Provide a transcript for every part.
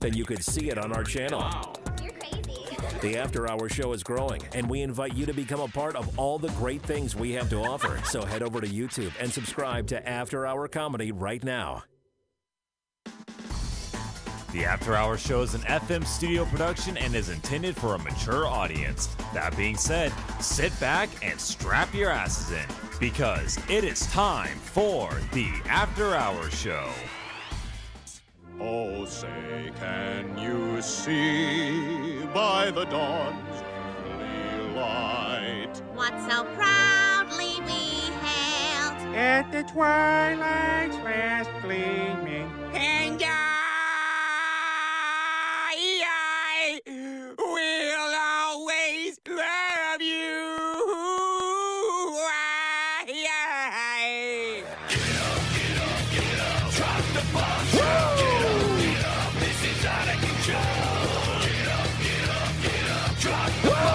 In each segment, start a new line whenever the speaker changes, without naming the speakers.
then you could see it on our channel.
Wow. You're crazy.
The After Hour Show is growing, and we invite you to become a part of all the great things we have to offer. So head over to YouTube and subscribe to After Hour Comedy right now.
The After Hour Show is an FM studio production and is intended for a mature audience. That being said, sit back and strap your asses in, because it is time for the After Hour Show.
Oh, say, can you see by the dawn's early light
What so proudly we hailed
at the twilight's last gleaming, and I will always love you.
drop the bomb, get up, this is out of control. Get up, drop the bomb,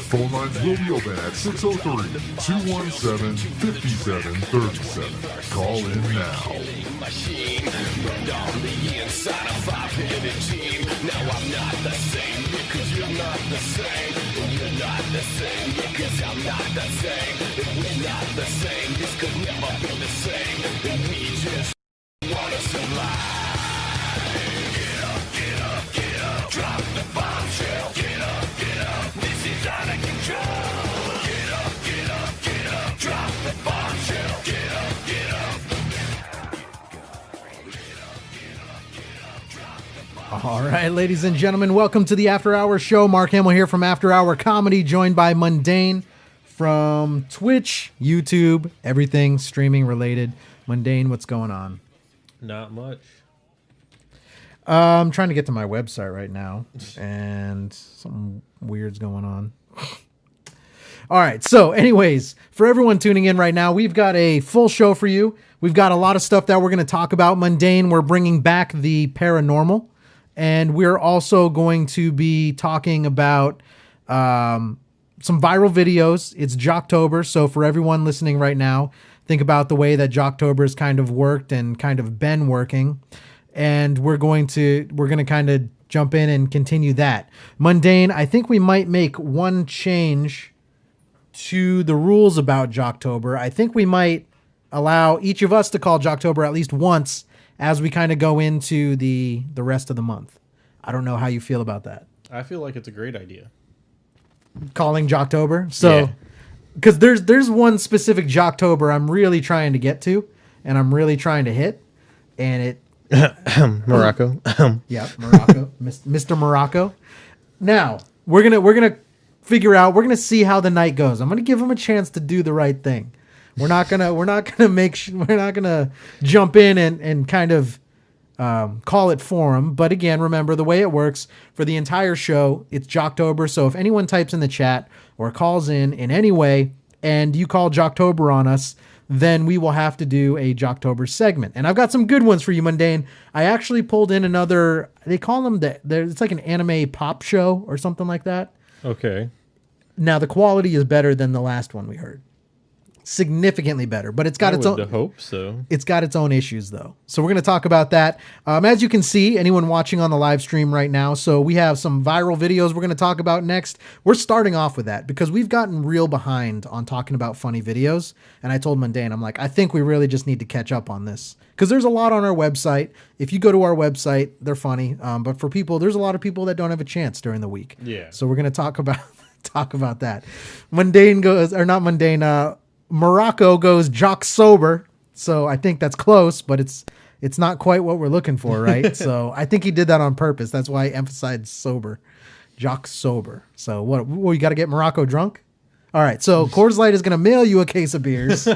Phone lines will be open at 603-217-5737. Call in now.
machine. Burned on the inside of 5-headed team. Now I'm not the same, because you're not the same. You're not the same, because I'm not the same. If we're not the same, this could never be the same. And we just wanna survive. Get up, drop the bombshell. Get up, this is out of control. Get up, drop the bombshell. Get up.
All right, ladies and gentlemen, welcome to the After Hour Show. Mark Hamill here from After Hour Comedy, joined by Mundane from Twitch, YouTube, everything streaming related. Mundane, what's going on?
Not much.
I'm trying to get to my website right now, and something weird's going on. All right, so anyways, for everyone tuning in right now, we've got a full show for you. We've got a lot of stuff that we're going to talk about. Mundane, we're bringing back the paranormal, and we're also going to be talking about some viral videos. It's jocktober, so for everyone listening right now, think about the way that jocktober has kind of worked and kind of been working. And we're going to kind of jump in and continue that. Mundane, I think we might make one change to the rules about Jocktober. I think we might allow each of us to call Jocktober at least once as we kind of go into the rest of the month. I don't know how you feel about that.
I feel like it's a great idea.
Calling Jocktober? So, because there's one specific Jocktober I'm really trying to get to, and I'm really trying to hit, and it
Morocco.
Yeah, Morocco. Mr. Morocco. Now, we're gonna figure out, we're gonna see how the night goes. I'm gonna give him a chance to do the right thing. We're not gonna jump in and kind of call it for him. But again, remember the way it works for the entire show, it's Jocktober. So if anyone types in the chat or calls in any way and you call Jocktober on us, then we will have to do a Jocktober segment. And I've got some good ones for you, Mundane. I actually pulled in another, they call them, it's like an anime pop show or something like that.
Okay.
Now, the quality is better than the last one we heard. Significantly better, but it's got its own.
I hope so.
It's got its own issues, though. So we're going to talk about that. As you can see, anyone watching on the live stream right now, so we have some viral videos we're going to talk about next. We're starting off with that because we've gotten real behind on talking about funny videos. And I told Mundane, I'm like, I think we really just need to catch up on this because there's a lot on our website. If you go to our website, they're funny. But for people, there's a lot of people that don't have a chance during the week.
Yeah.
So we're going to talk about that. Mundane goes, or not Mundane, Morocco goes jock sober. So I think that's close, but it's not quite what we're looking for, right? So I think he did that on purpose. That's why I emphasized sober. Jock sober. So what you got to get Morocco drunk? All right. So Coors Light is going to mail you a case of beers.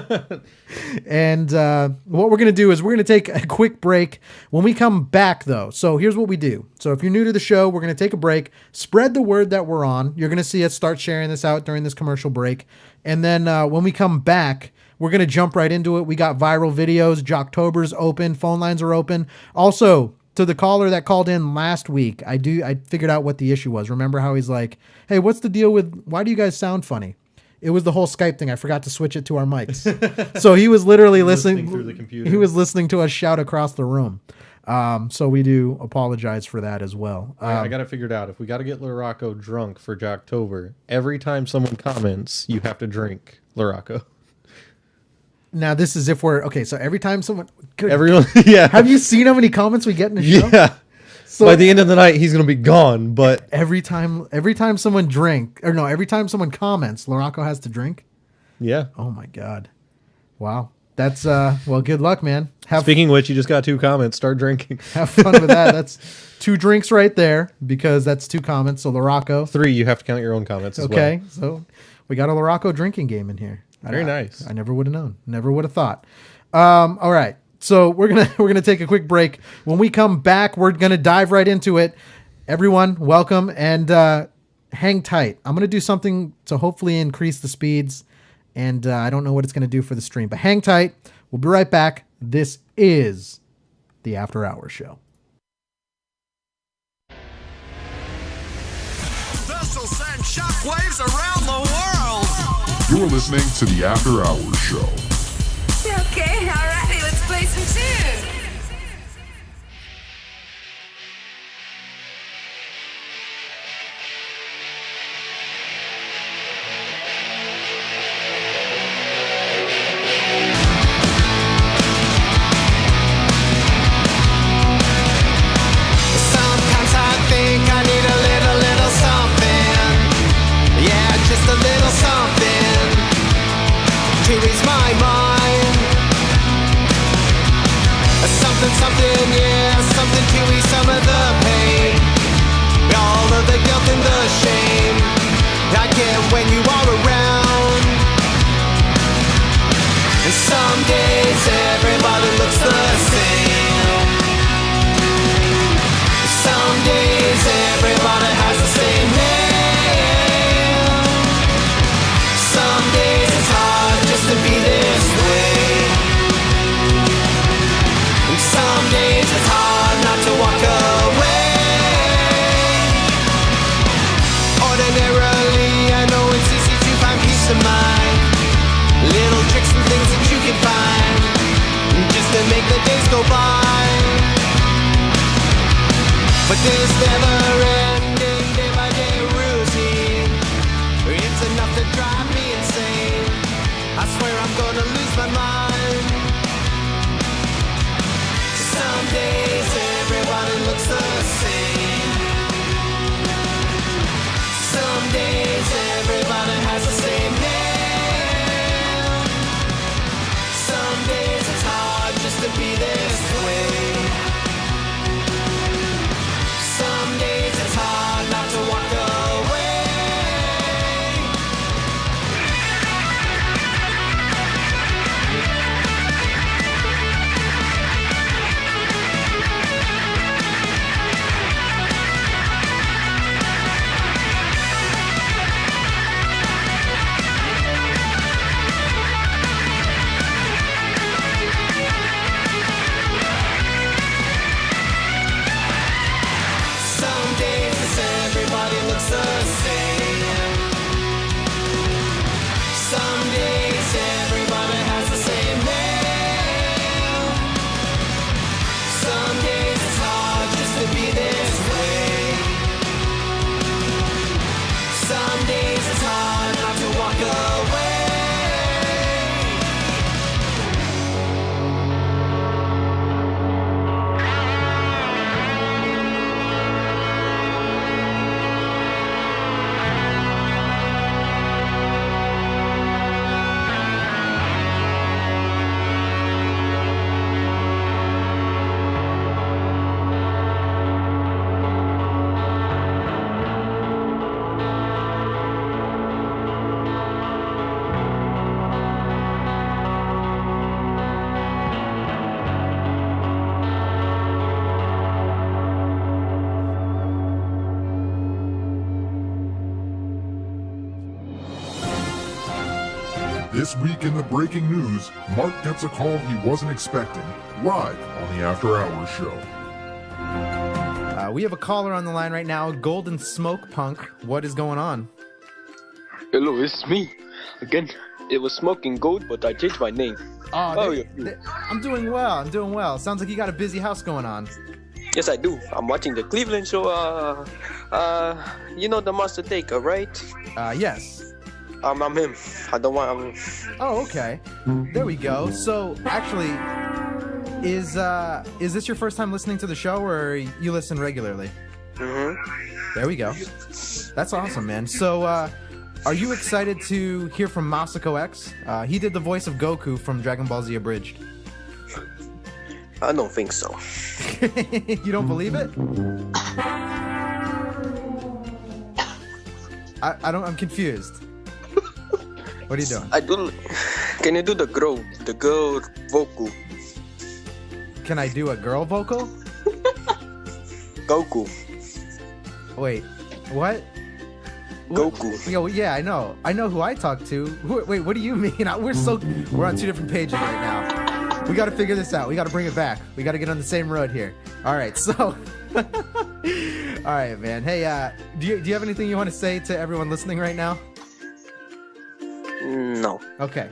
And what we're going to do is we're going to take a quick break. When we come back, though, so here's what we do. So if you're new to the show, we're going to take a break, spread the word that we're on. You're going to see us start sharing this out during this commercial break. And then when we come back, we're going to jump right into it. We got viral videos. Jocktober's open. Phone lines are open. Also, to the caller that called in last week, I figured out what the issue was. Remember how he's like, hey, what's the deal with, why do you guys sound funny? It was the whole Skype thing. I forgot to switch it to our mics. So he was literally listening
through the computer.
He was listening to us shout across the room. So we do apologize for that as well.
I got it figured out. If we got to get Laraco drunk for Jocktober, every time someone comments, you have to drink Laraco.
Now this is if we're okay. So every time
Everyone, yeah.
have you seen how many comments we get in the show?
Yeah.
So
By the end of the night, he's gonna be gone. But
every time someone every time someone comments, Laraco has to drink.
yeah.
Oh my god! Wow, that's well, good luck, man.
Speaking of which, you just got 2 comments. Start drinking.
Have fun with that. That's 2 drinks right there because that's 2 comments. So Laraco.
3. You have to count your own comments as well.
Okay, so we got a Laraco drinking game in here.
Very nice.
I never would have known. Never would have thought. All right. So we're gonna take a quick break. When we come back, we're gonna dive right into it. Everyone, welcome and hang tight. I'm gonna do something to hopefully increase the speeds, and I don't know what it's gonna do for the stream, but hang tight. We'll be right back. This is the After Hours Show.
This'll send shockwaves around the world.
You're listening to the After Hours Show.
Okay, alrighty, let's play some tunes.
Sometimes I think I need a little something. Yeah, just a little something to ease my mind. Something, yeah, something to ease some of the pain. All of the guilt and the shame I get when you are around. And some days everybody looks the same. Some days everybody has the same name. Some days it's hard just to be this way. Some days it's hard not to walk away. Ordinarily, I know it's easy to find peace of mind. Little tricks and things that you can find just to make the days go by. But this never-ending day-by-day routine, it's enough to drive me insane. I swear I'm gonna lose my mind. Some days everybody looks the same. Some days everybody has the same name. Some days it's hard just to be this way. Some days it's hard not to walk away. Some days everybody looks the same. Some days everybody has the same name. Some days it's hard just to be this way. Some days it's hard not to walk away.
This week in the breaking news, Mark gets a call he wasn't expecting, live on the After Hours Show.
We have a caller on the line right now, Golden Smoke Punk. What is going on?
Hello, it's me. Again, it was Smoking Gold, but I changed my name.
Oh,
yeah.
I'm doing well. I'm doing well. Sounds like you got a busy house going on.
Yes, I do. I'm watching the Cleveland show. You know the Monster Taker, right?
Yes.
I'm him. I don't want.
Oh, okay. There we go. So, actually, is this your first time listening to the show, or you listen regularly?
Mm-hmm.
There we go. That's awesome, man. So, are you excited to hear from Masako X? He did the voice of Goku from Dragon Ball Z Abridged.
I don't think so.
You don't believe it? I'm confused. What are you doing?
I do. Can you do the girl vocal?
Can I do a girl vocal?
Goku.
Wait, what?
Goku.
Yo, yeah, I know. I know who I talk to. Wait, what do you mean? We're on two different pages right now. We got to figure this out. We got to bring it back. We got to get on the same road here. All right, so. All right, man. Hey, do you have anything you want to say to everyone listening right now?
No.
Okay,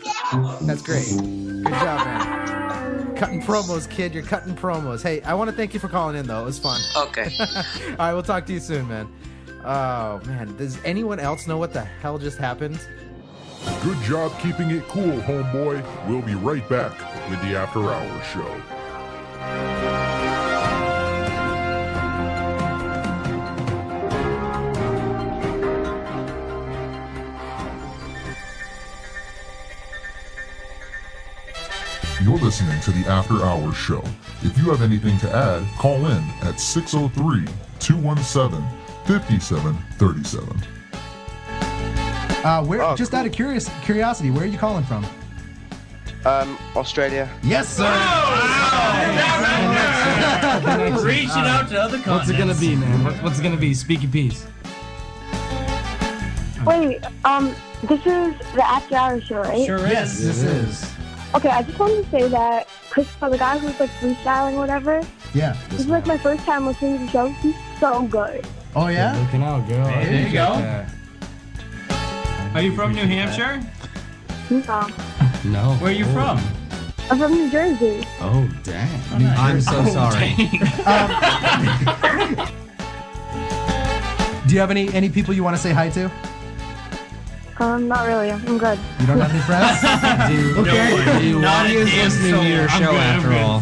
that's great. Good job, man. Cutting promos, kid. You're cutting promos. Hey, I want to thank you for calling in, though. It was fun.
Okay.
All right, we'll talk to you soon, man. Oh, man. Does anyone else know what the hell just happened?
Good job keeping it cool, homeboy. We'll be right back with the After Hours Show. You're listening to the After Hours Show. If you have anything to add, call in at 603-217-5737.
Just out of curiosity, where are you calling from?
Australia.
Yes, sir.
Reaching out to other continents. What's it gonna be, man? What's it gonna be? Speak your piece.
Wait, this is the After Hours Show, right?
Sure is.
Yes, this is.
Okay, I just wanted to say that Christopher, the guy who's like freestyling or whatever,
Yeah.
this is like my first time listening to the show. He's so good.
Oh, yeah?
Looking out, girl.
There you go.
Are you from New Hampshire?
No.
No. Where are you from?
I'm from New Jersey.
Oh, dang.
I'm so sorry.
Do you have any people you want to say hi to?
Not really. I'm good.
You don't have any friends?
The audience listening to your show after all.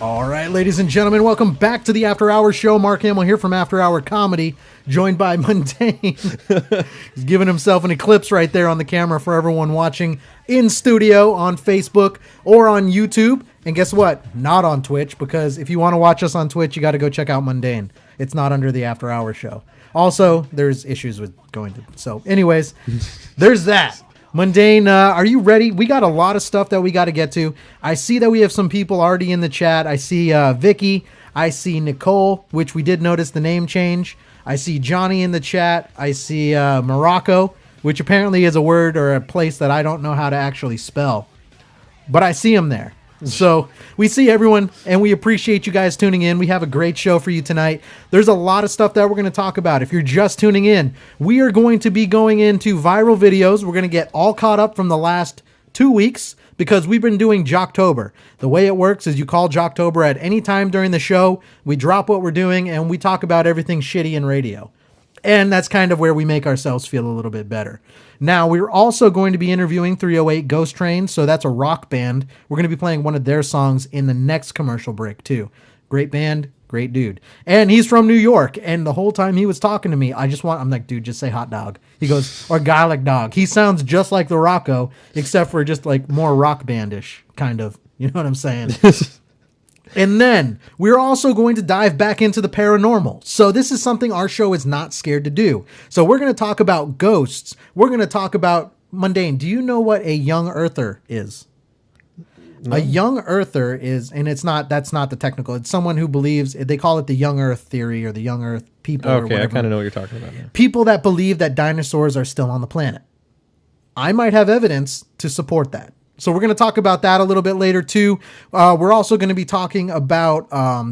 All right, ladies and gentlemen, welcome back to the After Hours Show. Mark Hamill here from After Hour Comedy, joined by Mundane. He's giving himself an eclipse right there on the camera for everyone watching in studio on Facebook or on YouTube. And guess what? Not on Twitch, because if you want to watch us on Twitch, you got to go check out Mundane. It's not under the After Hours Show. Also, there's issues with going to... So, anyways, there's that. Mundane, are you ready? We got a lot of stuff that we got to get to. I see that we have some people already in the chat. I see Vicky. I see Nicole, which we did notice the name change. I see Johnny in the chat. I see Morocco, which apparently is a word or a place that I don't know how to actually spell. But I see him there. So we see everyone, and we appreciate you guys tuning in. We have a great show for you tonight. There's a lot of stuff that we're going to talk about. If you're just tuning in, we are going to be going into viral videos. We're going to get all caught up from the last 2 weeks because we've been doing Jocktober. The way it works is you call Jocktober at any time during the show. We drop what we're doing, and we talk about everything shitty in radio. And that's kind of where we make ourselves feel a little bit better. Now, we're also going to be interviewing 308 Ghost Train, so that's a rock band. We're going to be playing one of their songs in the next commercial break, too. Great band, great dude. And he's from New York, and the whole time he was talking to me, I'm like, dude, just say hot dog. He goes, or garlic dog. He sounds just like the Rocco, except for just like more rock bandish, kind of. You know what I'm saying? And then we're also going to dive back into the paranormal. So this is something our show is not scared to do. So we're going to talk about ghosts. We're going to talk about mundane. Do you know what a young earther is? No. A young earther is, and that's not the technical. It's someone who believes, they call it the young earth theory or the young earth people.
Okay, I kind of know what you're talking about now.
People that believe that dinosaurs are still on the planet. I might have evidence to support that. So we're going to talk about that a little bit later too. We're also going to be talking about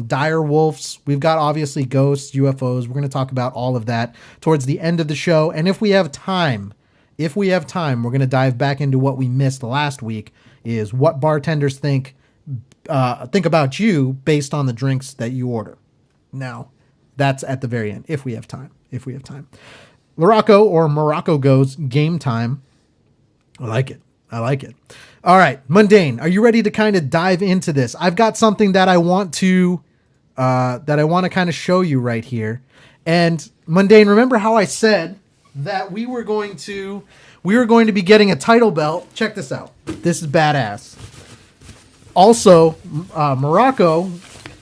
dire wolves. We've got obviously ghosts, UFOs. We're going to talk about all of that towards the end of the show. And if we have time, we're going to dive back into what we missed last week, is what bartenders think about you based on the drinks that you order. Now, that's at the very end, if we have time. Laraco or Morocco Goes game time. I like it. All right, Mundane, are you ready to kind of dive into this? I've got something that I want to kind of show you right here. And Mundane, remember how I said that we were going to be getting a title belt? Check this out. This is badass. Also, Morocco,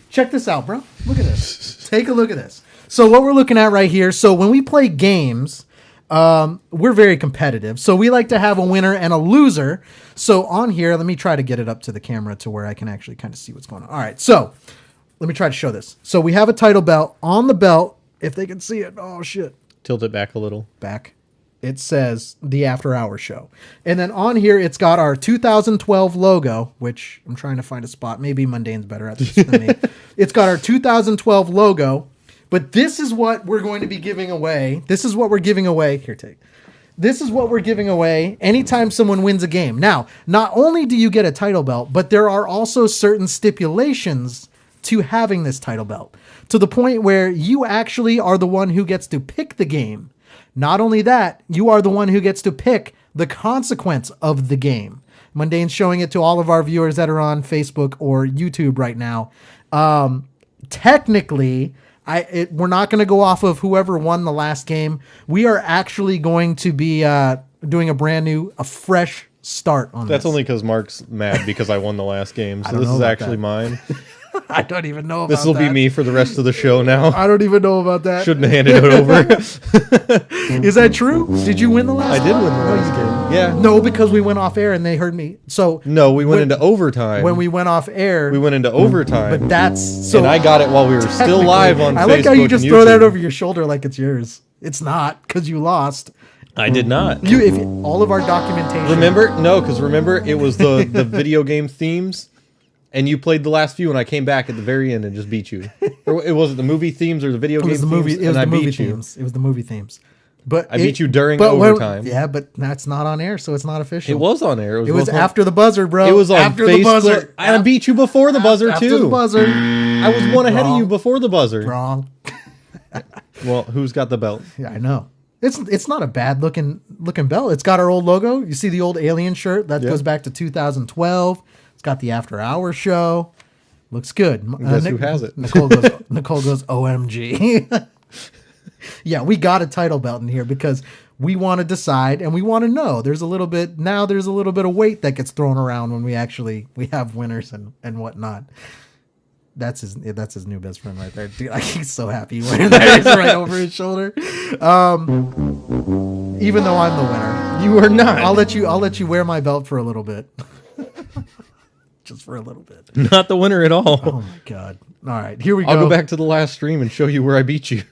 check this out, bro. Look at this. Take a look at this. So what we're looking at right here. So when we play games, we're very competitive. So we like to have a winner and a loser. So on here, let me try to get it up to the camera to where I can actually kind of see what's going on. All right. So let me try to show this. So we have a title belt. On the belt, if they can see it. Oh shit.
Tilt it back a little.
Back. It says the After Hour Show. And then on here, it's got our 2012 logo, which I'm trying to find a spot. Maybe Mundane's better at this than me. It's got our 2012 logo. But this is what we're going to be giving away. This is what we're giving away. Here, take. This is what we're giving away anytime someone wins a game. Now, not only do you get a title belt, but there are also certain stipulations to having this title belt, to the point where you actually are the one who gets to pick the game. Not only that, you are the one who gets to pick the consequence of the game. Mundane's showing it to all of our viewers that are on Facebook or YouTube right now. Technically, we're not going to go off of whoever won the last game. We are actually going to be doing a fresh start on this.
That's only because Mark's mad because I won the last game. So this is actually mine.
I don't even know about
that. This will be me for the rest of the show now.
I don't even know about that.
Shouldn't have handed it over.
Is that true? Did you win the last
I did win the last game. Yeah.
No, because we went off air and they heard me. So
no, we went into overtime.
When we went off air.
We went into overtime.
But that's... So
and I got it while we were still live on Facebook.
I like how you just throw that over your shoulder like it's yours. It's not, because you lost.
I did not.
All of our documentation...
Remember? No, because remember, it was the video game themes. And you played the last few, and I came back at the very end and just beat you. Or it wasn't the movie themes or the video game themes.
It was the movie themes. It was the movie themes. But
I beat you during overtime.
Yeah, but that's not on air, so it's not official.
It was on air.
It was after the buzzer, bro.
It was on
after
Facebook.
The buzzer.
I beat you before the buzzer,
after
too.
After the buzzer.
I was one ahead of you before the buzzer.
Wrong.
Well, who's got the belt?
Yeah, I know. It's not a bad looking belt. It's got our old logo. You see the old alien shirt? That goes back to 2012. It's got the After Hour Show. Looks good.
Guess who has it?
Nicole goes, OMG. Yeah, we got a title belt in here because we want to decide and we want to know. There's a little bit of weight that gets thrown around when we have winners and whatnot. That's his new best friend right there. Dude, he's so happy wearing that. It's right over his shoulder. Even though I'm the winner.
You are not.
I'll let you wear my belt for a little bit. Just for a little bit.
Not the winner at all.
Oh my God. All right, here we go.
I'll go back to the last stream and show you where I beat you.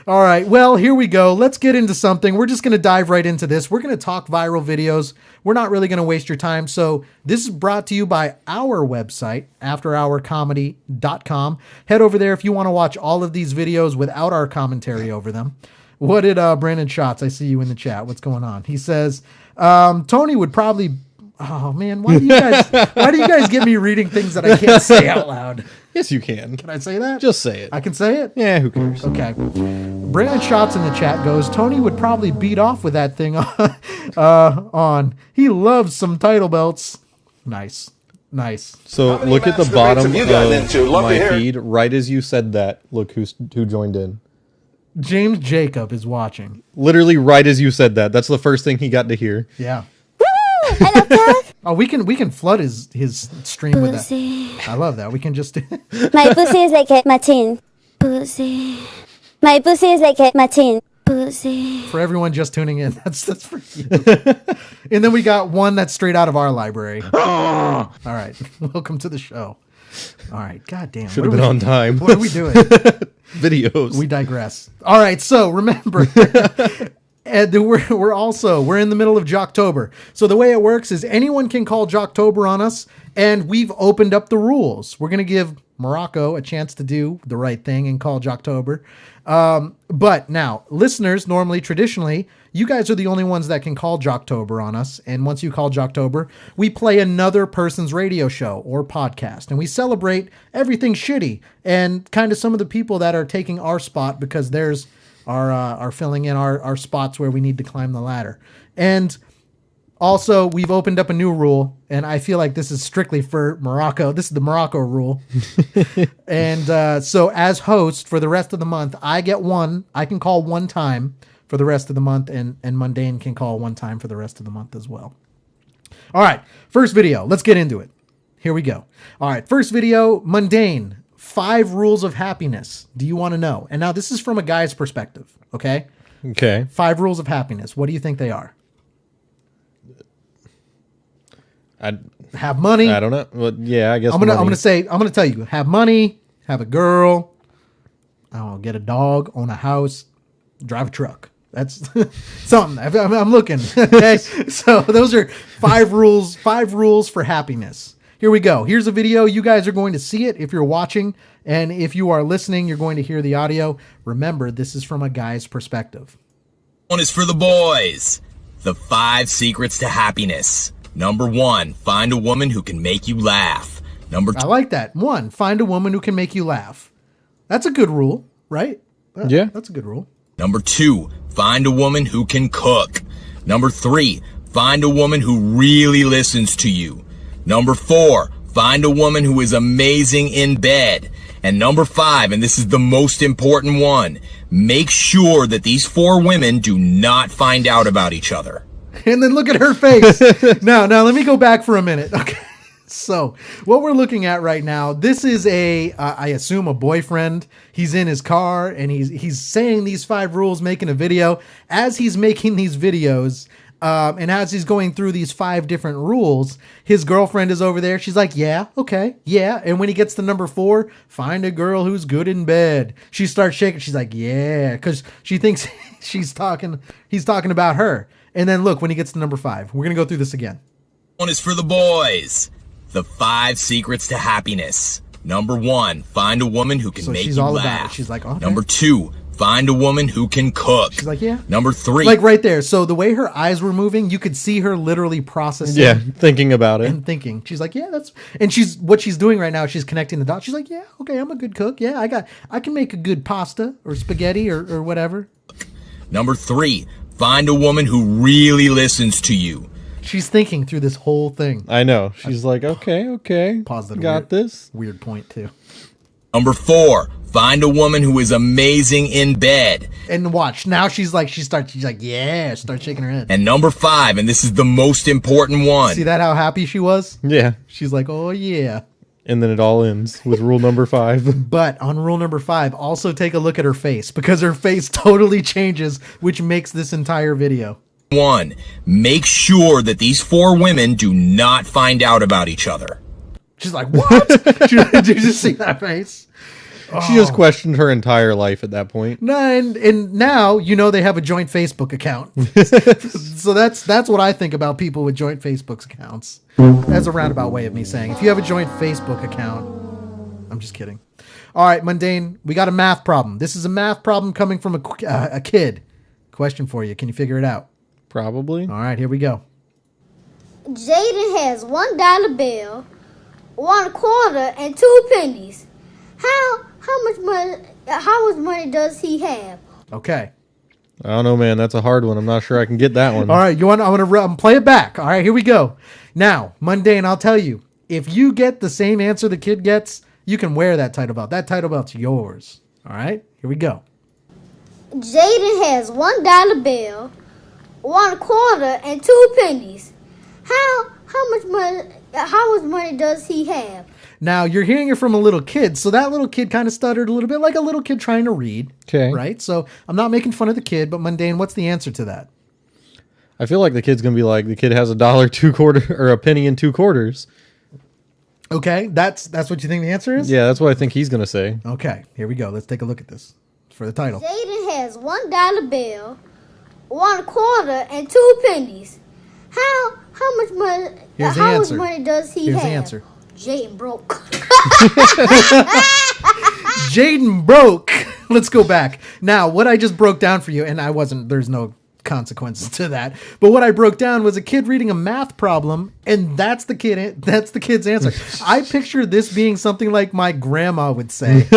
All right, well, here we go. Let's get into something. We're just going to dive right into this. We're going to talk viral videos. We're not really going to waste your time. So this is brought to you by our website, afterhourcomedy.com. Head over there if you want to watch all of these videos without our commentary over them. What did Brandon Schatz, I see you in the chat. What's going on? He says, Tony would probably... Oh man, why do you guys get me reading things that I can't say out loud?
Yes, you can.
Can I say that?
Just say it.
I can say it?
Yeah, who cares?
Okay. Brandon Schatz in the chat goes, Tony would probably beat off with that thing on. He loves some title belts. Nice.
So look at the bottom of my feed. Right as you said that, look who joined in.
James Jacob is watching.
Literally right as you said that. That's the first thing he got to hear.
Yeah. Oh, we can flood his stream with that. I love that. We can just.
My pussy is like a machine. Pussy. My pussy is like a machine. Pussy.
For everyone just tuning in, that's for you. And then we got one that's straight out of our library. All right, welcome to the show. All right, goddamn.
Should have been on time.
What are we doing?
Videos.
We digress. All right, so remember. And we're in the middle of Jocktober. So the way it works is anyone can call Jocktober on us, and we've opened up the rules. We're going to give Morocco a chance to do the right thing and call Jocktober. But now, listeners, normally, traditionally, you guys are the only ones that can call Jocktober on us. And once you call Jocktober, we play another person's radio show or podcast. And we celebrate everything shitty and kind of some of the people that are taking our spot because theirs are filling in our spots where we need to climb the ladder. And also, we've opened up a new rule, and I feel like this is strictly for Morocco. This is the Morocco rule. And so as host for the rest of the month, I get one. I can call one time for the rest of the month, and Mundane can call one time for the rest of the month as well. All right, first video. Let's get into it. Here we go. All right, first video, Mundane. 5 rules of happiness. Do you want to know? And now this is from a guy's perspective, okay?
Okay.
5 rules of happiness. What do you think they are? Have money.
I don't know. Well, yeah, I guess
I'm gonna tell you. Have money. Have a girl. I don't know. Get a dog. Own a house. Drive a truck. That's something. I'm looking. Okay. So those are 5 rules. 5 rules for happiness. Here we go. Here's a video. You guys are going to see it if you're watching. And if you are listening, you're going to hear the audio. Remember, this is from a guy's perspective.
One is for the boys. The 5 secrets to happiness. Number 1, find a woman who can make you laugh. Number 2.
I like that. 1, find a woman who can make you laugh. That's a good rule, right?
Yeah.
That's a good rule.
Number 2, find a woman who can cook. Number 3, find a woman who really listens to you. Number 4, find a woman who is amazing in bed. And number 5, and this is the most important one, make sure that these 4 women do not find out about each other.
And then look at her face. Now let me go back for a minute. Okay. So what we're looking at right now, this is I assume a boyfriend. He's in his car and he's saying these 5 rules, making a video. As he's making these videos, and as he's going through these 5 different rules, his girlfriend is over there. She's like, yeah, okay, yeah. And when he gets to number 4, find a girl who's good in bed. She starts shaking. She's like, yeah, because she thinks he's talking about her. And then look, when he gets to number 5, we're going to go through this again.
One is for the boys. The 5 secrets to happiness. Number 1, find a woman who can make you laugh.
About it. She's like, okay.
Number 2, find a woman who can cook.
She's like, yeah.
Number 3.
Like right there. So the way her eyes were moving, you could see her literally processing.
Yeah, thinking about it.
And thinking. She's like, yeah, and what she's doing right now, she's connecting the dots. She's like, yeah, okay, I'm a good cook. Yeah, I can make a good pasta or spaghetti or whatever.
Number 3, find a woman who really listens to you.
She's thinking through this whole thing.
I know. She's like, okay.
Pause that.
Got this.
Weird point too.
Number 4, find a woman who is amazing in bed.
And watch. Now she's like, yeah, start shaking her head.
And number 5, and this is the most important one.
See that how happy she was?
Yeah.
She's like, oh yeah.
And then it all ends with rule number 5.
But on rule number 5, also take a look at her face because her face totally changes, which makes this entire video.
1, make sure that these 4 women do not find out about each other.
She's like, what? Did you just see that face?
She just questioned her entire life at that point.
No, and now they have a joint Facebook account. So that's what I think about people with joint Facebook accounts. That's a roundabout way of me saying if you have a joint Facebook account, I'm just kidding. All right, Mundane, we got a math problem. This is a math problem coming from a kid. Question for you. Can you figure it out?
Probably.
All right, here we go.
Jaden has $1 bill, 1 quarter, and 2 pennies. How much money does he have?
Okay.
I don't know, man. That's a hard one. I'm not sure I can get that one.
All right, I'm gonna play it back. All right, here we go. Now, Mundane, I'll tell you, if you get the same answer the kid gets, you can wear that title belt. That title belt's yours. All right, here we go.
Jaden has $1 bill, 1 quarter, and 2 pennies. How
how much money does he have?
Now, you're hearing it from a little kid, so that little kid kind of stuttered a little bit like a little kid trying to read.
Okay.
Right? So I'm not making fun of the kid, but Mundane, what's the answer to that?
I feel like the kid's going to be like, the kid has $1.25 or a penny and 2 quarters.
Okay, that's what you think the answer is?
Yeah, that's what I think he's going to say.
Okay, here we go. Let's take a look at this for the title.
Jaden has $1 bill, 1 quarter, and 2 pennies. How much money?
Here's the
how much
answer.
money does he
Here's
have?
the answer.
Jaden broke.
Jaden broke. Let's go back. Now, what I just broke down for you, and there's no consequences to that, but what I broke down was a kid reading a math problem, and that's the kid's answer. I picture this being something like my grandma would say.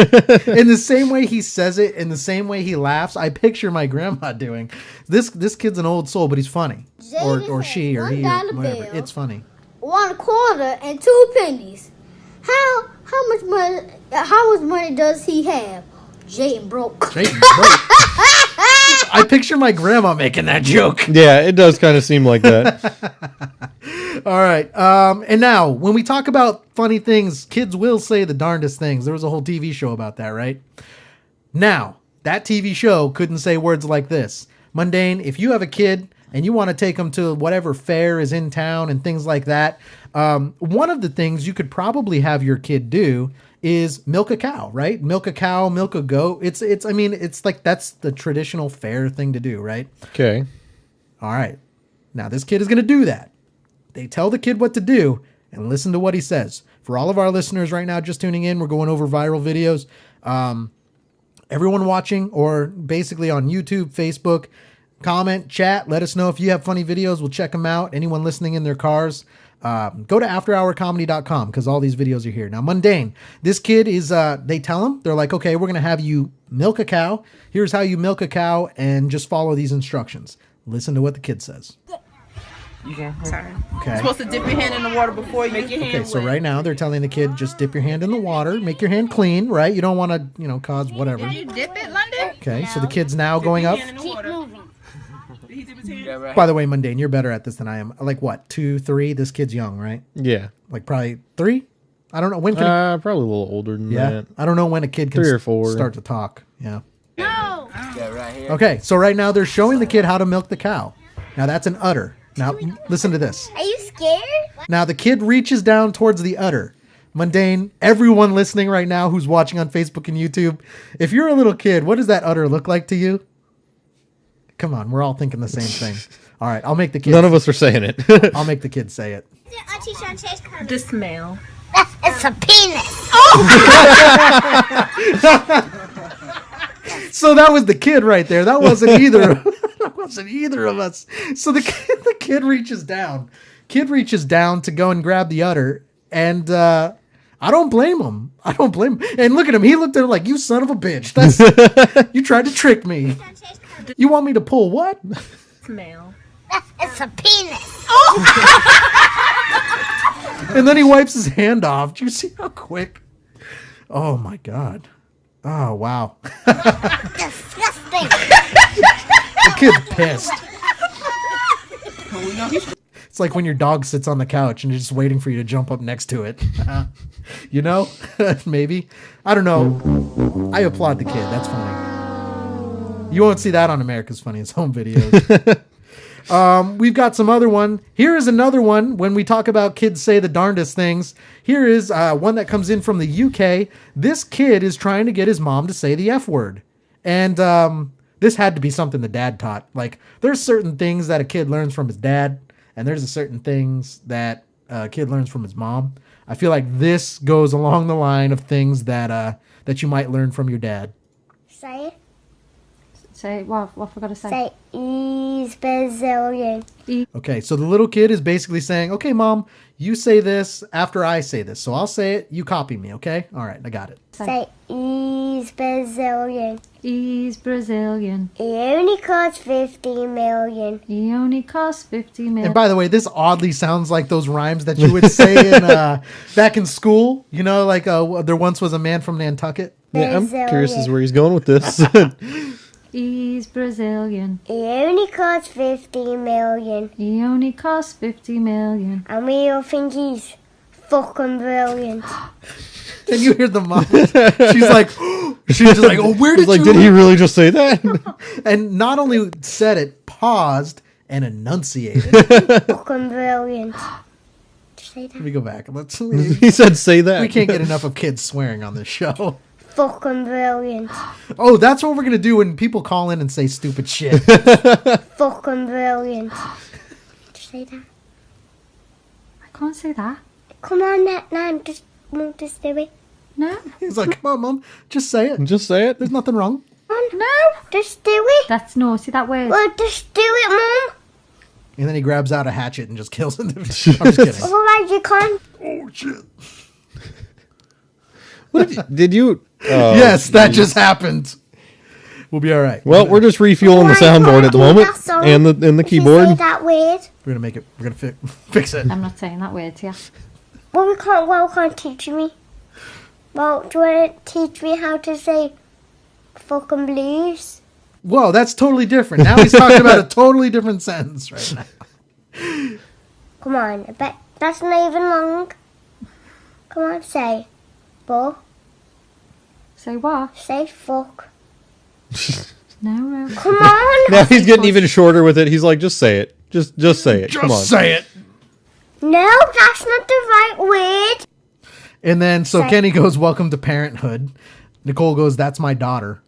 In the same way he says it, in the same way he laughs, I picture my grandma doing. This kid's an old soul, but he's funny. Or she or he or whatever.
Bill,
it's funny.
1 quarter, and 2 pennies. How much money? How much money does he have? Jaden broke.
Jaden broke. I picture my grandma making that joke.
Yeah, it does kind of seem like that.
All right. And now, when we talk about funny things, kids will say the darndest things. There was a whole TV show about that, right? Now, that TV show couldn't say words like this. Mundane, if you have a kid and you want to take them to whatever fair is in town and things like that, one of the things you could probably have your kid do is milk a cow, right? Milk a cow, milk a goat. It's like that's the traditional fair thing to do, right?
Okay.
All right. Now this kid is going to do that. They tell the kid what to do and listen to what he says. For all of our listeners right now just tuning in, we're going over viral videos. Everyone watching or basically on YouTube, Facebook, comment, chat, let us know if you have funny videos. We'll check them out. Anyone listening in their cars, go to afterhourcomedy.com because all these videos are here. Now, Mundane, this kid is, they tell him, they're like, okay, we're going to have you milk a cow. Here's how you milk a cow and just follow these instructions. Listen to what the kid says.
Okay. Sorry.
Okay.
You're supposed to dip your hand in the water before you make your hand
Okay, so right now they're telling the kid, just dip your hand in the water, make your hand clean, right? You don't want to, cause whatever.
Did you dip it, London?
Okay, so the kid's now going up.
Keep moving. Did he dip his hand?
By the way, Mundane, you're better at this than I am. Like what, 2, 3? This kid's young, right?
Yeah.
Like probably 3? I don't know. When can
probably a little older than that.
I don't know when a kid can
3 or 4.
start to talk. Yeah.
No.
Right here.
Okay, so right now they're showing the kid how to milk the cow. Now that's an udder. Now listen to this.
Are you scared?
Now the kid reaches down towards the udder. Mundane, everyone listening right now who's watching on Facebook and YouTube, if you're a little kid, what does that udder look like to you? Come on, we're all thinking the same thing. All right, I'll make the kid.
None of us are saying it.
I'll make the kid say it.
The smell.
It's a penis.
So that was the kid right there. That wasn't either. That wasn't either of us. So the kid reaches down. Kid reaches down to go and grab the udder, and I don't blame him. I don't blame him. And look at him. He looked at him like, "You son of a bitch! You tried to trick me. You want me to pull what?"
Smell.
It's a penis.
And then he wipes his hand off. Do you see how quick? Oh my god. Oh wow.
Disgusting.
The kid's pissed. It's like when your dog sits on the couch and is just waiting for you to jump up next to it. Maybe. I don't know. I applaud the kid. That's funny. You won't see that on America's Funniest Home Videos. We've got some other one. Here is another one when we talk about kids say the darndest things. Here is one that comes in from the UK. This kid is trying to get his mom to say the F word. And this had to be something the dad taught. Like, there's certain things that a kid learns from his dad, and there's certain things that a kid learns from his mom. I feel like this goes along the line of things that that you might learn from your dad.
Say it.
Say, what have I got to say?
Say, he's Brazilian.
Okay, so the little kid is basically saying, okay, Mom, you say this after I say this. So I'll say it, you copy me, okay? All right, I got it.
Say, he's Brazilian.
He's Brazilian.
He only costs 50 million.
He only costs 50 million.
And by the way, this oddly sounds like those rhymes that you would say in back in school. You know, like there once was a man from Nantucket.
Yeah, I'm curious as where he's going with this.
He's Brazilian.
He only costs 50 million.
He only costs 50 million.
And we all think he's fucking brilliant.
And you hear the mom. She's just like, oh, where did you?
Did he really just say that?
And not only said it, paused and enunciated.
Fucking brilliant. Say that.
Let me go back. Let's.
He said, "Say that."
We can't get enough of kids swearing on this show.
Fucking brilliant.
Oh, that's what we're gonna do when people call in and say stupid shit.
Fucking brilliant. Say that.
I can't say that.
Come on, Nan, just do it.
No.
He's like, come on, Mum, just say it.
Just say it.
There's nothing wrong.
No. Just do it.
That's naughty, that word.
Well, just do it, Mum.
And then he grabs out a hatchet and just kills him. I'm just kidding.
Otherwise, you can't.
Oh, shit.
What did you?
Yes, that just happened. We'll be all right.
Well, we're just refueling the soundboard at the moment and the keyboard.
Say that word.
We're gonna make it. We're gonna fix it.
I'm not saying that word to you.
Well, can't teach me. Well, do you want to teach me how to say fucking blues?
Whoa, that's totally different. Now he's talking about a totally different sentence right now.
Come on, I bet that's not even long. Come on, say, Bo.
Say what?
Say fuck.
No.
Come on.
Now he's getting even shorter with it. He's like, just say it. Just say it. Come on.
Just say it.
No, that's not the right word.
And then, so Kenny goes, welcome to parenthood. Nicole goes, that's my daughter.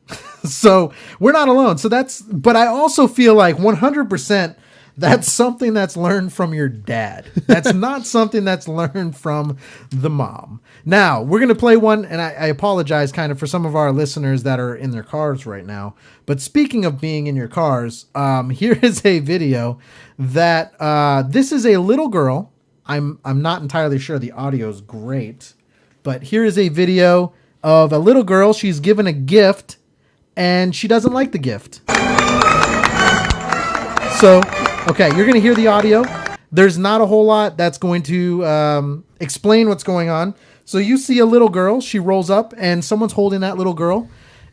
So we're not alone. So but I also feel like 100% that's something that's learned from your dad. That's not something that's learned from the mom. Now, we're going to play one, and I apologize kind of for some of our listeners that are in their cars right now. But speaking of being in your cars, here is a video that this is a little girl. I'm not entirely sure the audio is great, but here is a video of a little girl. She's given a gift, and she doesn't like the gift. So, okay, you're going to hear the audio. There's not a whole lot that's going to explain what's going on. So you see a little girl. She rolls up, and someone's holding that little girl,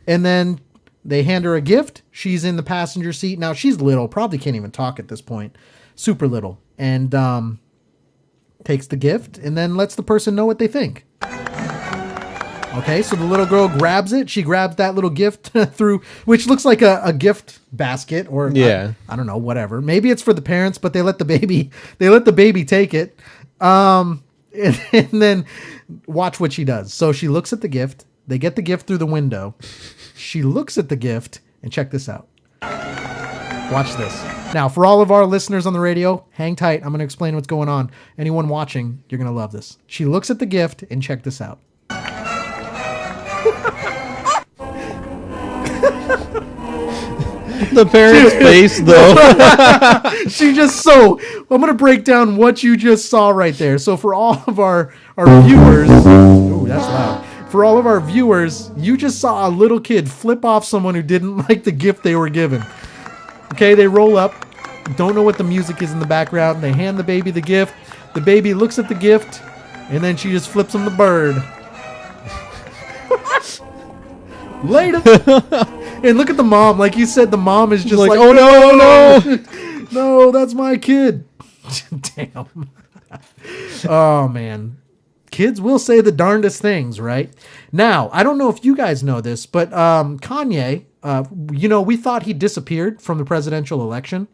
and then they hand her a gift. She's in the passenger seat. Now, she's little, probably can't even talk at this point. Super little. And takes the gift, and then lets the person know what they think. Okay, so the little girl grabs it. She grabs that little gift through, which looks like a gift basket, or
yeah,
I don't know, whatever. Maybe it's for the parents, but they let the baby take it. And then watch what she does. So she looks at the gift. They get the gift through the window. She looks at the gift, and check this out. Watch this. Now, for all of our listeners on the radio, hang tight. I'm going to explain what's going on. Anyone watching, you're going to love this. She looks at the gift, and check this out.
The parent's face, though.
I'm going to break down what you just saw right there. So for all of our viewers, ooh, that's loud. For all of our viewers, you just saw a little kid flip off someone who didn't like the gift they were given. Okay, they roll up, don't know what the music is in the background. They hand the baby the gift. The baby looks at the gift, and then she just flips him the bird. Later. And look at the mom. Like you said, the mom is just like,
oh no.
No, that's my kid. Damn. Oh, man. Kids will say the darndest things, right? Now, I don't know if you guys know this, but Kanye, we thought he disappeared from the presidential election.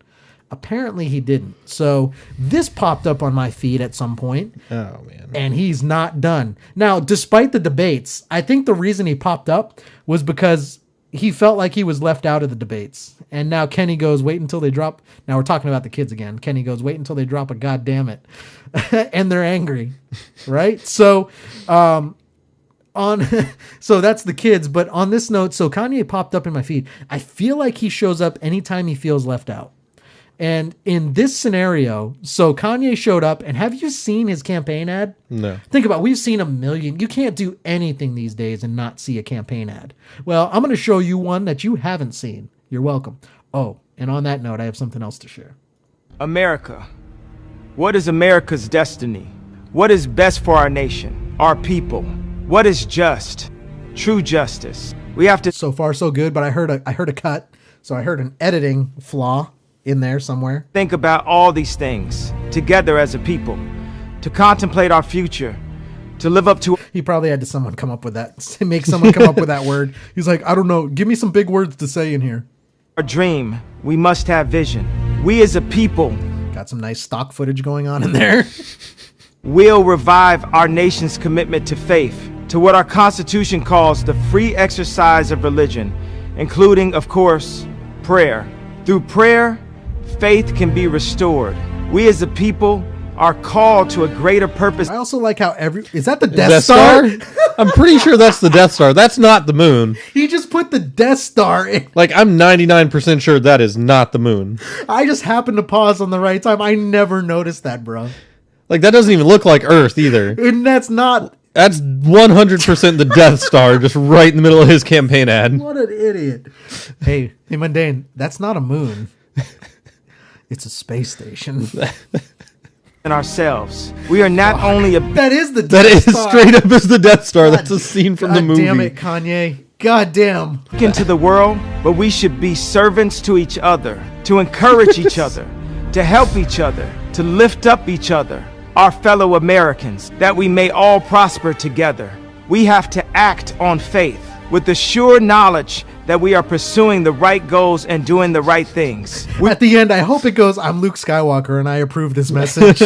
Apparently he didn't. So this popped up on my feed at some point.
Oh, man.
And he's not done. Now, despite the debates, I think the reason he popped up was because he felt like he was left out of the debates. And now Kenny goes, wait until they drop. Now we're talking about the kids again. Kenny goes, wait until they drop a goddamn it. And they're angry. Right? So, so that's the kids. But on this note, so Kanye popped up in my feed. I feel like he shows up anytime he feels left out. And in this scenario, so Kanye showed up, and have you seen his campaign ad?
No.
Think about it. We've seen a million. You can't do anything these days and not see a campaign ad. Well, I'm going to show you one that you haven't seen. You're welcome. Oh, and on that note, I have something else to share.
America. What is America's destiny? What is best for our nation, our people? What is just? True justice. We have to.
So far, so good, but I heard a cut. So I heard an editing flaw in there somewhere.
Think about all these things together as a people, to contemplate our future, to live up to.
He probably had to someone come up with that, make someone come up with that word. He's like, I don't know, give me some big words to say in here.
Our dream, we must have vision. We as a people.
Got some nice stock footage going on in there.
Will revive our nation's commitment to faith, to what our Constitution calls the free exercise of religion, including, of course, prayer. Through prayer, faith can be restored. We as a people are called to a greater purpose.
I also like how is that the Death Star?
I'm pretty sure that's the Death Star. That's not the moon.
He just put the Death Star in.
Like, I'm 99% sure that is not the moon.
I just happened to pause on the right time. I never noticed that, bro.
Like, that doesn't even look like Earth either.
And that's
100% the Death Star, just right in the middle of his campaign ad.
What an idiot. Hey, Mundane, that's not a moon. It's a space station.
In ourselves. We are not only a...
That is the
Death
Death
Star.
Star.
Straight up is the Death Star. That's a scene from the movie.
God damn it, Kanye. God damn.
Into the world, but we should be servants to each other, to encourage each other, to help each other, to lift up each other, our fellow Americans, that we may all prosper together. We have to act on faith with the sure knowledge that we are pursuing the right goals and doing the right things.
At the end, I hope it goes, I'm Luke Skywalker and I approve this message.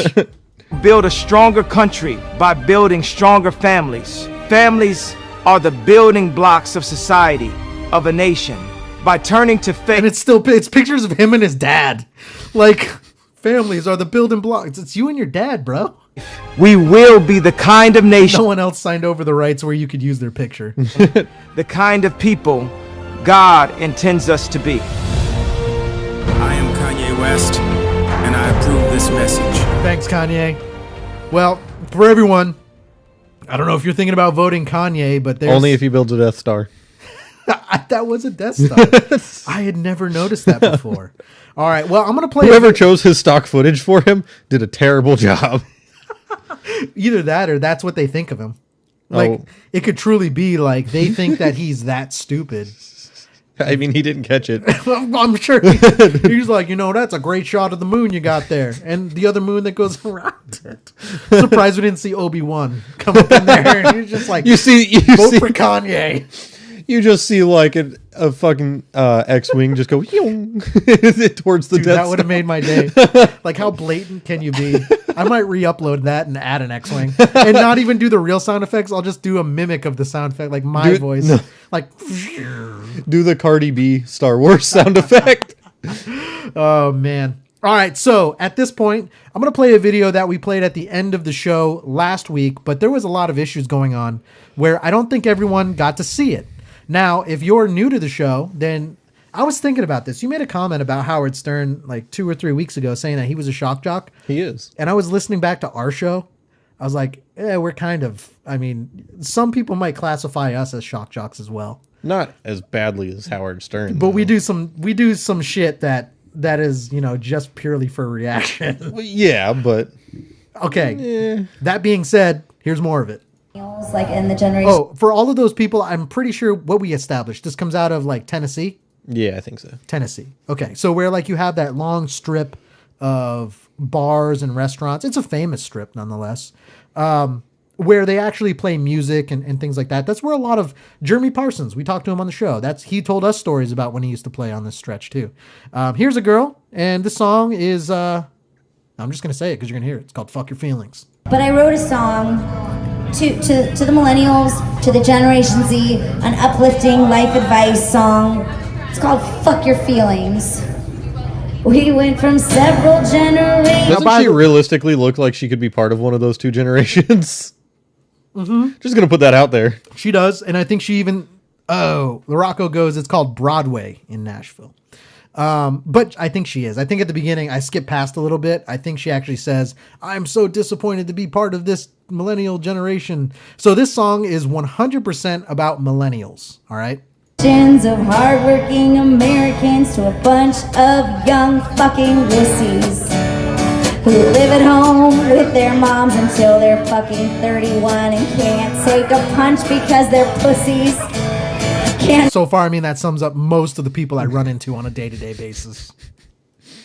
Build a stronger country by building stronger families. Families are the building blocks of society, of a nation. By turning to faith.
And it's pictures of him and his dad. Like, families are the building blocks. It's you and your dad, bro.
We will be the kind of nation.
No one else signed over the rights where you could use their picture.
The kind of people God intends us to be.
I am Kanye West, and I approve this message.
Thanks, Kanye. Well, for everyone, I don't know if you're thinking about voting Kanye, but there's...
Only if he builds a Death Star.
That was a Death Star. I had never noticed that before. All right, well, I'm going to play...
Whoever chose his stock footage for him did a terrible job.
Either that or that's what they think of him. Like, it could truly be like they think that he's that stupid.
I mean, he didn't catch it.
I'm sure he's like, that's a great shot of the moon you got there, and the other moon that goes around it. Surprised we didn't see Obi-Wan come up in there. And he's just like,
you see,
vote for Kanye.
You just see like a fucking X-wing just go towards the Death Star.
That would have made my day. Like, how blatant can you be? I might re-upload that and add an X-wing, and not even do the real sound effects. I'll just do a mimic of the sound effect, like my voice, like.
Do the Cardi B Star Wars sound effect.
Oh man. All right, so at this point, I'm going to play a video that we played at the end of the show last week, but there was a lot of issues going on where I don't think everyone got to see it. Now, if you're new to the show, then I was thinking about this. You made a comment about Howard Stern like 2 or 3 weeks ago saying that he was a shock jock.
He is.
And I was listening back to our show. I was like, we're kind of, some people might classify us as shock jocks as well.
Not as badly as Howard Stern.
But we do some shit that is, just purely for reaction.
Well, yeah, but
okay. That being said, here's more of it.
Like in the generation.
Oh, for all of those people, I'm pretty sure what we established. This comes out of like Tennessee.
Yeah, I think so.
Tennessee. Okay, so where like you have that long strip of bars and restaurants. It's a famous strip nonetheless. Where they actually play music and things like that. That's where a lot of Jeremy Parsons, we talked to him on the show. He told us stories about when he used to play on this stretch too. Here's a girl, and the song is, I'm just going to say it because you're going to hear it. It's called Fuck Your Feelings.
But I wrote a song to the millennials, to the Generation Z, an uplifting life advice song. It's called Fuck Your Feelings. We went from several generations.
Doesn't she realistically look like she could be part of one of those two generations?
Mm-hmm.
Just gonna put that out there.
She does, and I think she even. Oh, LaRocco goes. It's called Broadway in Nashville, but I think she is. I think at the beginning I skipped past a little bit. I think she actually says, "I'm so disappointed to be part of this millennial generation." So this song is 100% about millennials. All right.
Of hardworking Americans to a bunch of young fucking wussies who live at home with their moms until they're fucking 31 and can't take a punch because they're pussies. can't
So far, I mean, that sums up most of the people I run into on a day-to-day basis.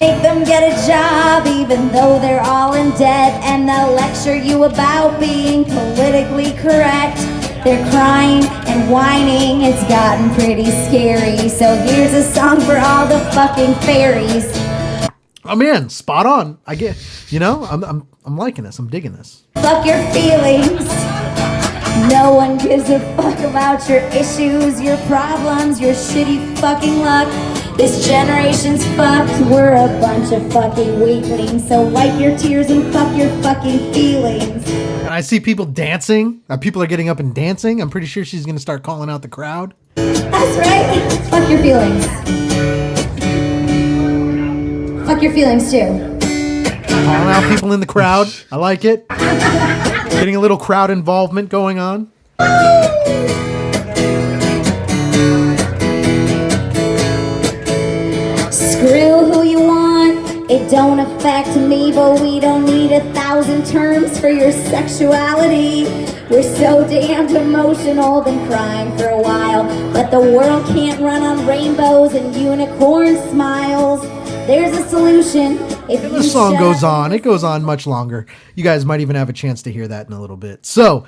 make them get a job even though they're all in debt, and they'll lecture you about being politically correct. They're crying and whining, it's gotten pretty scary. So here's a song for all the fucking fairies.
Oh man, spot on. I get, I'm liking this. I'm digging this.
Fuck your feelings. No one gives a fuck about your issues, your problems, your shitty fucking luck. This generation's fucked. We're a bunch of fucking weaklings. So wipe your tears and fuck your fucking feelings.
And I see people dancing. People are getting up and dancing. I'm pretty sure she's going to start calling out the crowd.
That's right. Fuck your feelings. Fuck your feelings too.
Calling out people in the crowd. I like it. Getting a little crowd involvement going on.
Screw who you want, it don't affect me, but we don't need 1,000 terms for your sexuality. We're so damned emotional, been crying for a while, but the world can't run on rainbows and unicorn smiles. There's a solution. If
The song goes on. It goes on much longer. You guys might even have a chance to hear that in a little bit. So,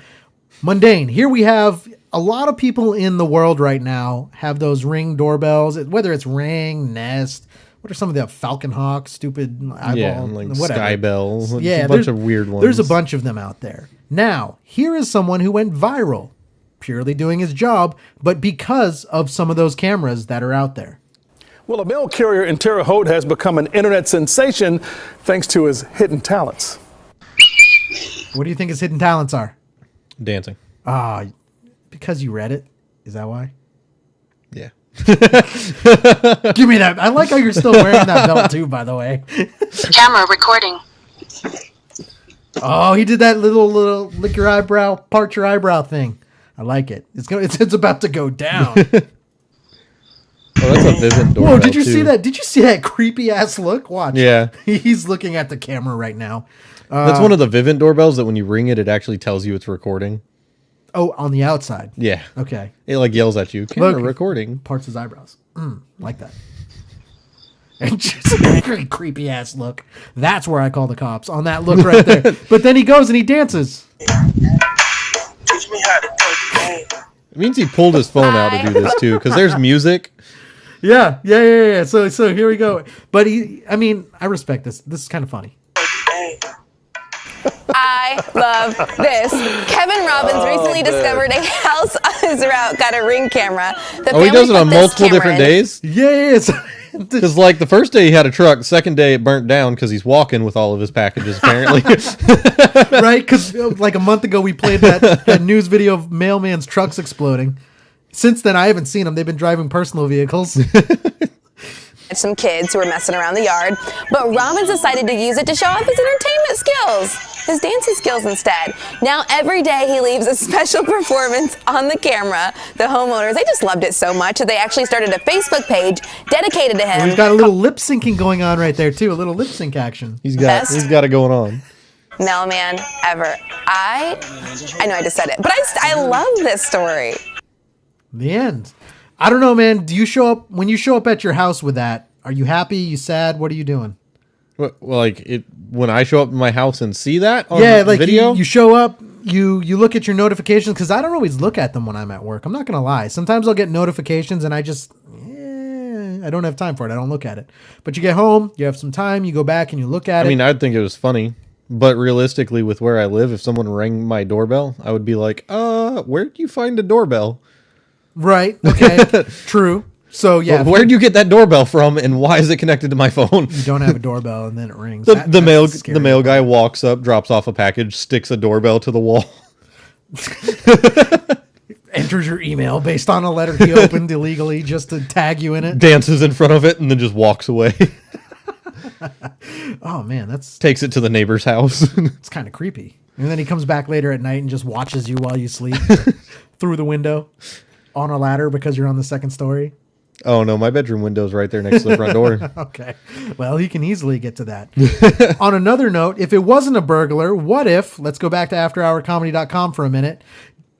mundane. Here we have a lot of people in the world right now have those Ring doorbells, whether it's Ring, Nest, what are some of the Falcon Hawk, stupid eyeball,
like
whatever.
Sky Bell.
Yeah,
a bunch of weird ones.
There's a bunch of them out there. Now, here is someone who went viral, purely doing his job, but because of some of those cameras that are out there.
Well, a mail carrier in Terre Haute has become an internet sensation thanks to his hidden talents.
What do you think his hidden talents are?
Dancing.
Because you read it? Is that why?
Yeah.
Give me that. I like how you're still wearing that belt too, by the way.
Camera recording.
Oh, he did that little lick your eyebrow, part your eyebrow thing. I like it. It's about to go down.
Oh, that's a Vivint doorbell.
Whoa, did you see that? Did you see that creepy ass look? Watch.
Yeah.
He's looking at the camera right now.
That's one of the Vivint doorbells that when you ring it, it actually tells you it's recording.
Oh, on the outside.
Yeah.
Okay.
It like yells at you. Camera recording.
Parts his eyebrows. Like that. And just a very creepy ass look. That's where I call the cops, on that look right there. But then he goes and he dances.
Teach me how to play the game.
It means he pulled his phone out to do this too, because there's music.
Yeah. So here we go. But I respect this. This is kind of funny.
I love this. Kevin Robbins recently discovered a house on his route got a Ring camera.
He does it on multiple different days?
Yes.
Because like the first day he had a truck, the second day it burnt down because he's walking with all of his packages apparently.
Right? Because like a month ago we played that news video of mailman's trucks exploding. Since then I haven't seen them. They've been driving personal vehicles.
Some kids who were messing around the yard, but Robbins decided to use it to show off his entertainment skills, his dancing skills instead. Now every day he leaves a special performance on the camera. The homeowners, they just loved it so much that they actually started a Facebook page dedicated to him.
Well, he's got a little lip syncing going on right there too, a little lip sync action.
He's got it going on.
Mailman ever. I know I just said it, but I love this story.
The end. I don't know, man. Do you show up when you show up at your house with that? Are you happy? You sad? What are you doing?
Well, like when I show up in my house and see that on
like
video?
You show up, you look at your notifications, because I don't always look at them when I'm at work. I'm not gonna lie. Sometimes I'll get notifications and I just I don't have time for it. I don't look at it. But you get home, you have some time, you go back and you look at it.
I mean, I'd think it was funny, but realistically, with where I live, if someone rang my doorbell, I would be like, where'd you find a doorbell?
Right. Okay. True. So yeah.
Well, where'd you get that doorbell from, and why is it connected to my phone?
You don't have a doorbell, and then it rings.
The mail guy walks up, drops off a package, sticks a doorbell to the wall.
Enters your email based on a letter he opened illegally just to tag you in it.
Dances in front of it, and then just walks away.
Oh man,
takes it to the neighbor's house.
It's kind of creepy. And then he comes back later at night and just watches you while you sleep through the window. On a ladder because you're on the second story?
Oh, no. My bedroom window's right there next to the front door.
Okay. Well, he can easily get to that. On another note, if it wasn't a burglar, what if, let's go back to afterhourcomedy.com for a minute,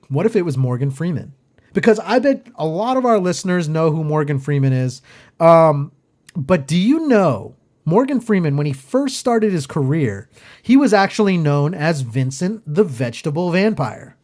what if it was Morgan Freeman? Because I bet a lot of our listeners know who Morgan Freeman is. But do you know Morgan Freeman, when he first started his career, he was actually known as Vincent the Vegetable Vampire.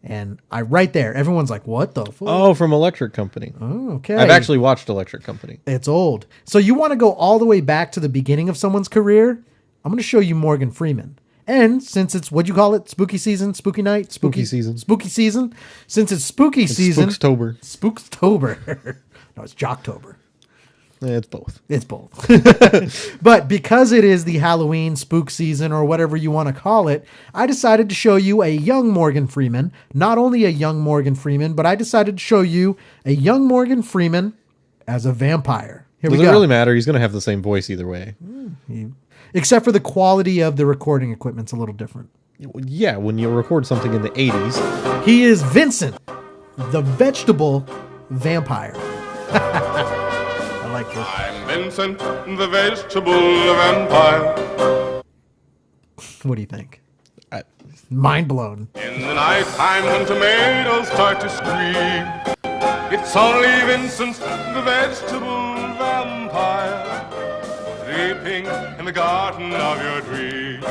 And right there, everyone's like, what the fuck?
Oh, from Electric Company.
Oh, okay.
I've actually watched Electric Company.
It's old. So you want to go all the way back to the beginning of someone's career? I'm going to show you Morgan Freeman. And since it's, what'd you call it? Spooky season? Spooky night?
Spooky season.
Spooky season? Since it's spooky season.
Spooktober.
Spooktober. No, it's Jocktober.
It's both.
It's both. But because it is the Halloween spook season or whatever you want to call it, I decided to show you a young Morgan Freeman. Not only a young Morgan Freeman, but I decided to show you a young Morgan Freeman as a vampire. Here we go.
Doesn't really matter. He's going to have the same voice either way.
Except for the quality of the recording equipment's a little different.
Yeah, when you record something in the 80s.
He is Vincent, the Vegetable Vampire. I like this.
I'm Vincent, the Vegetable Vampire.
What do you think? Mind blown.
In the night time when tomatoes start to scream, it's only Vincent, the Vegetable Vampire, sleeping in the garden of your dreams.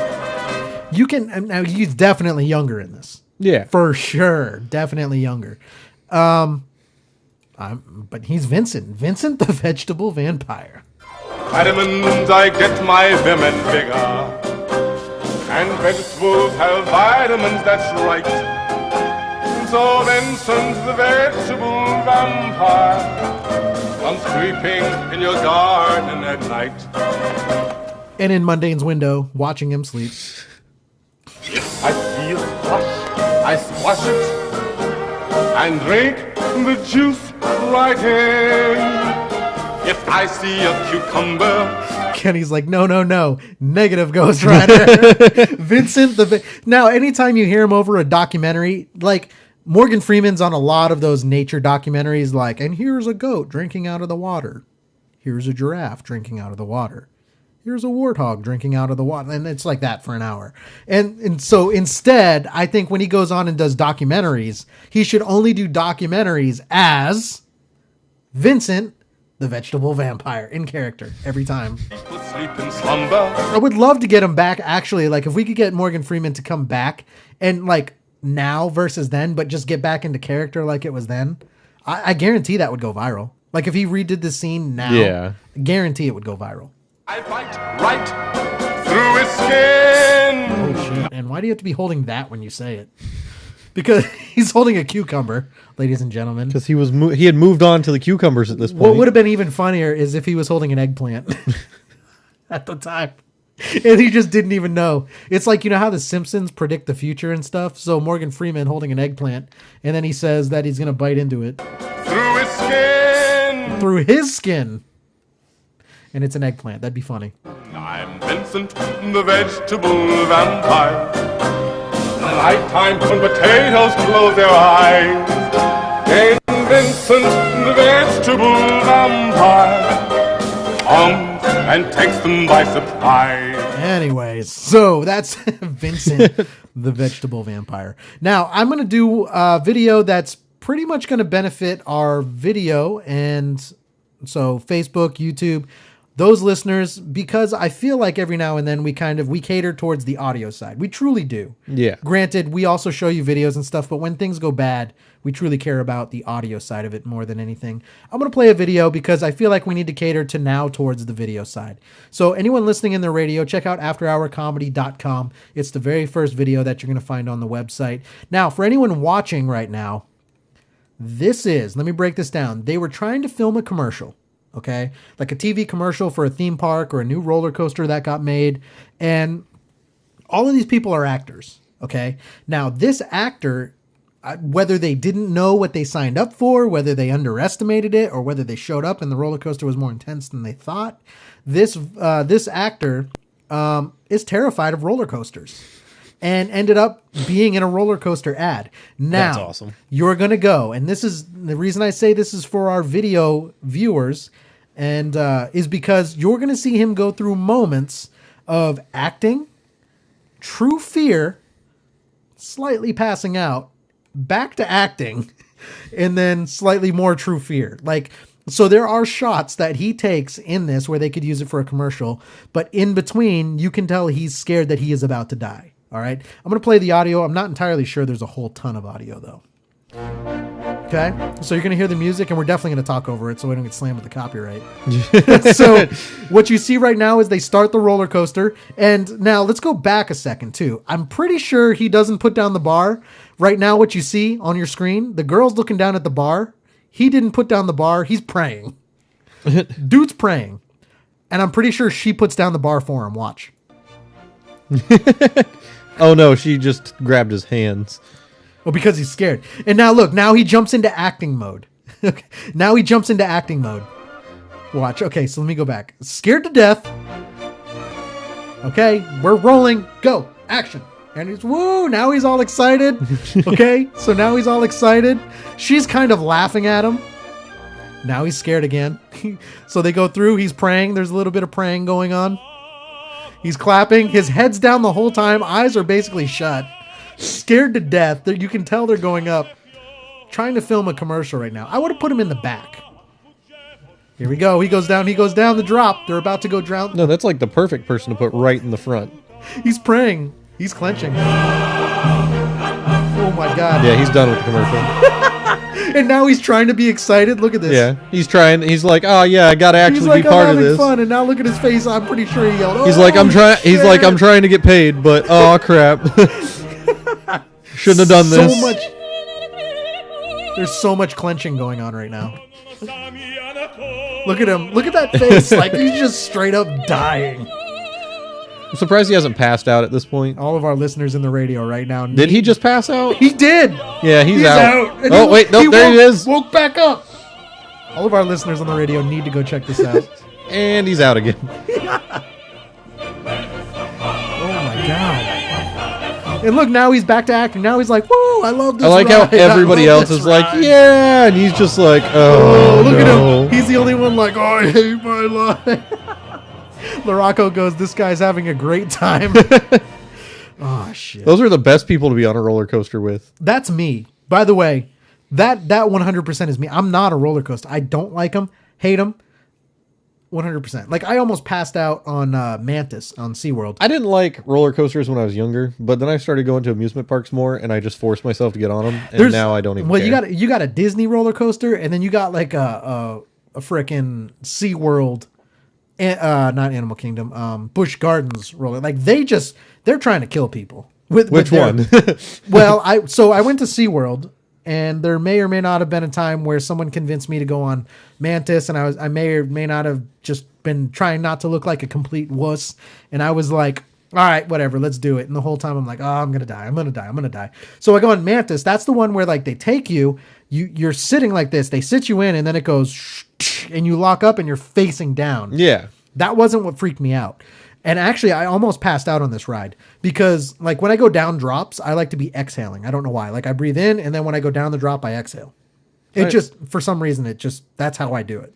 You can, now he's definitely younger in this.
Yeah.
For sure. Definitely younger. But he's Vincent the Vegetable Vampire.
Vitamins, I get my women bigger, and vegetables have vitamins, that's right. So Vincent the Vegetable Vampire comes creeping in your garden at night.
And in Mundane's window, watching him sleep.
I see a squash, I squash it, and drink the juice right in. If I see a cucumber,
Kenny's like, no. Negative, Ghost Rider. Vincent Now, anytime you hear him over a documentary, like Morgan Freeman's on a lot of those nature documentaries, like, and here's a goat drinking out of the water. Here's a giraffe drinking out of the water. Here's a warthog drinking out of the water. And it's like that for an hour. And so instead, I think when he goes on and does documentaries, he should only do documentaries as Vincent, the Vegetable Vampire, in character every time.
sleep in slumber.
I would love to get him back, actually. Like, if we could get Morgan Freeman to come back and, like, now versus then, but just get back into character like it was then, I guarantee that would go viral. Like, if he redid the scene now,
Yeah.
I guarantee it would go viral.
I bite right through his skin.
Oh, shit. And why do you have to be holding that when you say it? Because he's holding a cucumber, ladies and gentlemen.
Because he had moved on to the cucumbers at this point.
What would have been even funnier is if he was holding an eggplant at the time. And he just didn't even know. It's like, you know how the Simpsons predict the future and stuff? So Morgan Freeman holding an eggplant, and then he says that he's going to bite into it.
Through his skin.
Through his skin. And it's an eggplant. That'd be funny.
I'm Vincent, the Vegetable Vampire. Nighttime when potatoes close their eyes. And Vincent, the Vegetable Vampire, comes and takes them by surprise.
Anyways, so that's Vincent, the Vegetable Vampire. Now, I'm going to do a video that's pretty much going to benefit our video, and so Facebook, YouTube, those listeners, because I feel like every now and then we cater towards the audio side. We truly do.
Yeah.
Granted, we also show you videos and stuff, but when things go bad, we truly care about the audio side of it more than anything. I'm going to play a video because I feel like we need to cater to now towards the video side. So anyone listening in the radio, check out afterhourcomedy.com. It's the very first video that you're going to find on the website. Now, for anyone watching right now, let me break this down. They were trying to film a commercial. Okay, like a TV commercial for a theme park or a new roller coaster that got made. And all of these people are actors. Okay, now this actor, whether they didn't know what they signed up for, whether they underestimated it, or whether they showed up and the roller coaster was more intense than they thought, this actor is terrified of roller coasters and ended up being in a roller coaster ad. Now,
that's awesome.
You're going to go, and this is the reason I say this is for our video viewers, and is because you're going to see him go through moments of acting, true fear, slightly passing out, back to acting, and then slightly more true fear. Like, so there are shots that he takes in this where they could use it for a commercial, but in between, you can tell he's scared that he is about to die. All right. I'm going to play the audio. I'm not entirely sure there's a whole ton of audio though. Okay. So you're going to hear the music, and we're definitely going to talk over it so we don't get slammed with the copyright. So what you see right now is they start the roller coaster. And now let's go back a second too. I'm pretty sure he doesn't put down the bar. Right now, what you see on your screen, the girl's looking down at the bar. He didn't put down the bar. He's praying. Dude's praying. And I'm pretty sure she puts down the bar for him. Watch.
Oh no, she just grabbed his hands.
Well, because he's scared. And now look, now he jumps into acting mode. Okay. Now he jumps into acting mode. Watch. Okay, so let me go back. Scared to death. Okay, we're rolling. Go. Action. And he's, woo, now he's all excited. Okay, so now he's all excited. She's kind of laughing at him. Now he's scared again. So they go through. He's praying. There's a little bit of praying going on. He's clapping. His head's down the whole time. Eyes are basically shut. Scared to death. You can tell they're going up. Trying to film a commercial right now. I would have put him in the back. Here we go. He goes down the drop. They're about to go drown.
No, that's like the perfect person to put right in the front.
He's praying. He's clenching. Oh my God.
Yeah, he's done with the commercial.
And now he's trying to be excited. Look at this.
Yeah, he's trying. He's like, oh yeah, I gotta actually be part of this.
Fun. And now look at his face. I'm pretty sure he yelled.
He's like, I'm trying. He's like, I'm trying to get paid, but oh crap. Shouldn't have done this.
So much. There's so much clenching going on right now. Look at him. Look at that face. Like he's just straight up dying.
I'm surprised he hasn't passed out at this point.
All of our listeners in the radio right now.
Did he just pass out?
He did.
Yeah, he's out.
Oh,
wait. No, there he is.
Woke back up. All of our listeners on the radio need to go check this out.
And he's out again.
Oh, my God. And look, now he's back to acting. Now he's like, whoa, I love this.
I like how everybody else is like, yeah. And he's just like, oh,
look at him. He's the only one like, oh, I hate my life. LaRocco goes, this guy's having a great time. Oh, shit.
Those are the best people to be on a roller coaster with.
That's me. By the way, that 100% is me. I'm not a roller coaster. I don't like them. Hate them. 100%. Like, I almost passed out on Mantis on SeaWorld.
I didn't like roller coasters when I was younger, but then I started going to amusement parks more, and I just forced myself to get on them, and now I don't even care.
You got a Disney roller coaster, and then you got like a frickin' SeaWorld. Not Animal Kingdom, Busch Gardens roller. Like they're trying to kill people.
Which one?
Well, I went to SeaWorld, and there may or may not have been a time where someone convinced me to go on Mantis, and I may or may not have just been trying not to look like a complete wuss, and I was like, all right, whatever, let's do it. And the whole time I'm like, oh, I'm gonna die. So I go on Mantis. That's the one where like they take you're sitting like this. They sit you in, and then it goes, and you lock up, and you're facing down.
Yeah,
that wasn't what freaked me out. And actually, I almost passed out on this ride because, like, when I go down drops, I like to be exhaling. I don't know why. Like, I breathe in, and then when I go down the drop, I exhale. For some reason, that's how I do it.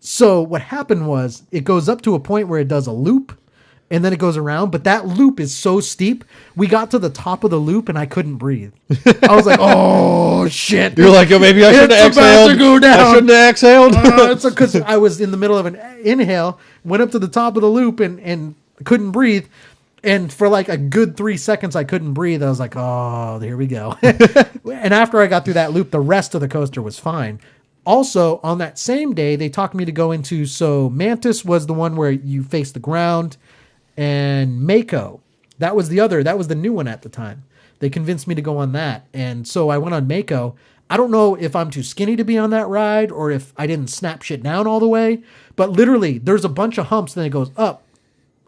So what happened was, it goes up to a point where it does a loop, and then it goes around. But that loop is so steep, we got to the top of the loop, and I couldn't breathe. I was like, oh, shit.
You're like, oh, maybe I shouldn't have exhaled.
It's about to go down.
I shouldn't have exhaled.
Because I was in the middle of an inhale, went up to the top of the loop, and couldn't breathe. And for like a good 3 seconds, I couldn't breathe. I was like, oh, here we go. And after I got through that loop, the rest of the coaster was fine. Also, on that same day, they talked me to go into, so Mantis was the one where you face the ground, and Mako, that was the new one at the time. They convinced me to go on that. And so I went on Mako. I don't know if I'm too skinny to be on that ride or if I didn't snap shit down all the way, but literally there's a bunch of humps, then it goes up.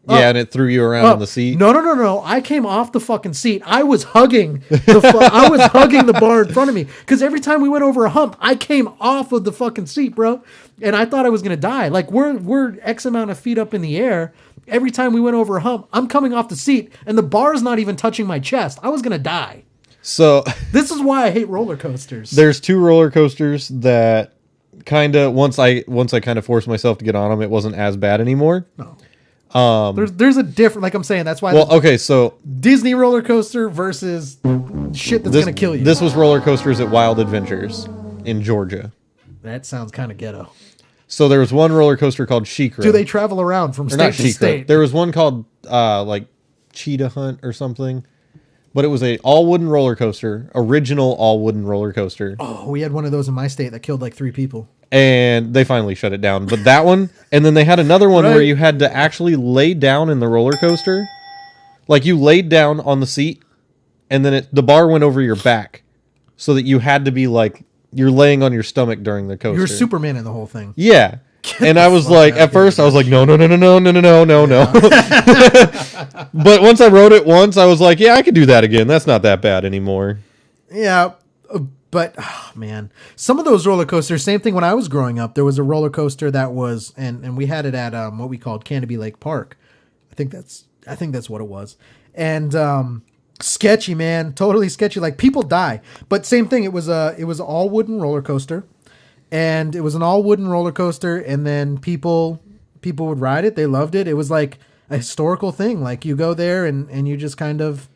Yeah, and it threw you around on the seat.
No. I came off the fucking seat. I was hugging the bar in front of me because every time we went over a hump, I came off of the fucking seat, bro. And I thought I was gonna die. Like we're X amount of feet up in the air. Every time we went over a hump, I'm coming off the seat, and the bar's not even touching my chest. I was gonna die.
So
this is why I hate roller coasters.
There's two roller coasters that kind of once I kind of forced myself to get on them, it wasn't as bad anymore.
No. There's a different, like I'm saying, that's why.
Well, okay, so
Disney roller coaster versus shit that's gonna kill you.
This was roller coasters at Wild Adventures in Georgia.
That sounds kind of ghetto.
So there was one roller coaster called She-Ra.
Do they travel around from state to state?
There was one called like Cheetah Hunt or something, but it was a all wooden roller coaster, original all wooden roller coaster.
Oh, we had one of those in my state that killed like 3 people.
And they finally shut it down. But that one, and then they had another one where you had to actually lay down in the roller coaster. Like you laid down on the seat, and then the bar went over your back, so that you had to be like, you're laying on your stomach during the coaster.
You're Superman in the whole thing.
Yeah. And I was like, at first I was like, no. But once I rode it once, I was like, yeah, I could do that again. That's not that bad anymore.
Yeah. But, oh, man, some of those roller coasters, same thing when I was growing up. There was a roller coaster that was, and we had it at what we called Canopy Lake Park. I think that's what it was. And sketchy, man, totally sketchy. Like people die. But same thing. It was all wooden roller coaster, and it was an all wooden roller coaster. And then people would ride it. They loved it. It was like a historical thing. Like you go there and you just kind of.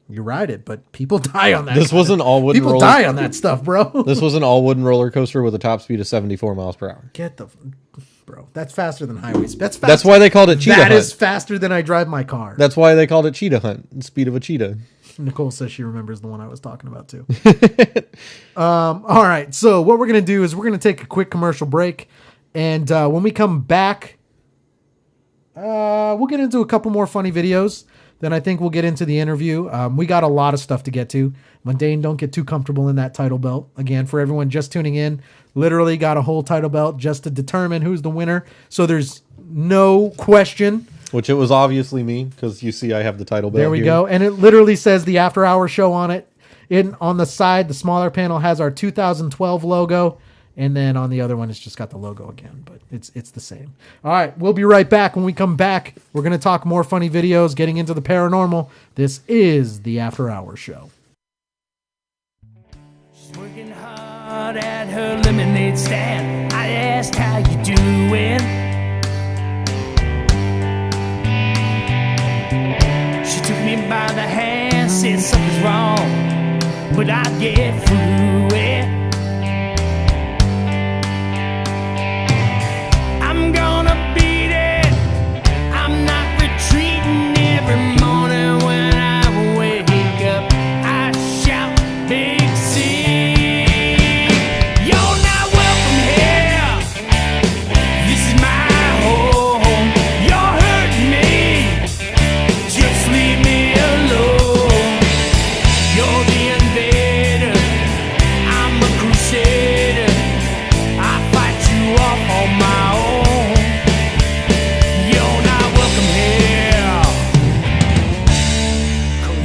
You ride it, but people die on that.
This was an all wooden.
People die on that stuff, bro.
This was an all wooden roller coaster with a top speed of 74 miles per hour.
Bro, that's faster than highways. That's
why they called it Cheetah Hunt.
That is faster than I drive my car.
That's why they called it Cheetah Hunt. The speed of a cheetah.
Nicole says she remembers the one I was talking about too. All right, so what we're gonna do is we're gonna take a quick commercial break, and when we come back, we'll get into a couple more funny videos. Then I think we'll get into the interview. We got a lot of stuff to get to. Mundane, don't get too comfortable in that title belt. Again, for everyone just tuning in, literally got a whole title belt just to determine who's the winner. So there's no question.
Which it was obviously me, because you see I have the title belt.
There we go. And it literally says the After Hour Show on it. On the side, the smaller panel has our 2012 logo. And then on the other one, it's just got the logo again, but it's the same. All right, we'll be right back. When we come back, we're going to talk more funny videos, getting into the paranormal. This is the After Hours Show.
She's working hard at her lemonade stand. I asked how you doing. She took me by the hand, said something's wrong, but I'll get through it. I'm gonna beat it. I'm not retreating. Every morning when I wake up, I shout big C. You're not welcome here. This is my home. You're hurting me. Just leave me alone. You're the invader. I'm a crusader. I fight you off on my own.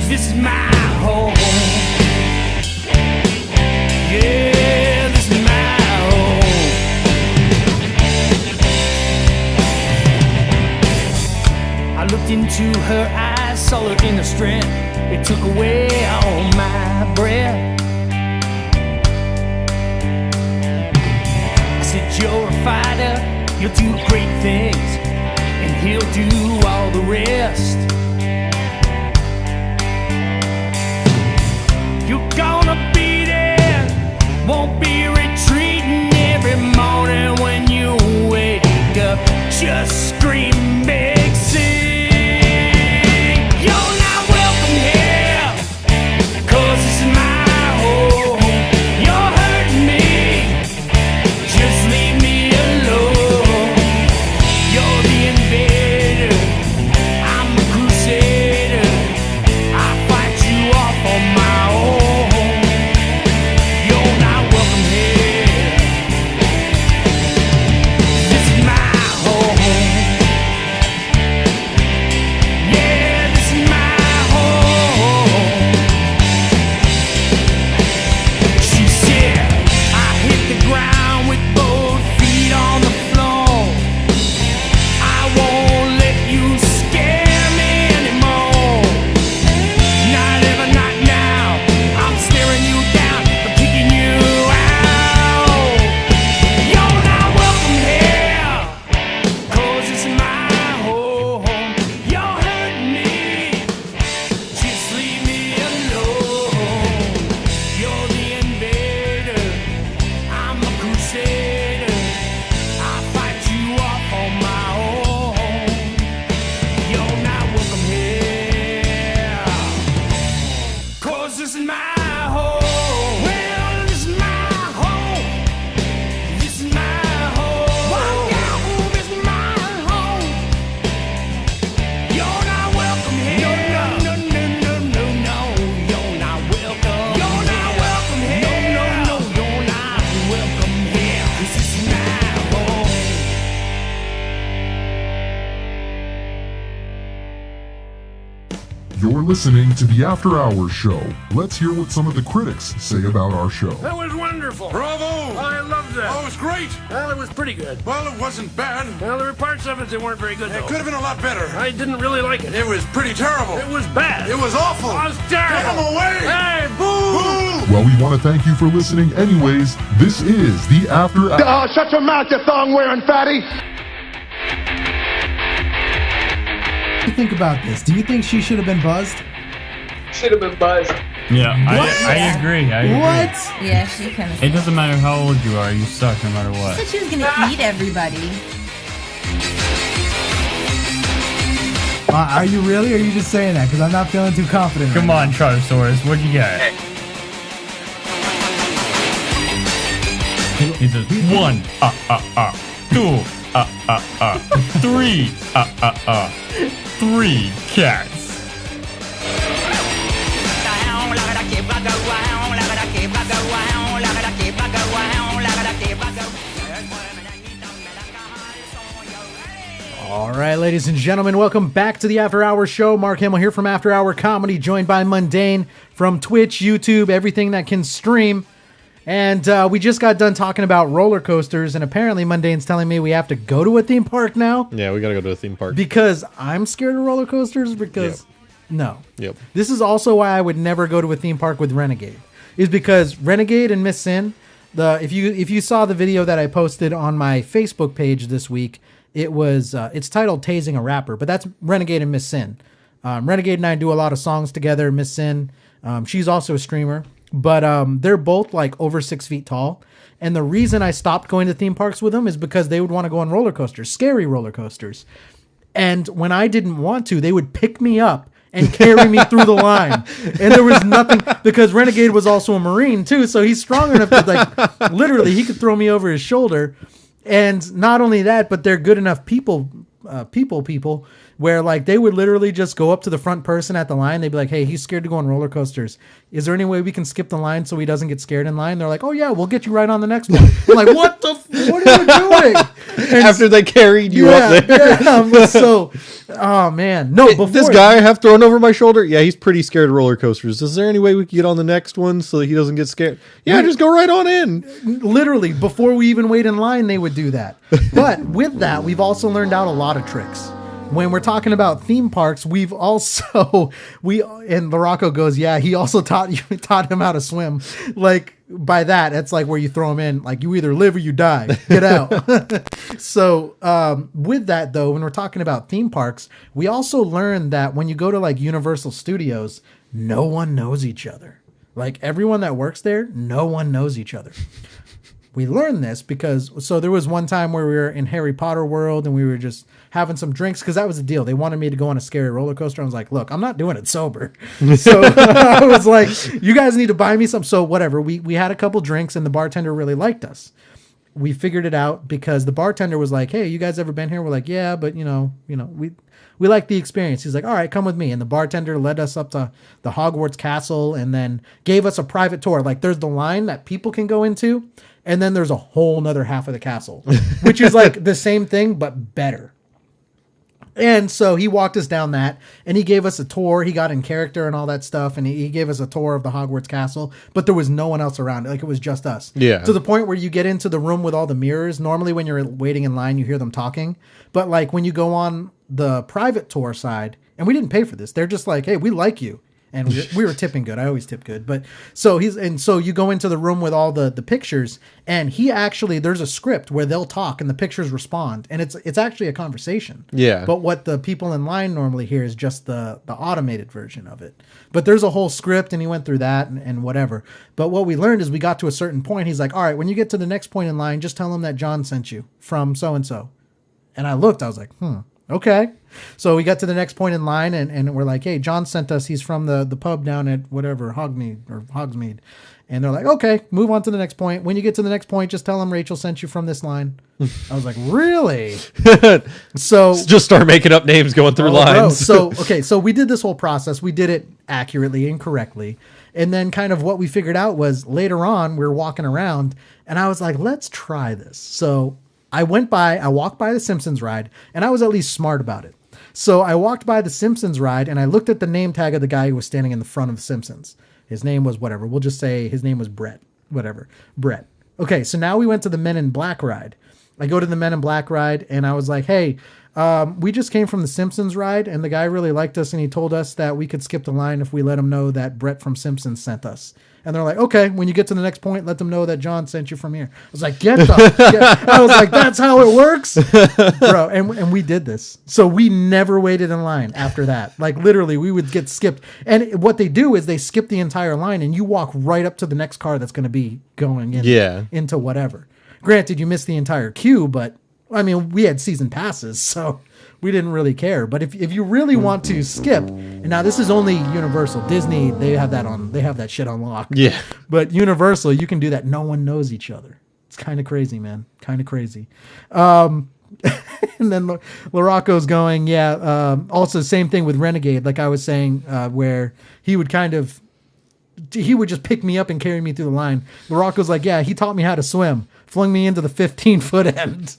This is my home. Yeah, this is my home. I looked into her eyes, saw her inner strength. It took away all my breath. I said, you're a fighter, you'll do great things, and he'll do all the rest. You're gonna beat it, won't be retreating. Every morning when you wake up, just scream big C. You're not welcome here, 'cause this is my home. Well, this is my home. This is my home. Walk out, this is my home. You're not welcome here. No, no, no, no, no, no. You're not welcome. You're not welcome here. No, no, no, you're not welcome here. This is my home.
You're listening to the After Hours Show. Let's hear what some of the critics say about our show.
That was wonderful.
Bravo!
I loved that.
Oh, it was great.
Well, it was pretty good.
Well, it wasn't bad.
Well, there were parts of it that weren't very good,
It
though.
could have been a lot better.
I didn't really like it.
It was pretty terrible.
It was bad.
It was awful.
It was terrible.
Get him away!
Hey, boo!
Well, we want to thank you for listening anyways. This is the After Hours.
Shut your mouth, you thong-wearing fatty!
What do you think about this? Do you think she should have been buzzed?
Should have been buzzed.
Yeah, I agree. I agree.
What?
Yeah, she kind of.
It doesn't matter how old you are, you suck no matter what.
Said she was gonna eat everybody.
Are you really? Or are you just saying that? Because I'm not feeling too confident.
Come on, Trotosaurus, what'd you get? He says 1, 2, 3, 3 cats.
All right, ladies and gentlemen, welcome back to the After Hours Show. Mark Hamill here from After Hour Comedy, joined by Mundane from Twitch, YouTube, everything that can stream. And we just got done talking about roller coasters, and apparently Mundane's telling me we have to go to a theme park now.
Yeah, we gotta go to a theme park.
Because I'm scared of roller coasters, because...
Yep.
No.
Yep.
This is also why I would never go to a theme park with Renegade. Is because Renegade and Miss Sin, if you saw the video that I posted on my Facebook page this week, it was it's titled Tasing a Rapper, but that's Renegade and Miss Sin. Renegade and I do a lot of songs together. Miss Sin, she's also a streamer, but they're both like over 6 feet tall. And the reason I stopped going to theme parks with them is because they would want to go on roller coasters, scary roller coasters. And when I didn't want to, they would pick me up and carry me through the line. And there was nothing, because Renegade was also a Marine too, so he's strong enough to, like, literally he could throw me over his shoulder. And not only that, but they're good enough people, where like they would literally just go up to the front person at the line. They'd be like, hey, he's scared to go on roller coasters. Is there any way we can skip the line so he doesn't get scared in line? They're like, oh yeah, we'll get you right on the next one. I'm like, what are you doing? And
after they carried you up there.
Yeah, so, oh man. No, before
this guy I have thrown over my shoulder, yeah, he's pretty scared of roller coasters. Is there any way we can get on the next one so he doesn't get scared? Yeah, just go right on in.
Literally, before we even wait in line, they would do that. But with that, we've also learned out a lot of tricks. When we're talking about theme parks, we've also, and Larocco goes, yeah, he also taught him how to swim. Like, by that, it's like where you throw him in, like you either live or you die, get out. So with that though, when we're talking about theme parks, we also learned that when you go to like Universal Studios, no one knows each other. Like everyone that works there, no one knows each other. We learned this because, so there was one time where we were in Harry Potter World and we were just having some drinks, because that was the deal. They wanted me to go on a scary roller coaster. I was like, look, I'm not doing it sober. So I was like, you guys need to buy me some. So whatever, we had a couple drinks and the bartender really liked us. We figured it out because the bartender was like, hey, you guys ever been here? We're like, yeah, but we like the experience. He's like, all right, come with me. And the bartender led us up to the Hogwarts castle and then gave us a private tour. Like there's the line that people can go into, and then there's a whole nother half of the castle, which is like the same thing, but better. And so he walked us down that, and he gave us a tour. He got in character and all that stuff, and he gave us a tour of the Hogwarts castle, but there was no one else around. Like, it was just us.
Yeah.
To the point where you get into the room with all the mirrors. Normally when you're waiting in line, you hear them talking. But like when you go on the private tour side, and we didn't pay for this, they're just like, hey, we like you. And we were tipping good. I always tip good. But so you go into the room with all the pictures, and there's a script where they'll talk and the pictures respond. And it's actually a conversation.
Yeah.
But what the people in line normally hear is just the automated version of it. But there's a whole script, and he went through that and whatever. But what we learned is we got to a certain point. He's like, all right, when you get to the next point in line, just tell him that John sent you from so-and-so. And I looked, I was like, Okay. So we got to the next point in line, and we're like, hey, John sent us. He's from the pub down at whatever, Hogsmeade. And they're like, okay, move on to the next point. When you get to the next point, just tell them Rachel sent you from this line. I was like, really? So
just start making up names going through lines.
Bro. So we did this whole process. We did it accurately and correctly. And then kind of what we figured out was later on, we were walking around and I was like, let's try this. So I walked by the Simpsons ride, and I was at least smart about it. So I walked by the Simpsons ride and I looked at the name tag of the guy who was standing in the front of the Simpsons. His name was whatever. We'll just say his name was Brett. Whatever. Brett. Okay, so now we went to the Men in Black ride. I go to the Men in Black ride, and I was like, hey, we just came from the Simpsons ride, and the guy really liked us, and he told us that we could skip the line if we let him know that Brett from Simpsons sent us. And they're like, okay, when you get to the next point, let them know that John sent you from here. I was like, I was like, that's how it works? Bro, and we did this. So we never waited in line after that. Like, literally, we would get skipped. And what they do is they skip the entire line, and you walk right up to the next car that's going to be going into whatever. Granted, you missed the entire queue, but, I mean, we had season passes, so we didn't really care. But if you really want to skip, and now this is only Universal. Disney, they have that shit on lock.
Yeah.
But Universal, you can do that. No one knows each other. It's kind of crazy, man. Kind of crazy. And then LaRocco's going, also same thing with Renegade, like I was saying, where he would just pick me up and carry me through the line. LaRocco's like, yeah, he taught me how to swim, flung me into the 15-foot end.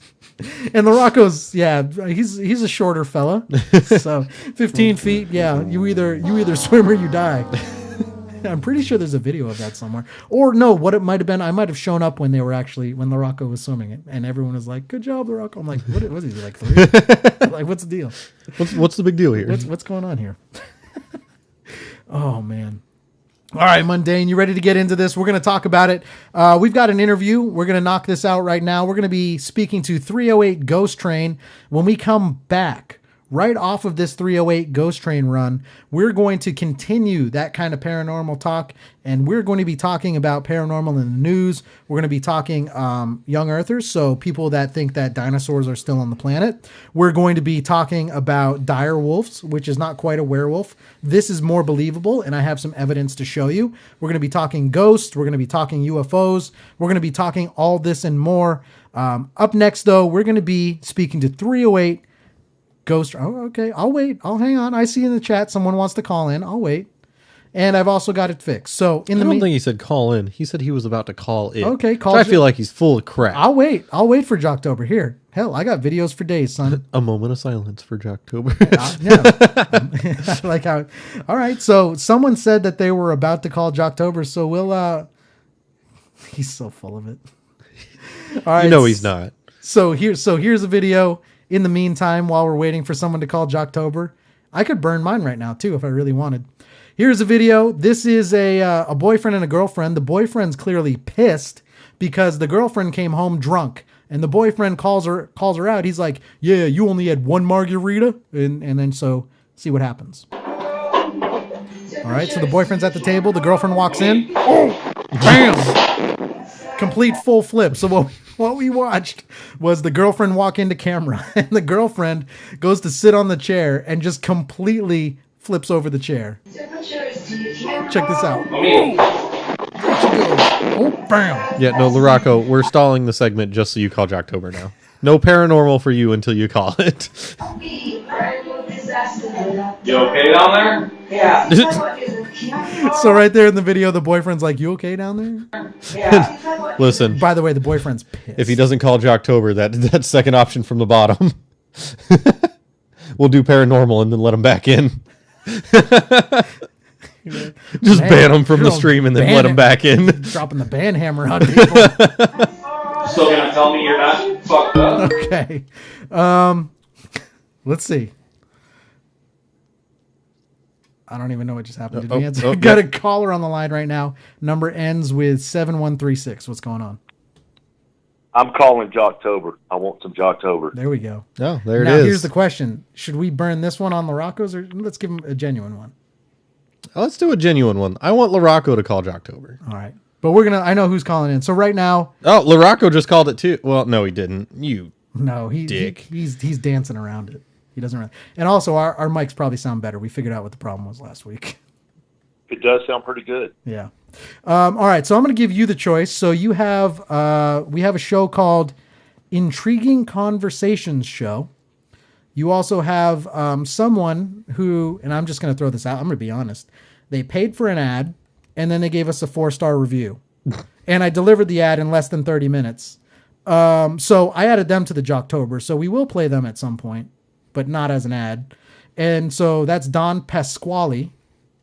And LaRocco's, he's a shorter fella. So 15 feet, you either swim or you die. I'm pretty sure there's a video of that somewhere. Or no, what it might have been, I might have shown up when LaRocco was swimming it, and everyone was like, good job, LaRocco. I'm like, what was he, like 3? Like, what's the deal?
What's the big deal here?
What's going on here? Oh, man. All right, Mundane, you ready to get into this? We're going to talk about it. We've got an interview. We're going to knock this out right now. We're going to be speaking to 308 Ghost Train. When we come back, right off of this 308 Ghost Train run, we're going to continue that kind of paranormal talk, and we're going to be talking about paranormal in the news. We're going to be talking young earthers, so people that think that dinosaurs are still on the planet. We're going to be talking about dire wolves, which is not quite a werewolf. This is more believable, and I have some evidence to show you. We're going to be talking ghosts. We're going to be talking UFOs. We're going to be talking all this and more. Up next, though, we're going to be speaking to 308 Ghost. Oh, okay. I'll wait. I'll hang on. I see in the chat someone wants to call in. I'll wait. And I've also got it fixed. So
I don't think he said call in. He said he was about to call in.
Okay, call.
I feel like he's full of crap.
I'll wait. I'll wait for Jocktober. Here, hell, I got videos for days, son.
A moment of silence for Jocktober.
I like how. All right. So someone said that they were about to call Jocktober. So we'll. He's so full of it. All right.
He's not.
So here's a video. In the meantime, while we're waiting for someone to call Jocktober, I could burn mine right now too if I really wanted. Here's a video. This is a boyfriend and a girlfriend. The boyfriend's clearly pissed because the girlfriend came home drunk, and the boyfriend calls her out. He's like, "Yeah, you only had one margarita," and then so see what happens. All right, so the boyfriend's at the table. The girlfriend walks in. Oh, bam! Complete full flip. So what we watched was the girlfriend walk into camera, and the girlfriend goes to sit on the chair and just completely flips over the chair. Check this out. Oh, bam.
Yeah, no, LaRocco, we're stalling the segment just so you call Jocktober now. No paranormal for you until you call it.
You okay down there?
Yeah. So right there in the video, the boyfriend's like, "You okay down there?"
Yeah.
Listen.
By the way, the boyfriend's pissed.
If he doesn't call Jocktober, that second option from the bottom, we'll do paranormal and then let him back in. Just ban him from the stream and then let him back in.
Dropping the ban hammer on people.
Still gonna tell me you're not fucked up?
Okay. Let's see. I don't even know what just happened. Did we answer? Got a caller on the line right now. Number ends with 7136. What's going on?
I'm calling Jocktober. I want some Jocktober.
There we go.
Oh, there it
now,
is.
Here's the question. Should we burn this one on LaRocco's, or let's give him a genuine one?
Let's do a genuine one. I want LaRocco to call Jocktober.
All right. But I know who's calling in. So right now.
Oh, LaRocco just called it too. Well, no, he didn't. You
No,
dick.
He's dancing around it. He doesn't really. And also, our mics probably sound better. We figured out what the problem was last week.
It does sound pretty good.
Yeah. All right. So I'm going to give you the choice. So you have, we have a show called Intriguing Conversations Show. You also have someone who, and I'm just going to throw this out. I'm going to be honest. They paid for an ad, and then they gave us a 4-star review. And I delivered the ad in less than 30 minutes. So I added them to the Jocktober. So we will play them at some point, but not as an ad. And so that's Don Pasquale.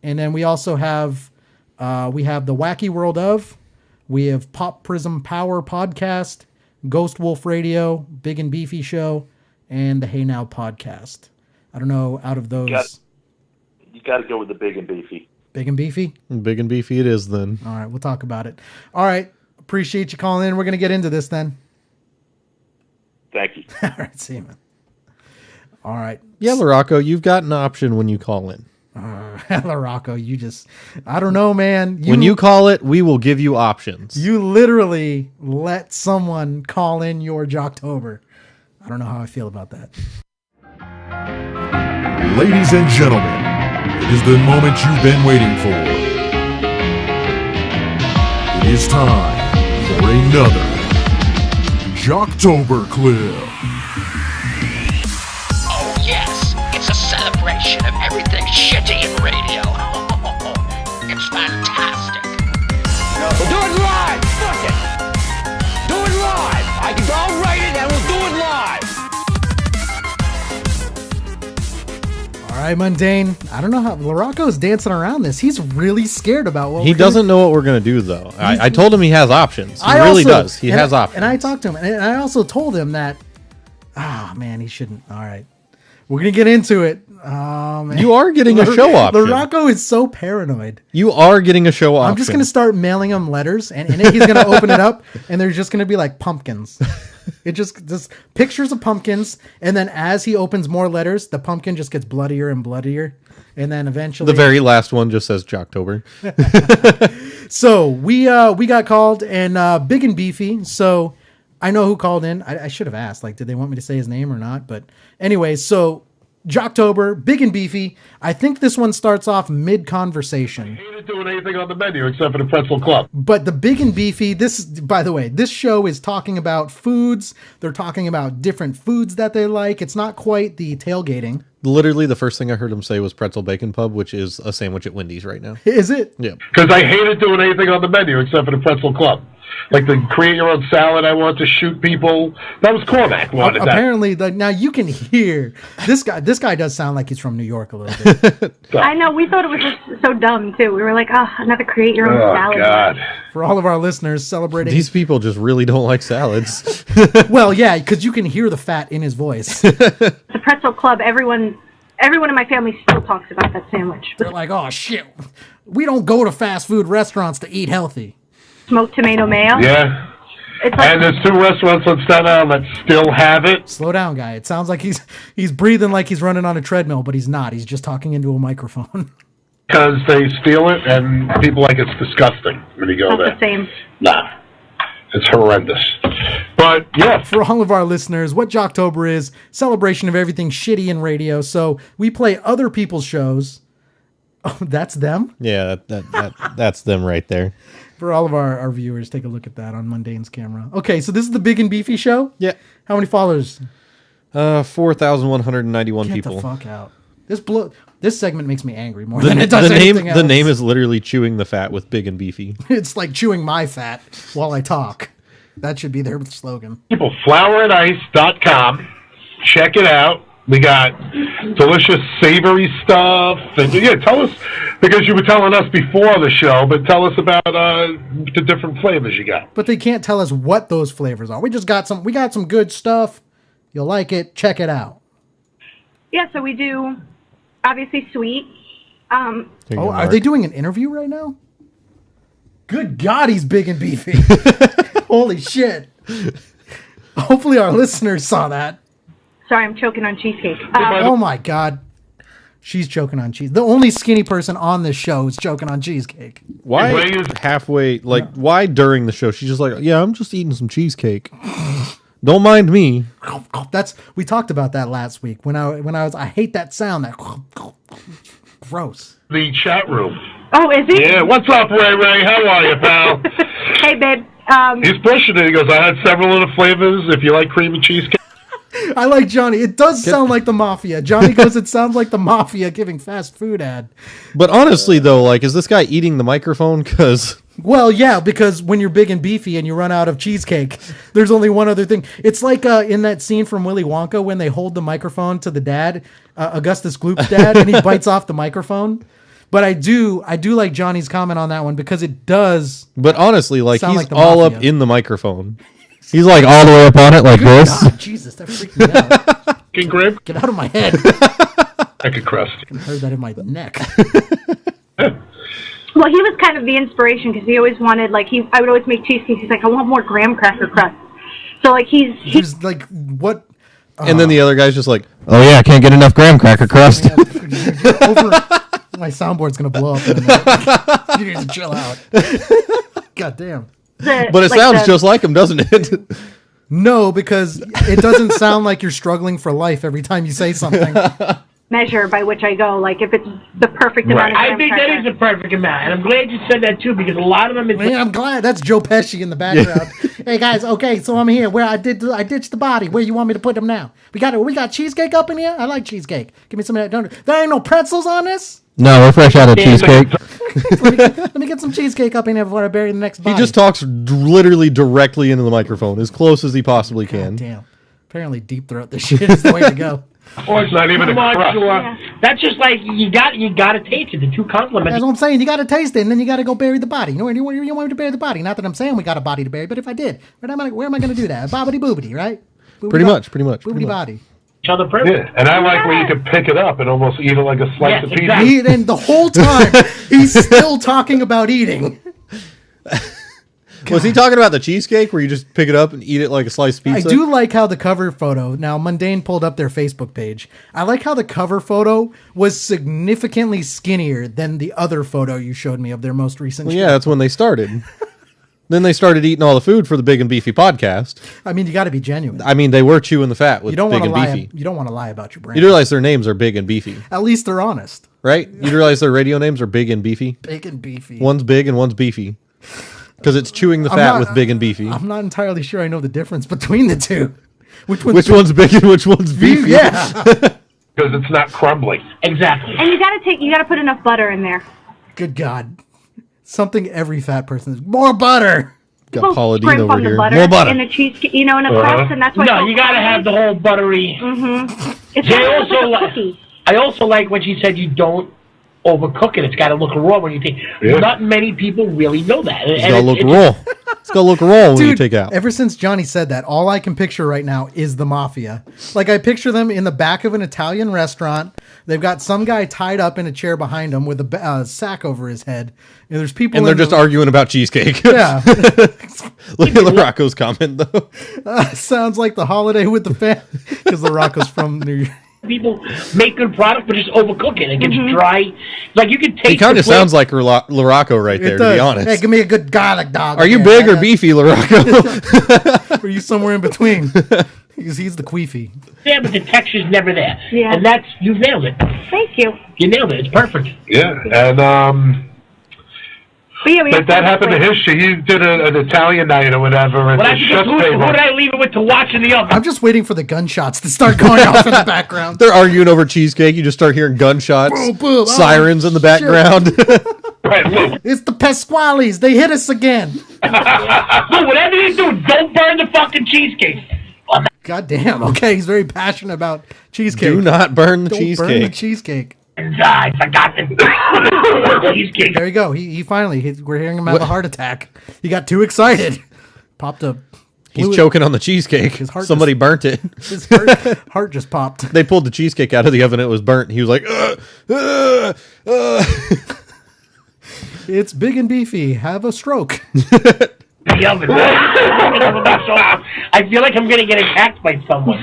And then we also have, we have the Wacky World of, we have Pop Prism Power Podcast, Ghost Wolf Radio, Big and Beefy Show, and the Hey Now Podcast. I don't know, out of those.
You got to go with the Big and Beefy.
Big and Beefy?
Big and Beefy it is then.
All right, we'll talk about it. All right, appreciate you calling in. We're going to get into this then.
Thank you.
All right, see you, man. All right.
Yeah, Larocco, you've got an option when you call in.
Larocco, you just, I don't know, man.
When you call it, we will give you options.
You literally let someone call in your Jocktober. I don't know how I feel about that.
Ladies and gentlemen, it is the moment you've been waiting for. It is time for another Jocktober clip.
Oh yes, it's a celebration of everything shitty in radio. It's fantastic. We'll do it live! Fuck it! Do it live! I'll write it and we'll do it live!
All right, Mundane. I don't know how Larocco's dancing around this. He's really scared about what
He doesn't know what we're going to do, though. I told him he has options. He really does. He has options.
And I talked to him, and I also told him that, man, he shouldn't. All right. We're going to get into it. Oh, man.
You are getting a show option.
Larocco is so paranoid.
You are getting a show option.
I'm just going to start mailing him letters, and in it, he's going to open it up, and there's just going to be like pumpkins. It just pictures of pumpkins, and then as he opens more letters, the pumpkin just gets bloodier and bloodier, and then eventually
the very last one just says Jocktober.
So we got called, and Big and Beefy. So I know who called in. I should have asked, like, did they want me to say his name or not? But anyway, so Jocktober, Big and Beefy. I think this one starts off mid-conversation.
I hated doing anything on the menu except for the pretzel club.
But the Big and Beefy, this, by the way, this show is talking about foods. They're talking about different foods that they like. It's not quite the tailgating.
Literally, the first thing I heard him say was Pretzel Bacon Pub, which is a sandwich at Wendy's right now.
Is it?
Yeah.
Because I hated doing anything on the menu except for the pretzel club. Like the create your own salad, I want to shoot people. That was Cormac wanted that.
Apparently, now you can hear this guy. This guy does sound like he's from New York a little bit.
I know. We thought it was just so dumb too. We were like, another create your own salad.
God.
For all of our listeners celebrating,
These people just really don't like salads.
Well, yeah, because you can hear the fat in his voice.
The pretzel club. Everyone in my family still talks about that sandwich.
They're like, oh shit, we don't go to fast food restaurants to eat healthy.
Smoked tomato mayo.
Yeah.
It's like,
And there's 2 restaurants on Staten Island that still have it.
Slow down, guy. It sounds like he's breathing like he's running on a treadmill, but he's not. He's just talking into a microphone.
Because they steal it and people like it's disgusting when you go
not
there.
the same.
Nah. It's horrendous. But, yeah.
For all of our listeners, what Jocktober is, celebration of everything shitty in radio. So we play other people's shows. Oh, that's them?
Yeah, that's them right there.
For all of our viewers, take a look at that on Mundane's camera. Okay, so this is the Big and Beefy show?
Yeah.
How many followers?
4,191 people.
Get the fuck out. This segment makes me angry more than it does
the
anything else.
The name is literally Chewing the Fat with Big and Beefy.
It's like chewing my fat while I talk. That should be their slogan.
People, flourandIce.com. Check it out. We got delicious savory stuff. And yeah, tell us, because you were telling us before the show, but tell us about the different flavors you got.
But they can't tell us what those flavors are. We got some good stuff. You'll like it. Check it out.
Yeah, so we do obviously sweet.
Are they doing an interview right now? Good God, he's big and beefy. Holy shit. Hopefully our listeners saw that.
Sorry, I'm choking on cheesecake.
Oh my God. She's choking on cheese. The only skinny person on this show is choking on cheesecake.
Why halfway, why during the show? She's just like, yeah, I'm just eating some cheesecake. Don't mind me.
We talked about that last week when I hate that sound. That gross.
The chat room.
Oh, is he?
Yeah, what's up, Ray Ray? How are you, pal?
Hey, babe.
He's pushing it. He goes, I had several of the flavors. If you like cream and cheesecake.
I like Johnny. It does sound like the mafia. Johnny goes, it sounds like the mafia giving fast food ad.
But honestly, though, like, is this guy eating the microphone? Because...
Well, yeah, because when you're big and beefy and you run out of cheesecake, there's only one other thing. It's like in that scene from Willy Wonka when they hold the microphone to the dad, Augustus Gloop's dad, and he bites off the microphone. But I do like Johnny's comment on that one because it does.
But honestly, like, he's
like the
all
mafia.
up in the microphone. He's like all the way up on it like
Good
this.
God, Jesus, that freaked me out.
King Grib?
Get out of my head.
I could crust.
I heard that in my neck.
Well, he was kind of the inspiration because he always wanted, like, I would always make cheesecake. He's like, I want more graham cracker crust. So, like,
he's like, what?
And then the other guy's just like, oh yeah, I can't get enough graham cracker crust.
My soundboard's going to blow up in a minute. You need to chill out. God damn.
But it sounds just like him, doesn't it?
No, because it doesn't sound like you're struggling for life every time you say something.
measure by which I go, like, if it's the perfect amount of
I
graham
think
cracker.
that is the perfect amount, and I'm glad you said that too, because a lot of them.
Man, I'm glad that's Joe Pesci in the background. Hey guys, okay, so I'm here. Where I ditched the body. Where you want me to put them now? We got cheesecake up in here. I like cheesecake. Give me some of that. There ain't no pretzels on this.
No, we're fresh out of cheesecake.
Let me get some cheesecake up in here before I bury the next body.
He just talks literally directly into the microphone, as close as he possibly can.
Damn. Apparently, deep throat this shit is the way to go.
Or
it's not even a crust.
That's just like you got to taste it. The two complements.
That's what I'm saying. You got to taste it, and then you got to go bury the body. You know, you want me to bury the body. Not that I'm saying we got a body to bury, but if I did, where am I going to do that? Bobbity boobity, right?
Pretty much.
Boobity body.
Yeah, and I like where you can pick it up and almost eat it like a slice of pizza.
And the whole time, he's still talking about eating.
Was he talking about the cheesecake where you just pick it up and eat it like a sliced pizza?
I do like how the cover photo, now Mundane pulled up their Facebook page. I like how the cover photo was significantly skinnier than the other photo you showed me of their most recent
yeah, that's when they started. Then they started eating all the food for the Big and Beefy podcast.
I mean, you got to be genuine.
I mean, they were chewing the fat with
You don't
Big
want
and
to lie.
Beefy.
You don't want to lie about your brand.
You realize their names are Big and Beefy.
At least they're honest.
Right? You realize their radio names are Big and Beefy?
Big and Beefy.
One's big and one's beefy. Because it's chewing the fat with Big and Beefy.
I'm not entirely sure I know the difference between the two.
Which one's big and which one's beefy?
Yeah.
Because it's not crumbly.
Exactly.
And you got to put enough butter in there.
Good God. Something every fat person is. More butter.
Got Paula Dean
Scrimp
over
on the
here.
butter
More butter.
in the cheese, in a crust, and that's why.
No, you got to have the whole buttery.
Mm-hmm. It's
I
like a cookie.
I also like when she said you don't overcook it. It's got to look raw when you take.
Yeah.
Not many people really know that.
It's got to look raw. It's got to look raw when you take out.
Ever since Johnny said that, all I can picture right now is the mafia. Like, I picture them in the back of an Italian restaurant. They've got some guy tied up in a chair behind them with a sack over his head. And there's people.
And they're just arguing about cheesecake.
Yeah.
Look at LaRocco's comment, though.
Sounds like the holiday with the family. Because LaRocco's from New York.
People make good product, but just overcook it. It gets dry. Like, you can taste.
He kind of sounds like LaRocco right there, to be honest.
Hey, give me a good garlic dog.
Are you big or beefy, LaRocco?
Or are you somewhere in between? Because he's the queefy.
Yeah, but the texture's never there.
Yeah.
And you nailed it.
Thank you.
You nailed it. It's perfect.
Yeah, and
But yeah,
that happened to his shit. You did an Italian night or whatever at
Well,
the chef's
who
table.
did I leave it with to watch in the oven?
I'm just waiting for the gunshots to start going off in the background.
They're arguing over cheesecake. You just start hearing gunshots,
Boom, boom.
sirens in the background.
It's
the Pasquales. They hit us again.
No, whatever you do, don't burn the fucking cheesecake.
God damn. Okay, he's very passionate about cheesecake.
Do not burn the
Don't
cheesecake.
burn the cheesecake.
I forgot the cheesecake.
There you go. He finally, we're hearing him have a heart attack. He got too excited. Popped up.
He's choking on the cheesecake.
His heart
Somebody burnt it.
His heart just popped.
They pulled the cheesecake out of the oven. It was burnt. He was like,
It's big and beefy. Have a stroke.
The oven. I feel like I'm going to get attacked by someone.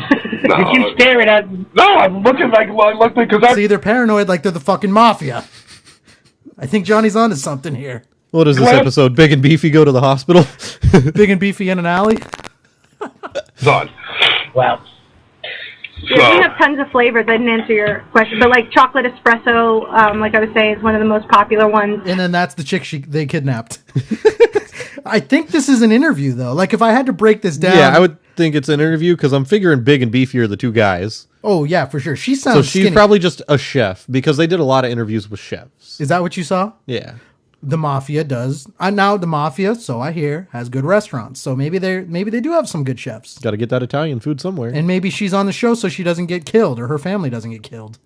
If you stare at
No, I'm looking because
See, they're paranoid like they're the fucking mafia. I think Johnny's onto something here.
what is this episode? Big and Beefy go to the hospital?
Big and beefy in an alley.
Done.
Wow.
Yeah, we have tons of flavors. I didn't answer your question, but like chocolate espresso, like I was saying, is one of the most popular ones.
And then that's the chick they kidnapped. I think this is an interview, though. Like, if I had to break this down...
Yeah, I would think it's an interview, because I'm figuring Big and Beefy are the two guys.
Oh, yeah, for sure. She sounds
So she's
skinny.
probably just a chef, because they did a lot of interviews with chefs.
Is that what you saw?
Yeah.
The Mafia does. Now the Mafia, so I hear, has good restaurants. So maybe they do have some good chefs.
Got to get that Italian food somewhere.
And maybe she's on the show so she doesn't get killed or her family doesn't get killed.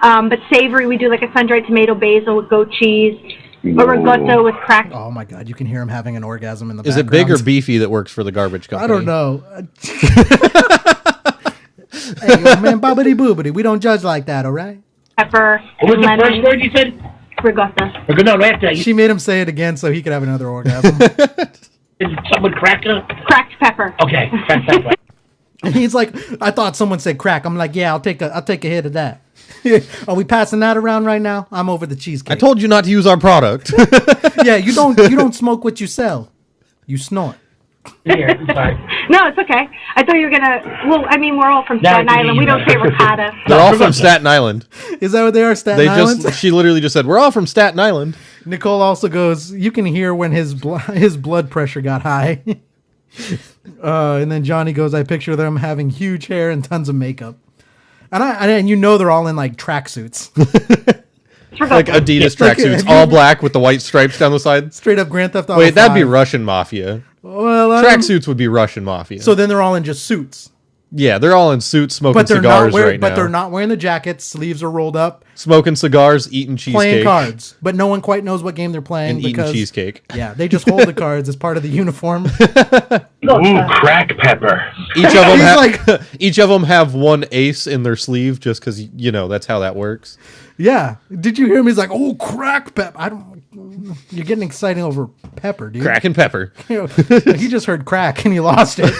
But savory, we do like a sun-dried tomato basil with goat cheese, a rigatto with cracked.
Oh my God, you can hear him having an orgasm in the
Is
background.
it Big or Beefy that works for the garbage company?
I don't know. Hey, man, bobbity boobity. We don't judge like that, all right?
Pepper.
What was the first word you said?
Rigatto.
No, right after
She made him say it again so he could have another orgasm.
someone cracker.
Cracked pepper.
Okay, cracked pepper.
And he's like, I thought someone said crack. I'm like, yeah, I'll take a hit of that. Are we passing that around right now? I'm over the cheesecake.
I told you not to use our product.
Yeah, you don't smoke what you sell. You snort.
Here, sorry.
No, it's okay. I thought you were gonna. Well, I mean, we're all from Staten Island. We don't say ricotta.
They're all from Staten Island.
Is that what they are, Staten Island?
She literally just said, we're all from Staten Island.
Nicole also goes, you can hear when his blood pressure got high. And then Johnny goes, I picture them having huge hair and tons of makeup. And you know they're all in like tracksuits.
Like Adidas tracksuits, all black with the white stripes down the side.
Straight up Grand Theft Auto.
Wait, that'd be
5.
Russian Mafia.
Well,
tracksuits would be Russian Mafia.
So then they're all in just suits.
Yeah, they're all in suits smoking
But they're
cigars
not wearing,
right now.
But they're not wearing the jackets. Sleeves are rolled up.
Smoking cigars, eating cheesecake.
Playing cards. But no one quite knows what game they're playing.
And eating cheesecake.
Yeah, they just hold the cards as part of the uniform.
Ooh, crack pepper.
Each of them have one ace in their sleeve, just because that's how that works.
Yeah. Did you hear him? He's like, oh, crack pepper. You're getting exciting over pepper, dude.
Crack and pepper.
He just heard crack and he lost it.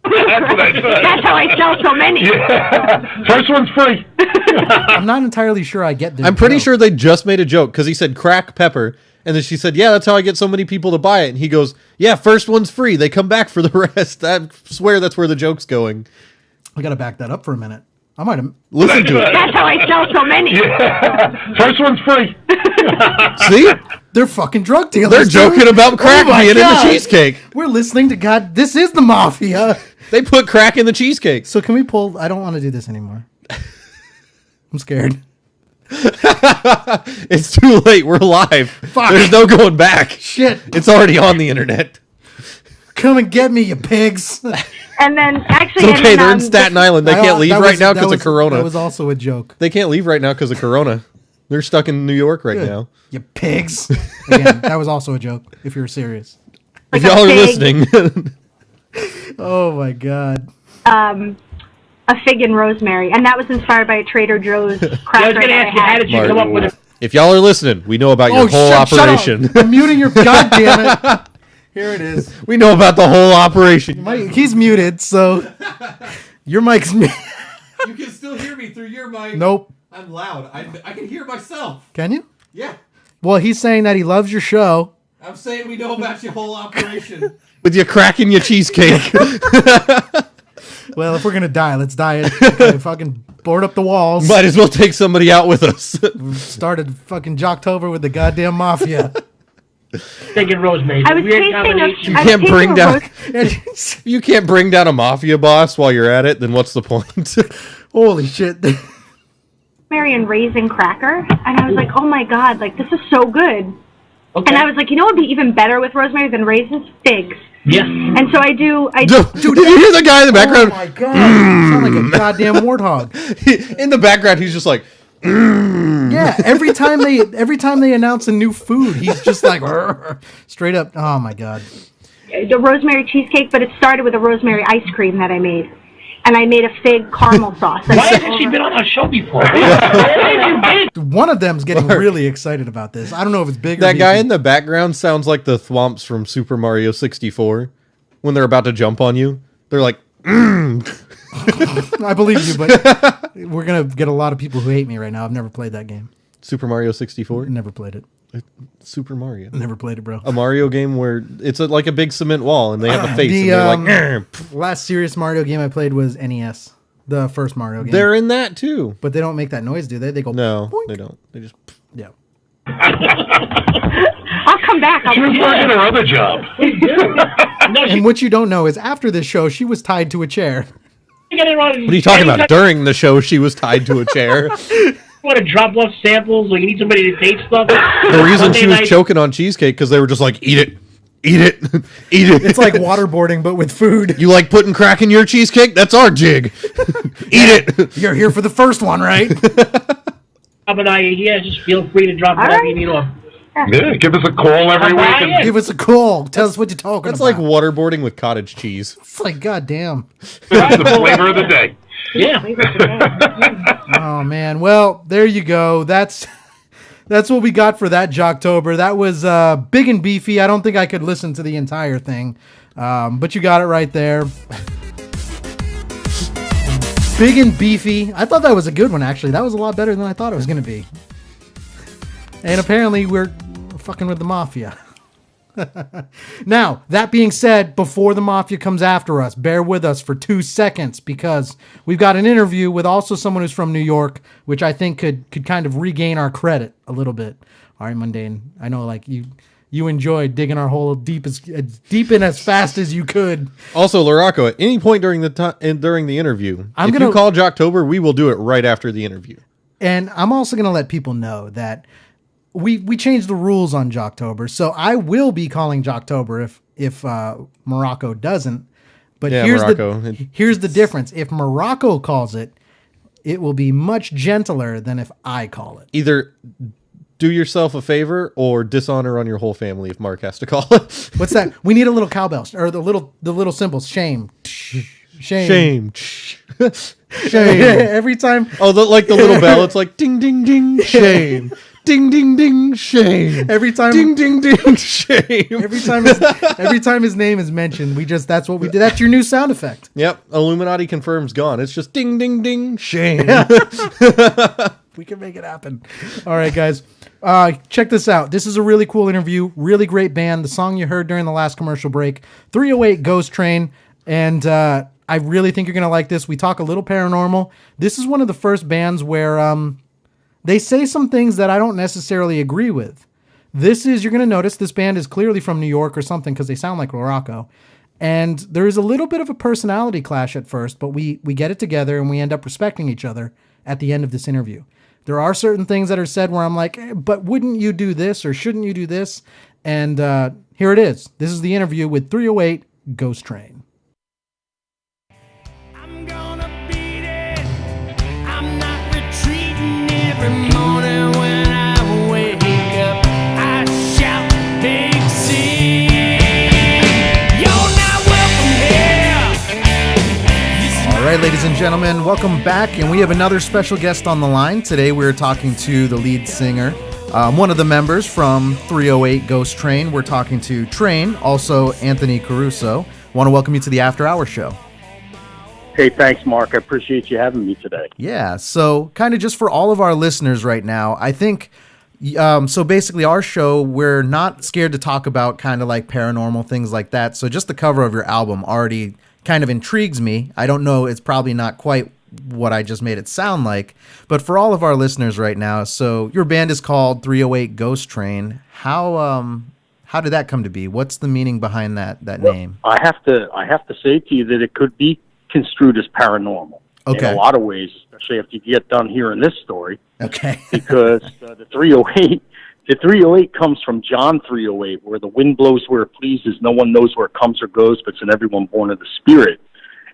That's what I said.
That's how I sell so many.
Yeah. First one's free.
I'm not entirely sure I get this.
I'm pretty sure they just made a joke because he said crack pepper. And then she said, yeah, that's how I get so many people to buy it. And he goes, yeah, first one's free. They come back for the rest. I swear that's where the joke's going.
I got to back that up for a minute. I might have.
Listen to it.
That's how I sell so many.
Yeah. First one's free.
See? They're fucking drug dealers.
They're joking about crack being in the cheesecake.
We're listening to God. This is the Mafia.
They put crack in the cheesecake.
So can we pull? I don't want to do this anymore. I'm scared.
It's too late. We're live.
Fuck.
There's no going back.
Shit.
It's already on the internet.
Come and get me, you pigs.
And then actually,
It's okay. They're in Staten Island. They can't leave right now because of Corona.
That was also a joke.
They can't leave right now because of Corona. They're stuck in New York right
Good.
now.
You pigs. Again, that was also a joke, if you're serious.
If y'all are listening.
Oh, my God.
A fig and rosemary, and that was inspired by a Trader Joe's cracker.
I was going to ask you, how did you come up with it?
If y'all are listening, we know about your whole operation.
Shut up. I'm muting your goddamn it. Here it is.
We know about the whole operation.
He's muted, so your mic's muted.
You can still hear me through your mic.
Nope.
I'm loud. I can hear myself.
Can you?
Yeah.
Well, he's saying that he loves your show.
I'm saying we know about your whole operation. With your cracking your cheesecake.
Well, if we're going to die, let's die. Okay, fucking board up the walls.
Might as well take somebody out with us.
Started fucking Jocktober with the goddamn Mafia.
Thinking rosemary.
I was
Weird
tasting
combination.
You can't bring down. You can't bring down a mafia boss while you're at it. Then what's the point?
Holy shit!
Rosemary and raisin cracker, and I was like, oh my god, like this is so good. Okay. And I was like, you know what would be even better with rosemary than raisins? Figs.
Yes.
And so I do.
Dude, did you hear the guy in the background?
Oh my god! You sound like a goddamn warthog.
In the background, he's just like.
Yeah, every time they announce a new food, he's just like straight up. Oh my god!
The rosemary cheesecake, but it started with a rosemary ice cream that I made, and I made a fig caramel sauce.
Why hasn't she been on our show before?
One of them's getting really excited about this. I don't know if it's big.
That guy in the background sounds like the Thwomps from Super Mario 64 when they're about to jump on you. They're like.
I believe you, but we're gonna get a lot of people who hate me right now. I've never played that game.
Super Mario 64?
Never played it.
Super Mario.
Never played it, bro.
A Mario game where it's like a big cement wall and they have a face and they're like,
last serious Mario game I played was NES. The first Mario game.
They're in that too.
But they don't make that noise, do they? They go,
no,
boink.
they don't. They just,
yeah.
I'll come back.
She was working her other job.
And what you don't know is after this show, she was tied to a chair.
What are you talking about? During the show, she was tied to a chair.
Want to drop off samples or you need somebody to taste stuff?
The reason she was choking on cheesecake because they were just like, eat it. Eat it. Eat it.
It's like waterboarding, but with food.
You like putting crack in your cheesecake? That's our jig. Eat it.
You're here for the first one, right?
Just feel free to drop whatever you need off.
Yeah, give us a call every week. And
Give us a call. Tell us what you're talking
That's
about.
like waterboarding with cottage cheese.
It's like, goddamn.
That's the flavor of the day.
Yeah.
Oh, man. Well, there you go. That's what we got for that Jocktober. That was big and beefy. I don't think I could listen to the entire thing. But you got it right there. Big and beefy. I thought that was a good one, actually. That was a lot better than I thought it was going to be. And apparently we're fucking with the mafia. Now, that being said, before the mafia comes after us, bear with us for 2 seconds because we've got an interview with also someone who's from New York, which I think could kind of regain our credit a little bit. All right, Mundane. I know, like, you enjoyed digging our hole deep in as fast as you could.
Also, Laraco, at any point during the interview, if you call Jocktober, we will do it right after the interview.
And I'm also going to let people know that we changed the rules on Jocktober, so I will be calling Jocktober if Morocco doesn't. But
yeah,
here's the difference. If Morocco calls it, it will be much gentler than if I call it.
Either do yourself a favor or dishonor on your whole family if Mark has to call it.
What's that? We need a little cowbell or the little symbols. Shame.
Shame.
Every time.
Oh, like the little bell. It's like ding, ding, ding. Shame. Ding, ding, ding. Shame.
Every time.
Ding, ding, ding. Shame.
Every time his name is mentioned, that's what we did. That's your new sound effect.
Yep. Illuminati confirms gone. It's just ding, ding, ding. Shame.
We can make it happen. All right, guys. Check this out. This is a really cool interview. Really great band. The song you heard during the last commercial break, 308 Ghost Train. And I really think you're going to like this. We talk a little paranormal. This is one of the first bands where they say some things that I don't necessarily agree with. You're going to notice this band is clearly from New York or something because they sound like Laraco. And there is a little bit of a personality clash at first, but we get it together and we end up respecting each other at the end of this interview. There are certain things that are said where I'm like, but wouldn't you do this or shouldn't you do this? And here it is. This is the interview with 308 Ghost Train.
Every morning when I wake up, I shout big C. You're not welcome here.
All right, ladies and gentlemen, welcome back. And we have another special guest on the line. Today we're talking to the lead singer, one of the members from 308 Ghost Train. We're talking to Train, also Anthony Caruso. Want to welcome you to the After Hours show.
Hey, thanks, Mark. I appreciate you having me today.
Yeah, so kind of just for all of our listeners right now, I think, so basically our show, we're not scared to talk about kind of like paranormal things like that. So just the cover of your album already kind of intrigues me. I don't know, it's probably not quite what I just made it sound like, but for all of our listeners right now, so your band is called 308 Ghost Train. How did that come to be? What's the meaning behind that name?
I have to say to you that it could be construed as paranormal in a lot of ways, especially after you get done hearing this story.
Okay.
Because the 308 comes from John 308, where the wind blows where it pleases, no one knows where it comes or goes, but it's in everyone born of the Spirit.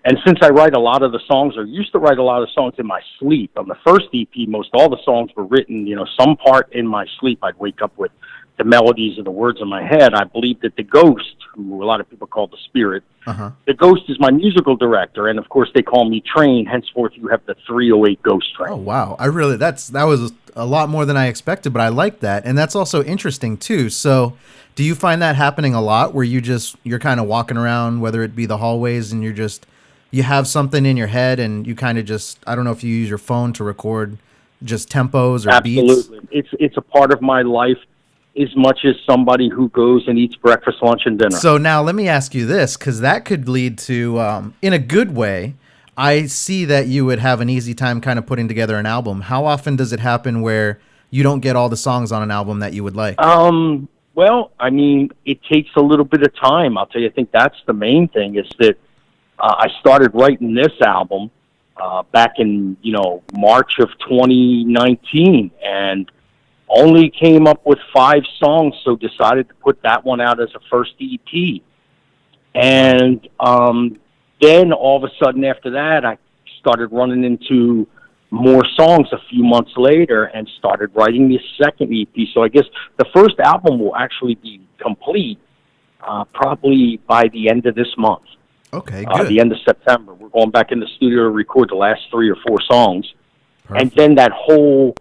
And since I write a lot of the songs, or used to write a lot of songs in my sleep, on the first EP, most all the songs were written, some part in my sleep. I'd wake up with the melodies of the words in my head. I believe that the ghost, who a lot of people call the spirit, the ghost is my musical director, and of course they call me Train. Henceforth, you have the 308 Ghost Train.
Oh wow! That was a lot more than I expected, but I like that, and that's also interesting too. So, do you find that happening a lot, where you're kind of walking around, whether it be the hallways, and you have something in your head, and you kind of just, I don't know if you use your phone to record just tempos or beats?
Absolutely, it's a part of my life. as much as somebody who goes and eats breakfast, lunch, and dinner.
So now let me ask you this, because that could lead to, in a good way, I see that you would have an easy time kind of putting together an album. How often does it happen where you don't get all the songs on an album that you would like?
Well, I mean, it takes a little bit of time. I'll tell you, I think that's the main thing is that I started writing this album back in, March of 2019 and only came up with 5 songs, so decided to put that one out as a first EP. And then all of a sudden after that, I started running into more songs a few months later and started writing this second EP. So I guess the first album will actually be complete probably by the end of this month.
Okay, good.
The end of September. We're going back in the studio to record the last 3 or 4 songs.
Perfect.
And then that whole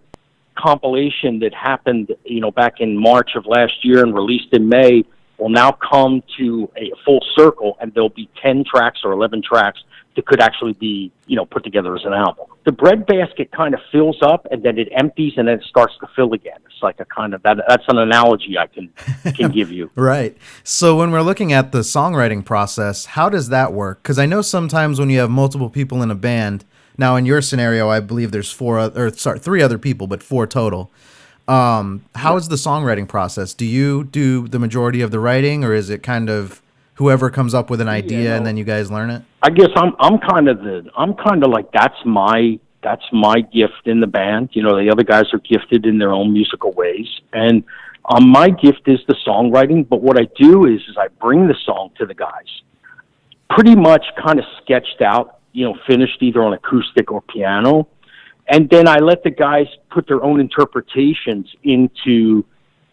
compilation that happened, back in March of last year and released in May will now come to a full circle, and there'll be 10 tracks or 11 tracks that could actually be, put together as an album. The breadbasket kind of fills up, and then it empties, and then it starts to fill again. It's like a kind of that's an analogy I can give you.
Right. So when we're looking at the songwriting process, how does that work? Because I know sometimes when you have multiple people in a band. Now, in your scenario, I believe there's 3 other people, but 4 total. How is the songwriting process? Do you do the majority of the writing, or is it kind of whoever comes up with an idea and then you guys learn it?
I guess I'm kind of like that's my gift in the band. The other guys are gifted in their own musical ways, and my gift is the songwriting. But what I do is I bring the song to the guys, pretty much kind of sketched out. Finished either on acoustic or piano. And then I let the guys put their own interpretations into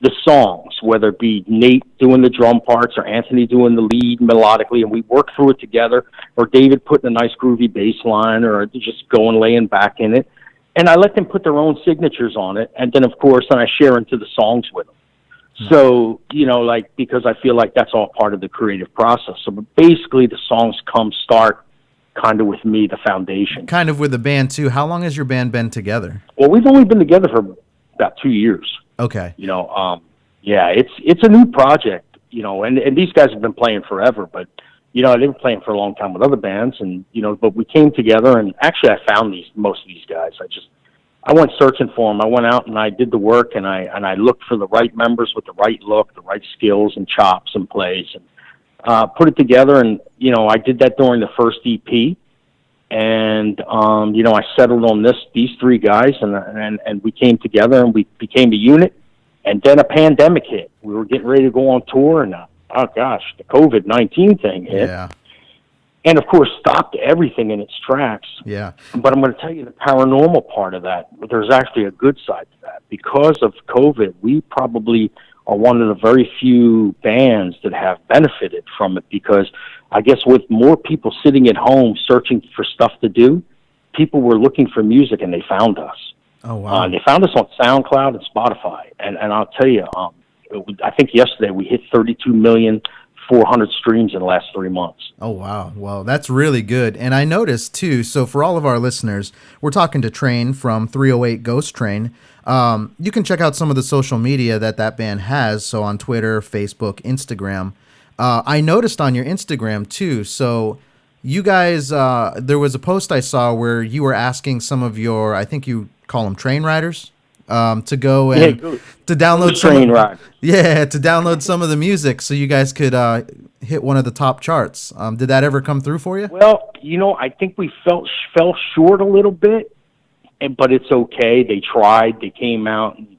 the songs, whether it be Nate doing the drum parts or Anthony doing the lead melodically, and we work through it together, or David putting a nice groovy bass line, or just going laying back in it. And I let them put their own signatures on it, and then, of course, I share into the songs with them. So, because I feel like that's all part of the creative process. So basically the songs start kind of with me, the foundation.
Kind of with the band, too. How long has your band been together?
Well, we've only been together for about 2 years.
Okay.
It's a new project, and these guys have been playing forever, but, they were playing for a long time with other bands, and, but we came together, and actually I found most of these guys. I went searching for them. I went out and I did the work, and I looked for the right members with the right look, the right skills and chops and plays, and put it together, and I did that during the first EP, and I settled on these 3 guys, and we came together and we became a unit. And then a pandemic hit. We were getting ready to go on tour, and the COVID-19 thing hit.
Yeah.
And of course stopped everything in its tracks.
Yeah.
But I'm going to tell you the paranormal part of that. There's actually a good side to that. Because of COVID, we probably are one of the very few bands that have benefited from it, because I guess with more people sitting at home searching for stuff to do, people were looking for music and they found us.
Oh, wow.
They found us on SoundCloud and Spotify. And I'll tell you, I think yesterday we hit 32,400,000 streams in the last 3 months.
Oh, wow. Well, that's really good. And I noticed, too, so for all of our listeners, we're talking to Train from 308 Ghost Train. You can check out some of the social media that band has, so on Twitter, Facebook, Instagram. I noticed on your Instagram, too, so you guys, there was a post I saw where you were asking some of your, I think you call them train riders, to go and to download to download some of the music so you guys could hit one of the top charts. Did that ever come through for you?
Well, I think we fell short a little bit, but it's okay. They tried. They came out. And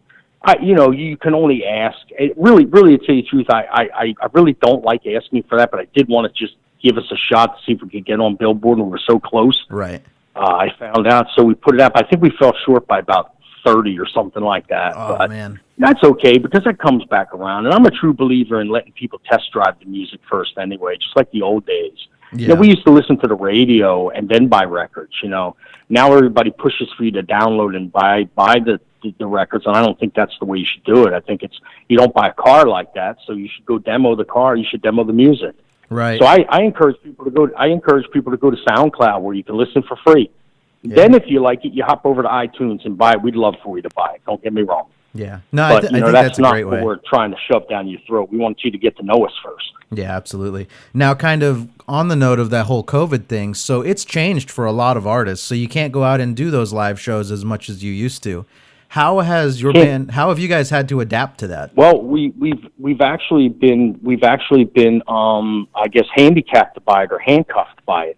you can only ask. Really, to tell you the truth, I really don't like asking for that, but I did want to just give us a shot to see if we could get on Billboard, and we're so close.
Right.
I found out, so we put it up. I think we fell short by about 30 or something like that.
Oh,
but
man.
That's okay, because that comes back around. And I'm a true believer in letting people test drive the music first anyway, just like the old days.
Yeah.
We used to listen to the radio and then buy records, Now everybody pushes for you to download and buy the records, and I don't think that's the way you should do it. I think you don't buy a car like that, so you should go demo the car. You should demo the music.
Right.
So I encourage people to go to SoundCloud, where you can listen for free. Yeah. Then if you like it, you hop over to iTunes and buy it. We'd love for you to buy it. Don't get me wrong.
Yeah. No,
But
I think
that's
that's a
not
great
what
way.
we're trying to shove down your throat. We want you to get to know us first.
Yeah, absolutely. Now, kind of on the note of that whole COVID thing, so it's changed for a lot of artists. So you can't go out and do those live shows as much as you used to. How has your band? How have you guys had to adapt to that?
Well, we've actually been I guess handicapped by it or handcuffed by it.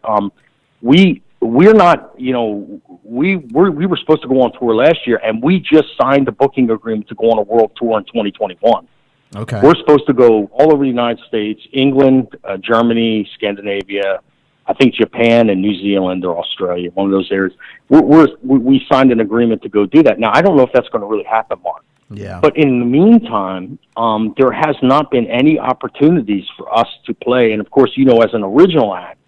We're not, we were supposed to go on tour last year, and we just signed a booking agreement to go on a world tour in 2021.
Okay.
We're supposed to go all over the United States, England, Germany, Scandinavia, I think Japan and New Zealand or Australia, one of those areas. We signed an agreement to go do that. Now, I don't know if that's going to really happen, Mark.
Yeah.
But in the meantime, there has not been any opportunities for us to play. And of course, as an original act,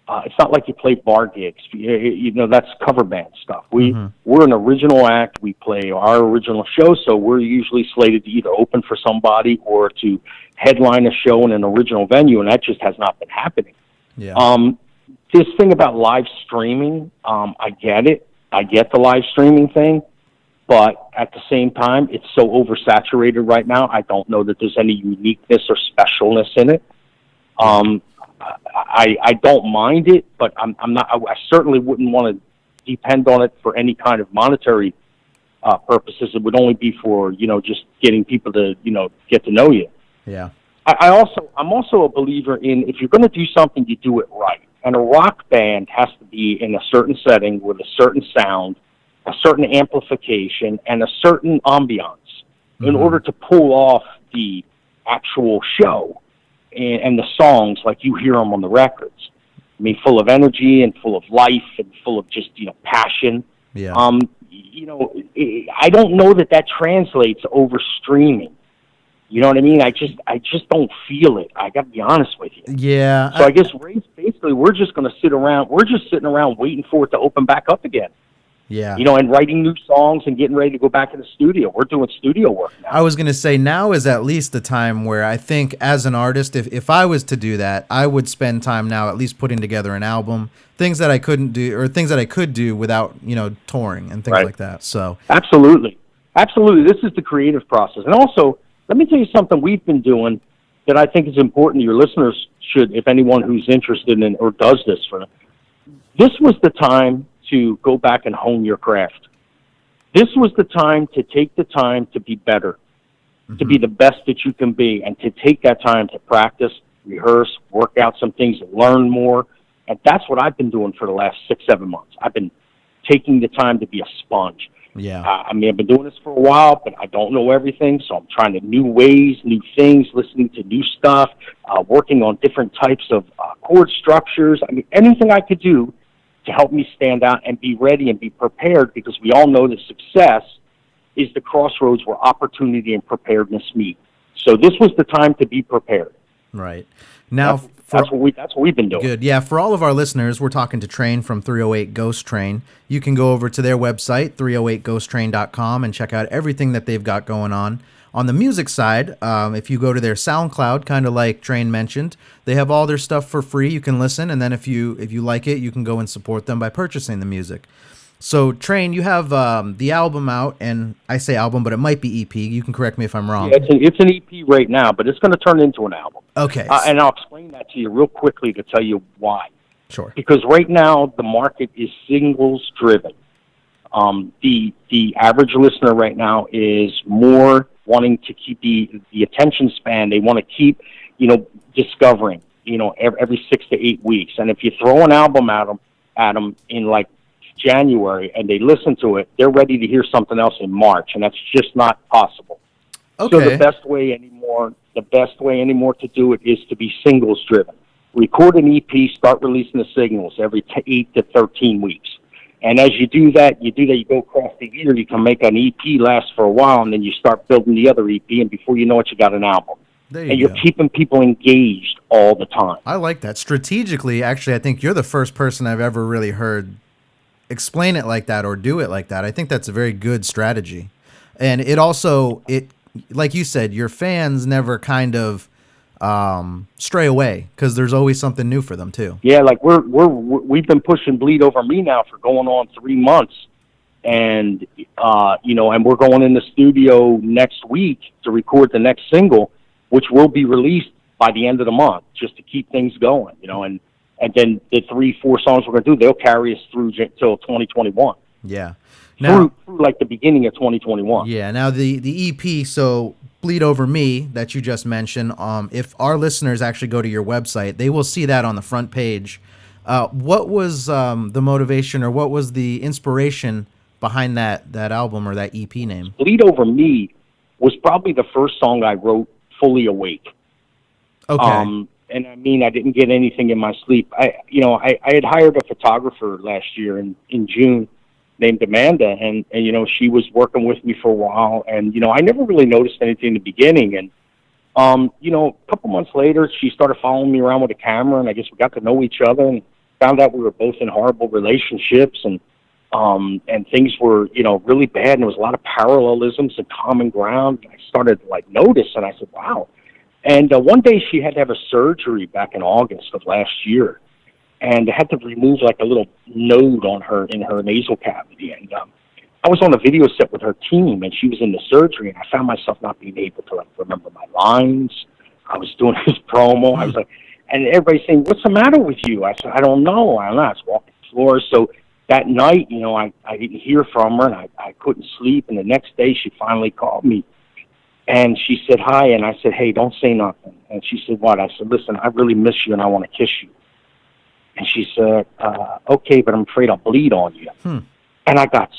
it's not like you play bar gigs. That's cover band stuff. We're an original act. We play our original show, so we're usually slated to either open for somebody or to headline a show in an original venue, and that just has not been happening.
Yeah.
This thing about live streaming, I get it. I get the live streaming thing, but at the same time, it's so oversaturated right now. I don't know that there's any uniqueness or specialness in it. I don't mind it, but I'm not. I certainly wouldn't want to depend on it for any kind of monetary purposes. It would only be for just getting people to get to know you.
Yeah.
I'm also a believer in, if you're going to do something, you do it right. And a rock band has to be in a certain setting with a certain sound, a certain amplification, and a certain ambiance in order to pull off the actual show and the songs like you hear them on the records. I mean, full of energy and full of life and full of just, passion.
Yeah.
I don't know that translates over streaming. You know what I mean? I just don't feel it. I got to be honest with you.
Yeah.
So I guess basically we're just going to sit around. We're just sitting around waiting for it to open back up again.
Yeah.
And writing new songs and getting ready to go back in the studio. We're doing studio work now.
I was going to say, now is at least the time where I think as an artist, if I was to do that, I would spend time now at least putting together an album, things that I couldn't do or things that I could do without, touring and things like that. So
Absolutely. This is the creative process. And also, let me tell you something we've been doing that I think is important. Your listeners should, if anyone who's interested in or does this for them. This was the time to go back and hone your craft. This was the time to take the time to be better, to be the best that you can be, and to take that time to practice, rehearse, work out some things, learn more. And that's what I've been doing for the last 6-7 months. I've been taking the time to be a sponge.
Yeah.
I've been doing this for a while, but I don't know everything, so I'm trying to new ways, new things, listening to new stuff, working on different types of chord structures. Anything I could do to help me stand out and be ready and be prepared, because we all know that success is the crossroads where opportunity and preparedness meet. So this was the time to be prepared.
Right. Now,
that's what we've been doing.
Good. Yeah, for all of our listeners, we're talking to Train from 308 Ghost Train. You can go over to their website, 308ghosttrain.com, and check out everything that they've got going on. On the music side, if you go to their SoundCloud, kind of like Train mentioned, they have all their stuff for free. You can listen, and then if you like it, you can go and support them by purchasing the music. So, Train, you have the album out, and I say album, but it might be EP. You can correct me if I'm wrong.
Yeah, it's an EP right now, but it's going to turn into an album.
Okay.
And I'll explain that to you real quickly to tell you why.
Sure.
Because right now, the market is singles driven. The average listener right now is more wanting to keep the attention span. They want to keep, discovering, every 6 to 8 weeks. And if you throw an album at them in like January and they listen to it, they're ready to hear something else in March, and that's just not possible.
Okay.
So the best way anymore to do it is to be singles driven. Record an EP, start releasing the singles every 8 to 13 weeks. And as you do that, you go across the year, you can make an EP last for a while, and then you start building the other EP, and before you know it, you got an album. And you're keeping people engaged all the time.
I like that. Strategically, actually, I think you're the first person I've ever really heard explain it like that or do it like that. I think that's a very good strategy. And it also, like you said, your fans never kind of stray away, because there's always something new for them too.
Yeah, like we've been pushing Bleed Over Me now for going on 3 months, and and we're going in the studio next week to record the next single, which will be released by the end of the month, just to keep things going, and then the 3-4 songs we're going to do, they'll carry us through till 2021.
Yeah. Now,
through like the beginning of 2021.
Yeah. Now the EP, so Bleed Over Me that you just mentioned. If our listeners actually go to your website, they will see that on the front page. What was the motivation, or what was the inspiration behind that album or that EP name?
Bleed Over Me was probably the first song I wrote fully awake.
Okay.
And I mean, I didn't get anything in my sleep. I had hired a photographer last year in June named Amanda, and she was working with me for a while, and I never really noticed anything in the beginning, and a couple months later she started following me around with a camera, and I guess we got to know each other and found out we were both in horrible relationships, and things were really bad, and there was a lot of parallelisms and common ground. I started to notice, and I said, wow. And one day she had to have a surgery back in August of last year, and had to remove a little node in her nasal cavity. And I was on a video set with her team, and she was in the surgery, and I found myself not being able to remember my lines. I was doing this promo. I was and everybody's saying, "What's the matter with you?" I said, "I don't know. I was walking the floor." So that night, I didn't hear from her, and I couldn't sleep. And the next day, she finally called me. And she said, hi, and I said, hey, don't say nothing. And she said, what? I said, listen, I really miss you, and I want to kiss you. And she said, okay, but I'm afraid I'll bleed on you. And I got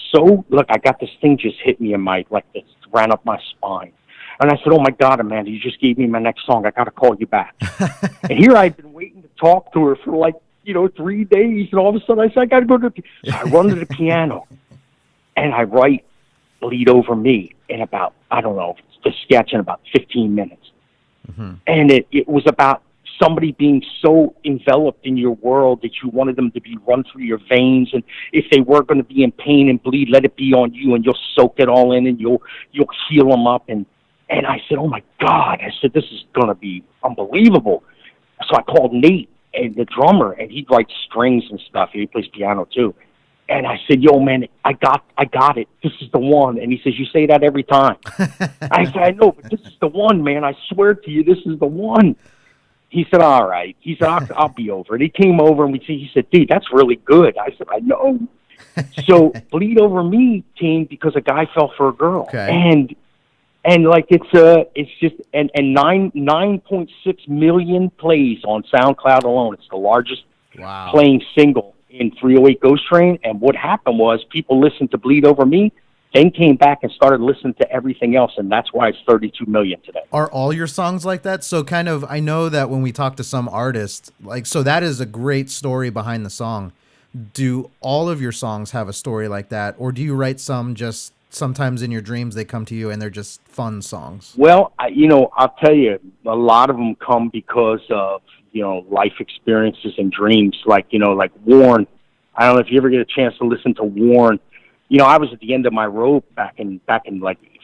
I got this thing just hit me in this ran up my spine. And I said, oh, my God, Amanda, you just gave me my next song. I got to call you back. And here I'd been waiting to talk to her for 3 days, and all of a sudden I said, I got to go to so I run to the piano, and I write Bleed Over Me in about, I don't know, the sketch in about 15 minutes. And it was about somebody being so enveloped in your world that you wanted them to be run through your veins, and if they were going to be in pain and bleed, let it be on you, and you'll soak it all in, and you'll heal them up. And I said, oh my God, I said, this is going to be unbelievable. So I called Nate, and the drummer, and he writes strings and stuff. He plays piano too. And I said, yo, man, I got it. This is the one. And he says, you say that every time. I said, I know, but this is the one, man. I swear to you, this is the one. He said, all right. He said, I'll be over it. He came over, and he said, dude, that's really good. I said, I know. So Bleed Over Me came because a guy fell for a girl.
Okay.
And it's just 9.6 million plays on SoundCloud alone. It's the largest playing single in 308 Ghost Train. And what happened was people listened to Bleed Over Me, then came back and started listening to everything else, and that's why it's 32 million today.
Are all your songs like that? So kind of, I know that when we talk to some artists, so that is a great story behind the song. Do all of your songs have a story like that, or do you write some just sometimes in your dreams they come to you and they're just fun songs?
Well, I'll tell you, a lot of them come because of life experiences and dreams, like Warren. I don't know if you ever get a chance to listen to Warren. I was at the end of my rope back in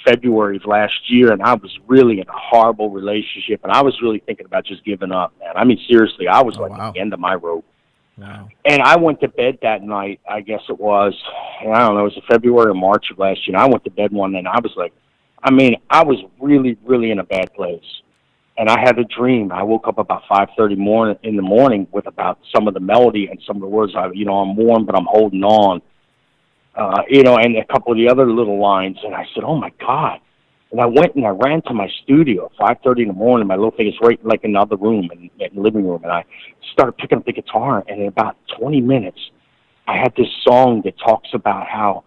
February of last year, and I was really in a horrible relationship, and I was really thinking about just giving up, man. I mean, seriously, I was at the end of my rope.
Wow.
And I went to bed that night, I guess it was, I don't know, it was February or March of last year, and I went to bed one night, and I was I was really, really in a bad place. And I had a dream. I woke up about 5:30 in the morning with about some of the melody and some of the words. I'm warm, but I'm holding on. And a couple of the other little lines. And I said, oh my God. And I went and I ran to my studio at 5:30 in the morning. My little thing is right in the other room, in the living room. And I started picking up the guitar. And in about 20 minutes, I had this song that talks about how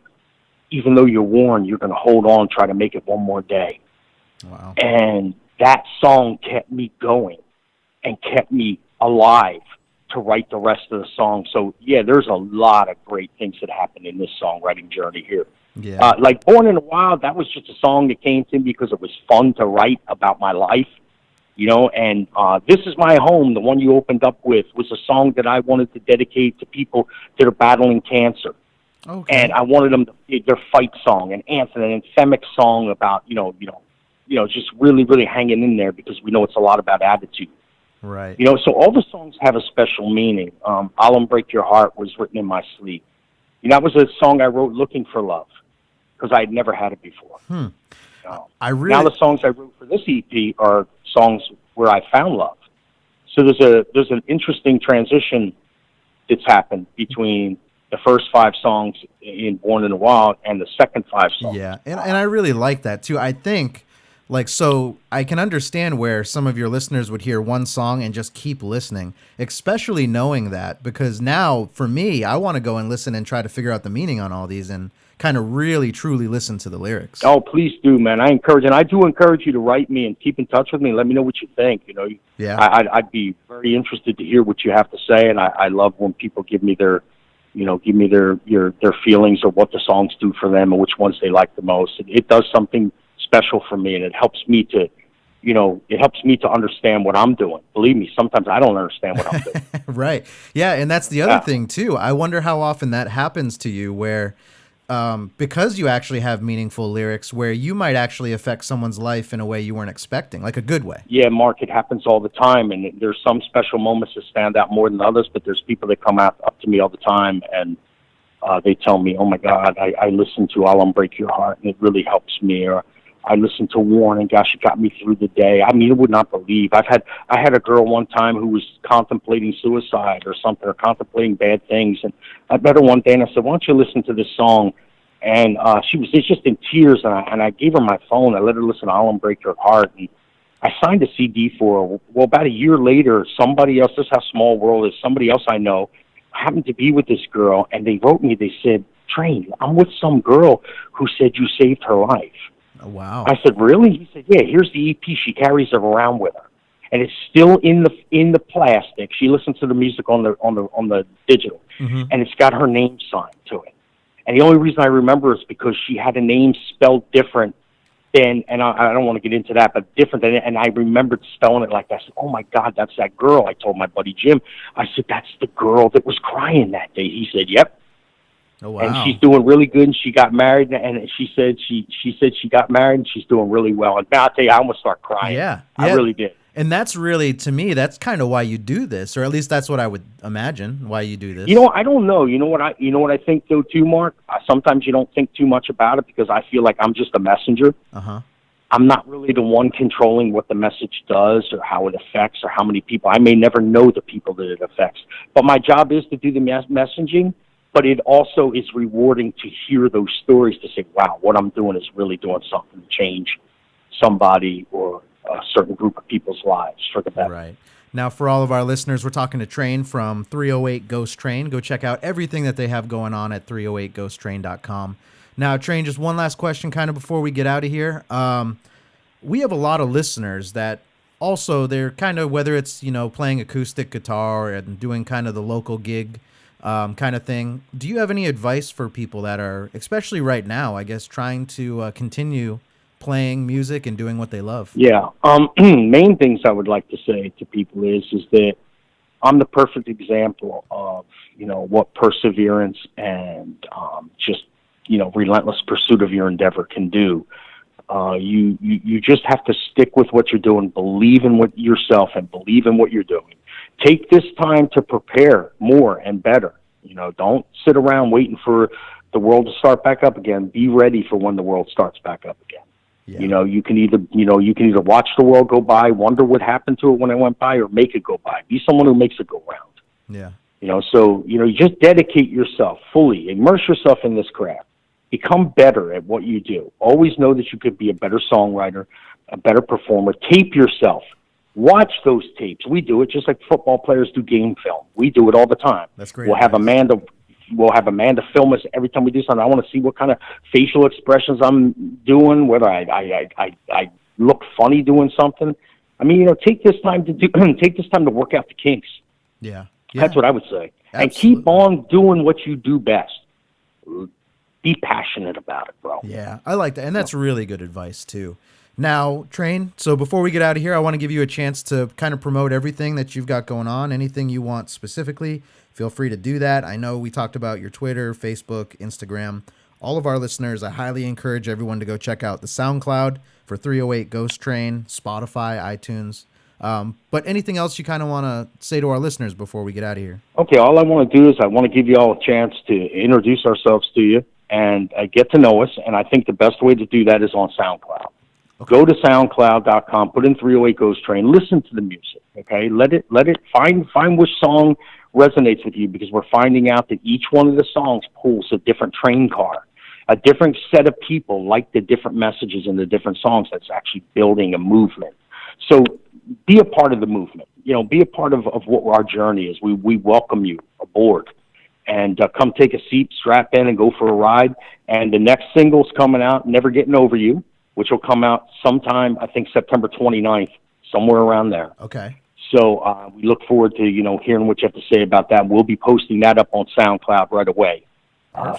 even though you're worn, you're going to hold on, try to make it one more day.
Wow.
And that song kept me going and kept me alive to write the rest of the song. So, yeah, there's a lot of great things that happened in this songwriting journey here.
Yeah.
Like Born in the Wild, that was just a song that came to me because it was fun to write about my life, and This Is My Home, the one you opened up with, was a song that I wanted to dedicate to people that are battling cancer.
Okay.
And I wanted them to, their fight song, an anthem, an anthemic song about, just really, really hanging in there, because we know it's a lot about attitude.
Right.
So all the songs have a special meaning. I'll Break Your Heart was written in my sleep. That was a song I wrote looking for love because I had never had it before.
I really
Now the songs I wrote for this EP are songs where I found love. So there's an interesting transition that's happened between the first 5 songs in Born in the Wild and the second 5 songs.
Yeah, and I really like that too. I think, like, so I can understand where some of your listeners would hear one song and just keep listening, especially knowing that, because now for me, I want to go and listen and try to figure out the meaning on all these and kind of really truly listen to the lyrics.
Oh, please do, man. I do encourage you to write me and keep in touch with me and let me know what you think.
Yeah.
I'd be very interested to hear what you have to say, and I love when people give me their feelings of what the songs do for them and which ones they like the most. It does something special for me, and it helps me to understand what I'm doing. Believe me, sometimes I don't understand what I'm doing.
Right. Yeah, and that's the other thing too. I wonder how often that happens to you where because you actually have meaningful lyrics where you might actually affect someone's life in a way you weren't expecting, like a good way.
Yeah, Mark, it happens all the time, and there's some special moments that stand out more than others, but there's people that come up to me all the time, and they tell me, oh my God, I listened to I'll Unbreak Your Heart, and it really helps me, or I listened to Warren, and gosh, it got me through the day. I mean, you would not believe. I had a girl one time who was contemplating suicide or something, or contemplating bad things, and I met her one day, and I said, why don't you listen to this song? And she was just in tears, and I gave her my phone. I let her listen to I'll Unbreak Your Heart, and I signed a CD for her. Well, about a year later, somebody else, this is how small world is, somebody else I know happened to be with this girl, and they wrote me, they said, Train, I'm with some girl who said you saved her life.
Oh, wow.
I said, really? He said, yeah, here's the EP. She carries it around with her, and it's still in the plastic. She listens to the music on the digital, and it's got her name signed to it. And the only reason I remember is because she had a name spelled different than, and I don't want to get into that, but different than it. And I remembered spelling it like that. I said, oh my God, that's that girl. I told my buddy Jim, I said, that's the girl that was crying that day. He said, yep.
Oh, wow.
And she's doing really good, and she got married, and she said she got married, and she's doing really well. And I'll tell you, I almost start crying.
Yeah.
I really did.
And that's really, to me, that's kind of why you do this, or at least that's what I would imagine why you do this.
I don't know. You know what I think though too, Mark? Sometimes you don't think too much about it because I feel like I'm just a messenger. I'm not really the one controlling what the message does or how it affects or how many people. I may never know the people that it affects, but my job is to do the messaging. But it also is rewarding to hear those stories to say, wow, what I'm doing is really doing something to change somebody or a certain group of people's lives for the better.
Right. Now, for all of our listeners, we're talking to Train from 308 Ghost Train. Go check out everything that they have going on at 308ghosttrain.com. Now, Train, just one last question kind of before we get out of here. We have a lot of listeners that also they're kind of, whether it's, playing acoustic guitar and doing kind of the local gig kind of thing. Do you have any advice for people that are, especially right now, I guess, trying to continue playing music and doing what they love?
Yeah. Main things I would like to say to people is that I'm the perfect example of, what perseverance and just, relentless pursuit of your endeavor can do. You just have to stick with what you're doing, believe in yourself and believe in what you're doing. Take this time to prepare more and better. Don't sit around waiting for the world to start back up again. Be ready for when the world starts back up again. Yeah. You can either watch the world go by, wonder what happened to it when it went by, or make it go by. Be someone who makes it go round.
Yeah.
You just dedicate yourself fully, immerse yourself in this craft, become better at what you do. Always know that you could be a better songwriter, a better performer. Tape yourself. Watch those tapes. We do it just like football players do game film. We do it all the time.
That's great.
We'll have Amanda film us every time we do something. I want to see what kind of facial expressions I'm doing, whether I look funny doing something. I mean, take this time to work out the kinks.
Yeah.
That's what I would say.
Absolutely.
And keep on doing what you do best. Be passionate about it, bro.
Yeah, I like that. And that's really good advice too. Now, Train, so before we get out of here, I want to give you a chance to kind of promote everything that you've got going on. Anything you want specifically, feel free to do that. I know we talked about your Twitter, Facebook, Instagram. All of our listeners, I highly encourage everyone to go check out the SoundCloud for 308 Ghost Train, Spotify, iTunes. But anything else you kind of want to say to our listeners before we get out of here?
Okay, all I want to do is I want to give you all a chance to introduce ourselves to you and get to know us. And I think the best way to do that is on SoundCloud. Okay. Go to SoundCloud.com, put in 308 Ghost Train, listen to the music. Okay, let it find which song resonates with you, because we're finding out that each one of the songs pulls a different train car. A different set of people like the different messages in the different songs. That's actually building a movement. So be a part of the movement. Be a part of what our journey is. We welcome you aboard. And come take a seat, strap in, and go for a ride. And the next single's coming out, Never Getting Over You, which will come out sometime, I think, September 29th, somewhere around there.
Okay.
So we look forward to, hearing what you have to say about that. We'll be posting that up on SoundCloud right away.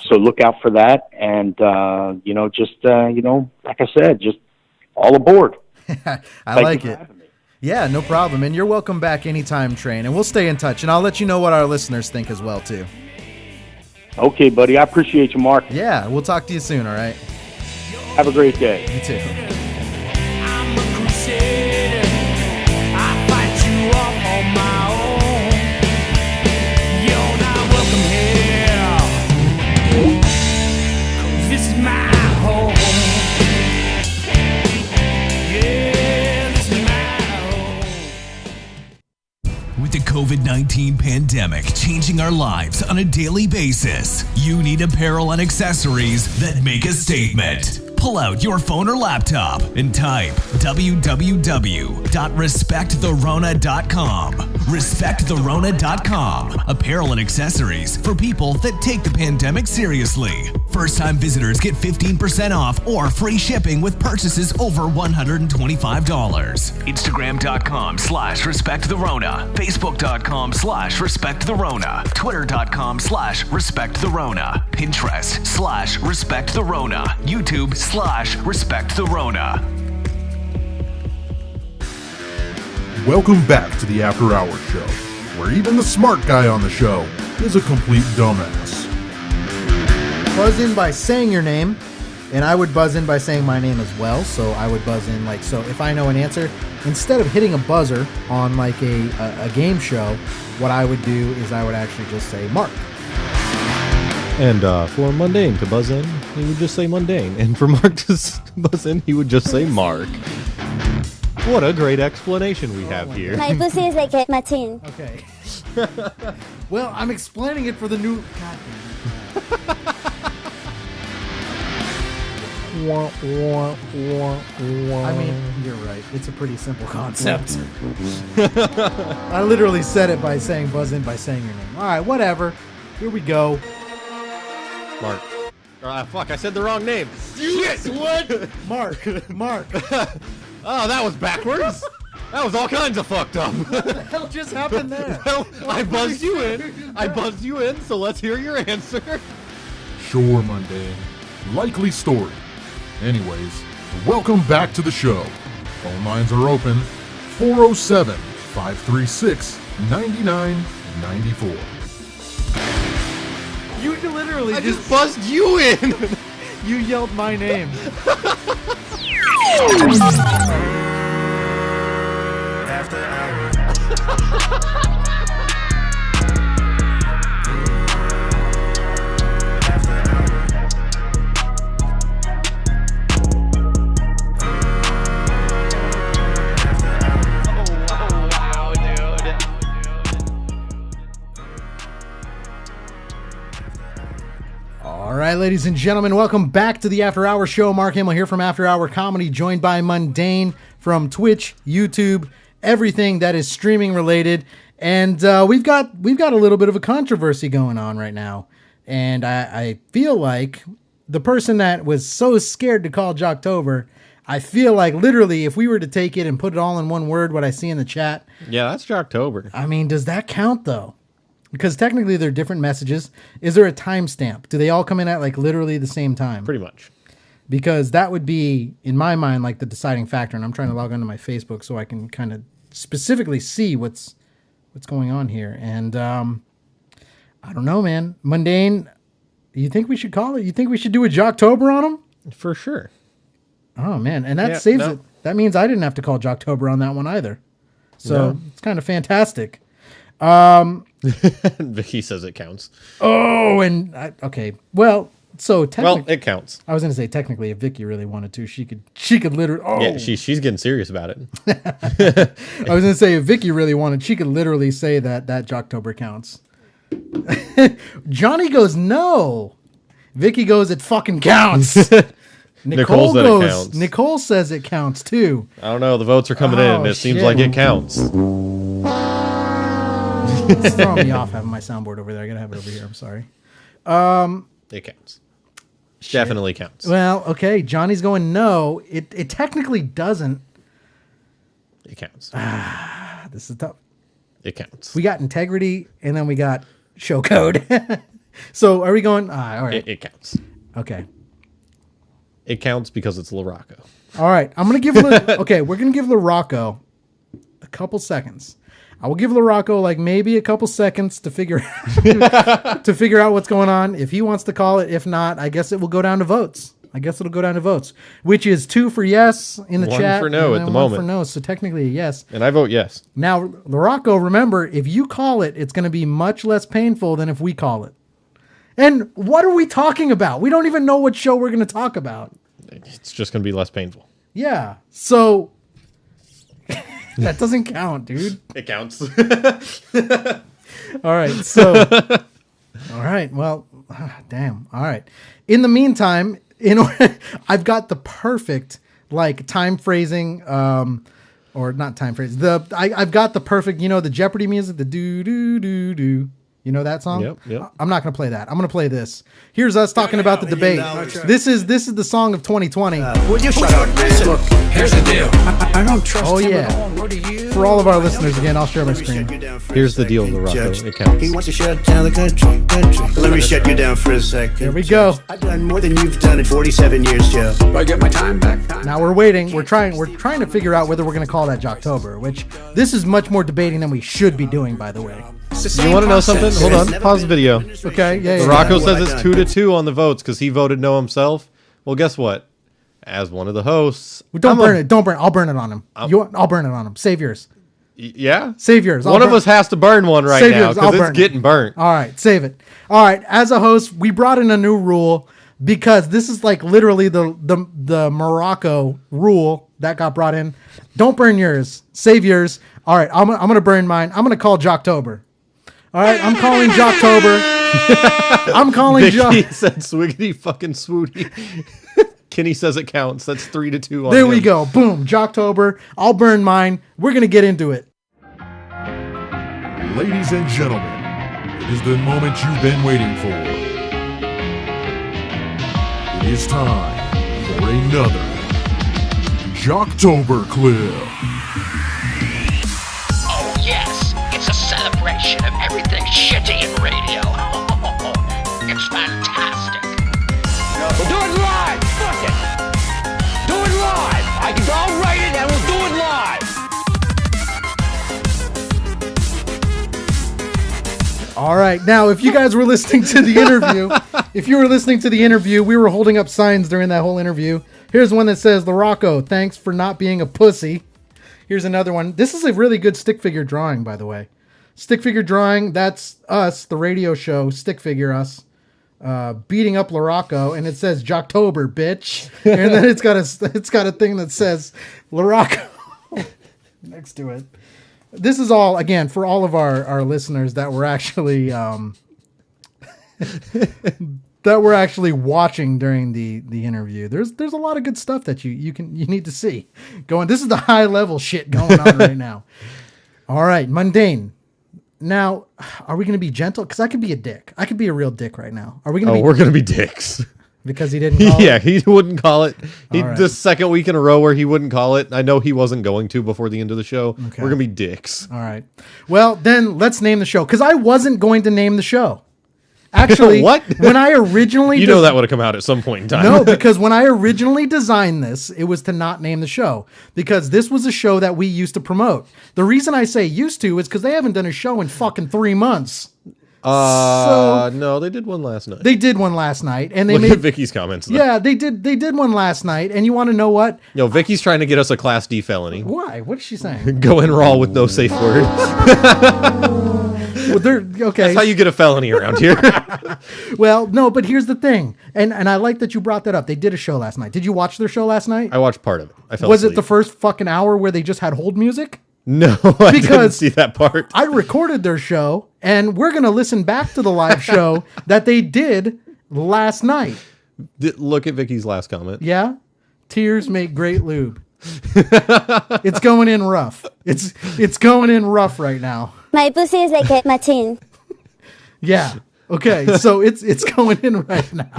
So look out for that. And, like I said, just all aboard.
I like it. Yeah, no problem. And you're welcome back anytime, Train. And we'll stay in touch. And I'll let you know what our listeners think as well, too.
Okay, buddy. I appreciate you, Mark.
Yeah, we'll talk to you soon, all right?
Have a great day.
You too.
With the COVID-19 pandemic changing our lives on a daily basis, you need apparel and accessories that make a statement. Pull out your phone or laptop and type www.respecttherona.com. Respecttherona.com. Apparel and accessories for people that take the pandemic seriously. First-time visitors get 15% off or free shipping with purchases over $125. Instagram.com/respecttherona. Facebook.com/respecttherona. Twitter.com/respecttherona. Pinterest/respecttherona. YouTube/respecttherona.
Welcome back to the After Hours Show, where even the smart guy on the show is a complete dumbass.
Buzz in by saying your name, and I would buzz in by saying my name as well. So I would buzz in so if I know an answer, instead of hitting a buzzer on like a game show, what I would do is I would actually just say Mark.
And for Mundane to buzz in, he would just say Mundane. And for Mark to buzz in, he would just say Mark. What a great explanation we have here.
My pussy is like a machine.
Okay. Well, I'm explaining it for the new... God I mean, you're right. It's a pretty simple concept. I literally said it by saying buzz in by saying your name. All right, whatever. Here we go.
Mark. Fuck, I said the wrong name.
Shit, what? Mark.
Oh, that was backwards. That was all kinds of fucked up.
What the hell just happened there?
Well, I buzzed you in, so let's hear your answer.
Sure, Mundane. Likely story. Anyways, welcome back to the show. Phone lines are open. 407-536-9994.
You literally
I just buzzed you in.
You yelled my name.
After hours.
All right, ladies and gentlemen, welcome back to the After Hour Show. Mark Hamill here from After Hour Comedy, joined by Mundane from Twitch, YouTube, everything that is streaming related. And we've got a little bit of a controversy going on right now. And I feel like the person that was so scared to call Jocktober, I feel like literally if we were to take it and put it all in one word, what I see in the chat.
Yeah, that's Jocktober.
I mean, does that count though? Because technically they're different messages. Is there a timestamp? Do they all come in at like literally the same time?
Pretty much.
Because that would be, in my mind, like the deciding factor. And I'm trying to log onto my Facebook so I can kind of specifically see what's going on here. And I don't know, man. Mundane, you think we should call it? You think we should do a Jocktober on them?
For sure.
Oh, man. And that saves it. That means I didn't have to call Jocktober on that one either. So it's kind of fantastic.
Vicky says it counts.
Oh, and okay. Well, so technically,
well, it counts.
I was going to say technically, if Vicky really wanted to, she could literally. Oh,
yeah, she's getting serious about it.
I was going to say if Vicky really wanted, she could literally say that Jocktober counts. Johnny goes no. Vicky goes it fucking counts. Nicole goes. It counts. Nicole says it counts too.
I don't know. The votes are coming in. It seems like it counts.
It's throwing me off having my soundboard over there. I gotta have it over here. I'm sorry.
It counts. Definitely counts.
Well, okay. Johnny's going no. It technically doesn't.
It counts.
This is tough.
It counts.
We got integrity, and then we got show code. So are we going? All right.
It counts.
Okay.
It counts because it's LaRocco.
All right. I'm gonna give. Okay, we're gonna give LaRocco a couple seconds. I will give LaRocco like maybe a couple seconds to figure out what's going on. If he wants to call it, if not, I guess it will go down to votes. Which is 2 for yes in the chat.
1 for no at the moment.
1 for no, so technically a yes.
And I vote yes.
Now, LaRocco, remember, if you call it, it's going to be much less painful than if we call it. And what are we talking about? We don't even know what show we're going to talk about.
It's just going to be less painful.
Yeah. So that doesn't count, dude.
It counts.
All right. So, all right. Well, damn. All right. In the meantime, I've got the perfect like time phrasing, or not time phrase. I've got the perfect, the Jeopardy music, the do do do do. You know that song?
Yep.
I'm not going to play that. I'm going to play this. Here's us talking about the debate. This is the song of 2020.
Would you shut up, man? Look, here's the deal. I don't trust
Oh
him
yeah.
at all. What do you?
For all of our listeners, again, I'll share my screen.
Here's the deal, LaRocco. It counts.
He wants to shut down the country. Let me shut you down for a second.
Here we go.
I've done more than you've done in 47 years, Joe. Do I get my time back?
Now we're waiting. We're trying to figure out whether we're going to call that Jocktober, which this is much more debating than we should be doing, by the way.
You want to know something? Hold on. Pause the video.
Okay. Yeah.
LaRocco says it's 2-2 on the votes because he voted no himself. Well, guess what? As one of the hosts,
Don't burn it. I'll burn it on him. I'll burn it on him. Save yours.
Yeah.
Save yours.
One of us has to burn one right now because it's getting burnt.
All right. Save it. All right. As a host, we brought in a new rule because this is like literally the Morocco rule that got brought in. Don't burn yours. Save yours. All right. I'm gonna burn mine. I'm gonna call Jocktober. All right. I'm calling Jocktober. I'm calling
Vicky said swiggity fucking swooty. Kenny says it counts. That's 3-2 on
There
him.
we go. Boom. Jocktober. I'll burn mine. We're going to get into it.
Ladies and gentlemen, it is the moment you've been waiting for. It is time for another Jocktober clip.
Oh yes, it's a celebration of everything shitty in radio. It's fantastic. We'll do it live! Fuck it! Do it live! I'll write it and we'll do it live!
All right. Now, if you guys were listening to the interview, we were holding up signs during that whole interview. Here's one that says, LaRocco, thanks for not being a pussy. Here's another one. This is a really good stick figure drawing, by the way. Stick figure drawing, that's us, the radio show, Stick Figure Us. Beating up LaRocco, and it says Jocktober, bitch, and then it's got a thing that says LaRocco next to it. This is all again for all of our listeners that were actually watching during the interview. There's a lot of good stuff that you need to see going. This is the high level shit going on right now. All right, mundane. Now, are we going to be gentle? Because I could be a dick. I could be a real dick right now. Are we going to be?
We're going to be dicks.
Because he didn't call it?
He wouldn't call it.
Right.
The second week in a row where he wouldn't call it. I know he wasn't going to before the end of the show.
Okay.
We're going to be dicks.
All right. Well, then let's name the show. Because I wasn't going to name the show. Actually,
what?
When I originally...
that would have come out at some point in time.
No, because when I originally designed this, it was to not name the show. Because this was a show that we used to promote. The reason I say used to is because they haven't done a show in fucking 3 months.
No, they did one last night.
They did one last night, and they
Look
made
at Vicky's comments. Though.
Yeah, they did one last night, and you want to know what?
Vicky's trying to get us a Class D felony.
Why? What is she saying?
Go in raw with no safe word.
Well, okay.
That's how you get a felony around here.
Well, no, but here's the thing, and I like that you brought that up. They did a show last night. Did you watch their show last night?
I watched part of it. I fell
Was
asleep.
it the first fucking hour where they just had hold music?
No, I didn't see that part.
I recorded their show, and we're gonna listen back to the live show that they did last night.
Look at Vicky's last comment.
Yeah, tears make great lube. It's going in rough. It's going in rough right now.
My pussy is like my chin.
Yeah. Okay. So it's going in right now.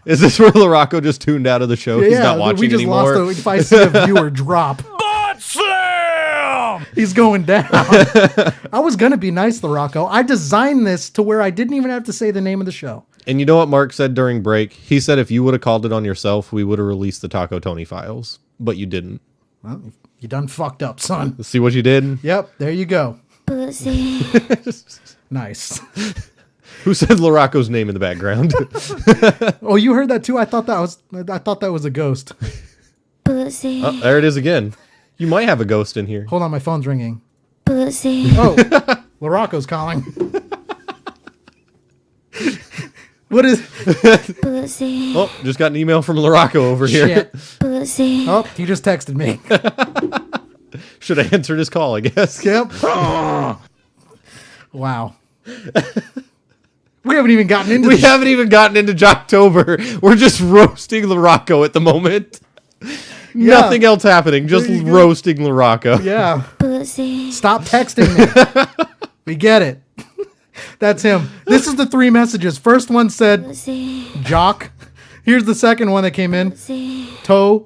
Is this where LaRocco just tuned out of the show? He's not watching
we just
anymore.
Lost if I see a viewer drop.
Butt slam!
He's going down. I was gonna be nice, LaRocco. I designed this to where I didn't even have to say the name of the show.
And you know what Mark said during break? He said if you would have called it on yourself, we would have released the Taco Tony files. But you didn't.
Well, you done fucked up, son.
See what you did?
Yep, there you go.
Pussy.
Nice.
Who said LaRocco's name in the background?
Oh, you heard that too? I thought that was a ghost.
Pussy.
Oh, there it is again. You might have a ghost in here.
Hold on, my phone's ringing.
Pussy.
Oh, LaRocco's calling. What is?
Pussy.
Oh, just got an email from LaRocco over here.
Shit.
Pussy.
Oh, he just texted me.
Should have answered his call, I guess.
Yep. Wow. We haven't even gotten into
Jocktober. We're just roasting LaRocco at the moment.
Yeah.
Nothing else happening. Just roasting LaRocco.
Yeah.
Pussy.
Stop texting me. We get it. That's him. This is the 3 messages. First one said
Pussy.
Jock. Here's the second one that came in.
Pussy.
Toe.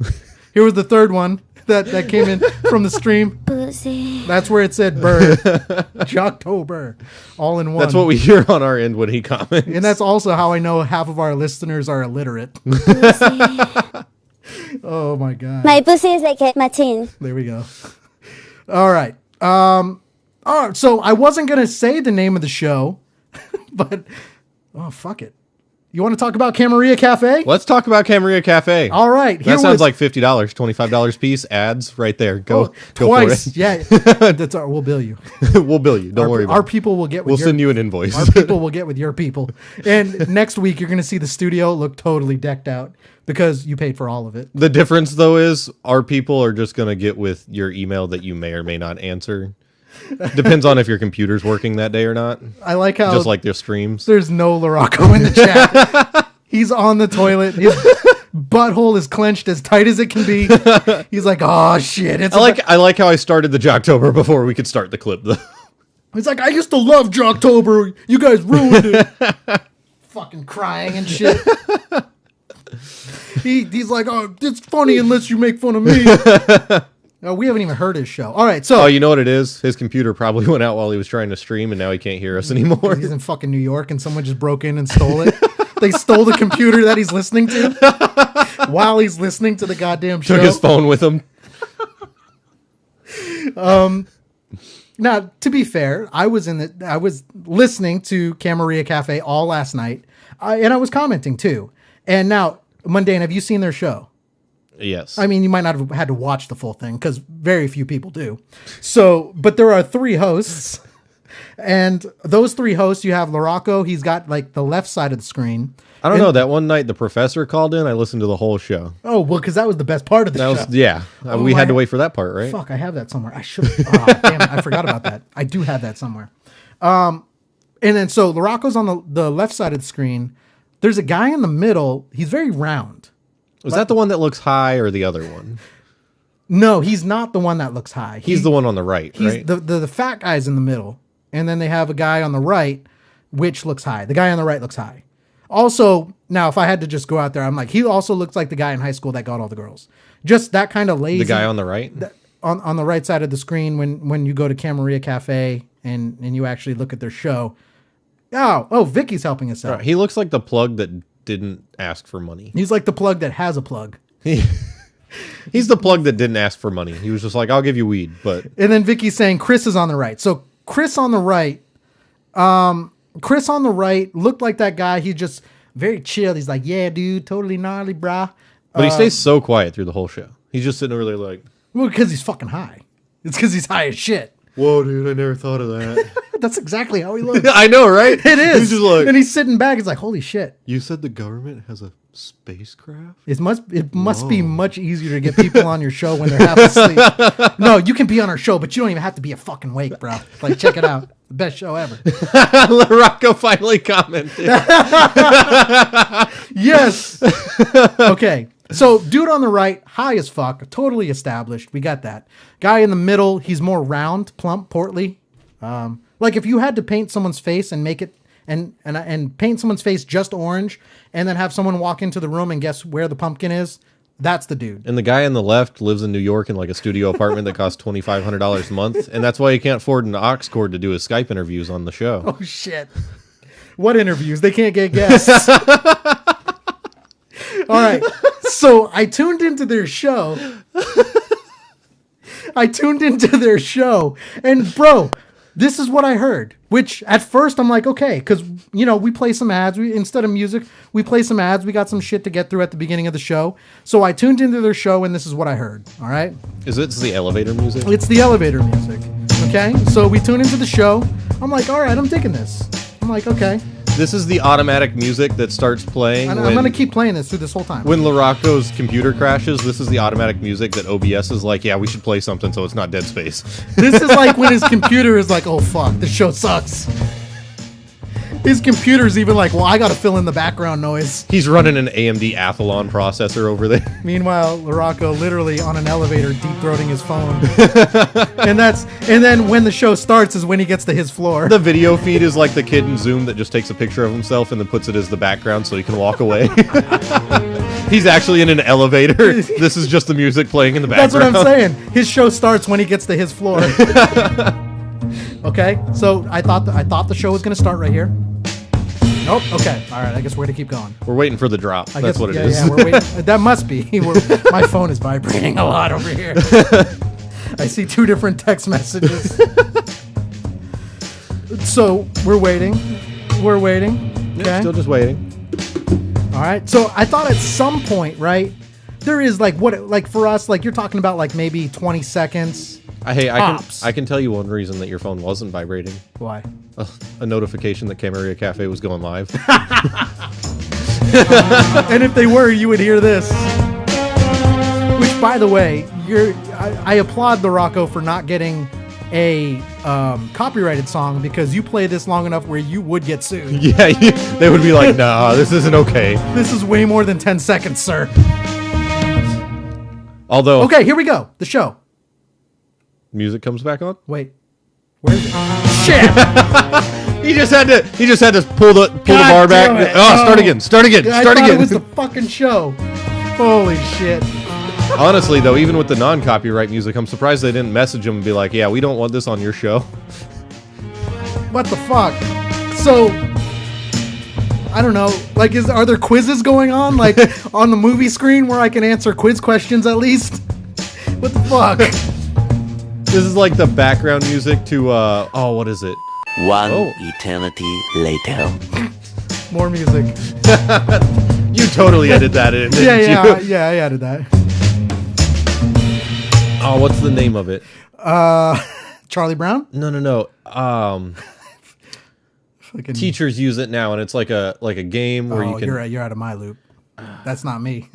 Here was the third one that came in from the stream.
Pussy.
That's where it said bird. Jocktober. All in one.
That's what we hear on our end when he comments.
And that's also how I know half of our listeners are illiterate. Oh my God.
My pussy is like my chin.
There we go. All right. All right. So I wasn't going to say the name of the show, but fuck it. You want to talk about Camarilla Cafe?
Let's talk about Camarilla Cafe.
All right.
That sounds like $50, $25 piece. Ads right there. Go
twice.
for it.
Yeah. That's we'll bill you.
We'll bill you. Don't worry about it.
Our people will get with
We'll send you an invoice.
Our people will get with your people. And next week, you're going to see the studio look totally decked out because you paid for all of it.
The difference, though, is our people are just going to get with your email that you may or may not answer. Depends on if your computer's working that day or not.
I like how...
Just like their streams.
There's no LaRocco in the chat. He's on the toilet. His butthole is clenched as tight as it can be. He's like, oh, shit.
I like how I started the Jocktober before we could start the clip, though.
He's like, I used to love Jocktober. You guys ruined it. Fucking crying and shit. He's like, oh, it's funny unless you make fun of me. No, we haven't even heard his show. All right, so...
Oh, you know what it is? His computer probably went out while he was trying to stream, and now he can't hear us anymore.
He's in fucking New York, and someone just broke in and stole it. They stole the computer that he's listening to while he's listening to the goddamn show.
Took his phone with him.
Now, to be fair, I was listening to Camarilla Cafe all last night, and I was commenting too. And now, Mundane, have you seen their show?
Yes.
I mean, you might not have had to watch the full thing because very few people do. So, but there are 3 hosts, and those 3 hosts, you have LaRocco. He's got like the left side of the screen.
I don't know. That one night the professor called in, I listened to the whole show.
Oh, well, because that was the best part of the show.
We had to wait for that part, right?
Fuck, I have that somewhere. I should. Damn it, I forgot about that. I do have that somewhere. And then so LaRocco's on the left side of the screen. There's a guy in the middle. He's very round.
Was that the one that looks high or the other one?
No, he's not the one that looks high.
He's the one on the right, right?
The fat guy's in the middle. And then they have a guy on the right, which looks high. The guy on the right looks high. Also, now, if I had to just go out there, I'm like, he also looks like the guy in high school that got all the girls. Just that kind of lazy.
The guy on the right?
On the right side of the screen when you go to Camarilla Cafe and you actually look at their show. Oh, Vicky's helping us out.
Right, he looks like the plug that didn't ask for money.
He's like the plug that has a plug.
He's the plug that didn't ask for money. He was just like, I'll give you weed, but...
And then Vicky's saying Chris is on the right. So Chris on the right, Chris on the right looked like that guy. He just very chill. He's like, yeah, dude, totally gnarly, brah.
But he stays so quiet through the whole show. He's just sitting over there like...
Well, because he's fucking high. It's because he's high as shit.
Whoa, dude, I never thought of that.
That's exactly how he looks.
I know, right?
It is.
He's just like...
And he's sitting back. He's like, holy shit.
You said the government has a spacecraft?
It must be much easier to get people on your show when they're half asleep. No, you can be on our show, but you don't even have to be a fucking wake, bro. Like, check it out. The best show ever.
Rocco finally commented.
Yes. Okay. So, dude on the right, high as fuck, totally established. We got that. Guy in the middle, he's more round, plump, portly. Like if you had to paint someone's face and make it and paint someone's face just orange, and then have someone walk into the room and guess where the pumpkin is, that's the dude.
And the guy on the left lives in New York in like a studio apartment that costs $2,500 a month, and that's why he can't afford an aux cord to do his Skype interviews on the show.
Oh shit! What interviews? They can't get guests. All right, so I tuned into their show. And bro, this is what I heard. Which at first I'm like, okay, because we play some ads. Instead of music, we play some ads. We got some shit to get through at the beginning of the show. So I tuned into their show, and this is what I heard. All right.
Is it the elevator music?
It's the elevator music. Okay. So we tune into the show. I'm like, all right, I'm digging this. I'm like, okay.
This is the automatic music that starts playing.
I'm going to keep playing this through this whole time.
When LaRocco's computer crashes, this is the automatic music that OBS is like, yeah, we should play something so it's not Dead Space.
This is like when his computer is like, oh, fuck, this show sucks. His computer's even like, well, I got to fill in the background noise.
He's running an AMD Athlon processor over there.
Meanwhile, LaRocco literally on an elevator deep-throating his phone. and then when the show starts is when he gets to his floor.
The video feed is like the kid in Zoom that just takes a picture of himself and then puts it as the background so he can walk away. He's actually in an elevator. This is just the music playing in the background.
That's what I'm saying. His show starts when he gets to his floor. Okay, so I thought the show was going to start right here. Nope. Okay. All right. I guess we're going to keep going.
We're waiting for the drop. That's what it is.
Yeah, we're waiting. That must be. My phone is vibrating a lot over here. I see 2 different text messages. So we're waiting. We're waiting. Okay.
Yeah, still just waiting.
All right. So I thought at some point, right, there is like for us, like you're talking about like maybe 20 seconds.
I can tell you one reason that your phone wasn't vibrating.
Why?
A notification that Camarilla Cafe was going live.
And if they were, you would hear this. Which, by the way, I applaud the Rocco for not getting a copyrighted song, because you play this long enough where you would get sued.
Yeah, they would be like, nah, this isn't okay.
This is way more than 10 seconds, sir.
Although...
Okay, here we go. The show.
Music comes back on?
Wait. Where's it? Shit!
He just had to pull the bar back. Start again.
I thought it was the fucking show. Holy shit.
Honestly, though, even with the non-copyright music, I'm surprised they didn't message him and be like, yeah, we don't want this on your show.
What the fuck? So, I don't know. Like, are there quizzes going on? Like, on the movie screen where I can answer quiz questions at least? What the fuck?
This is like the background music to, what is it?
One eternity later.
More music.
You totally edited that in, didn't you?
Yeah, I added that.
Oh, what's the name of it?
Charlie Brown?
No. Teachers use it now, and it's like a game where you can...
You're out of my loop. That's not me.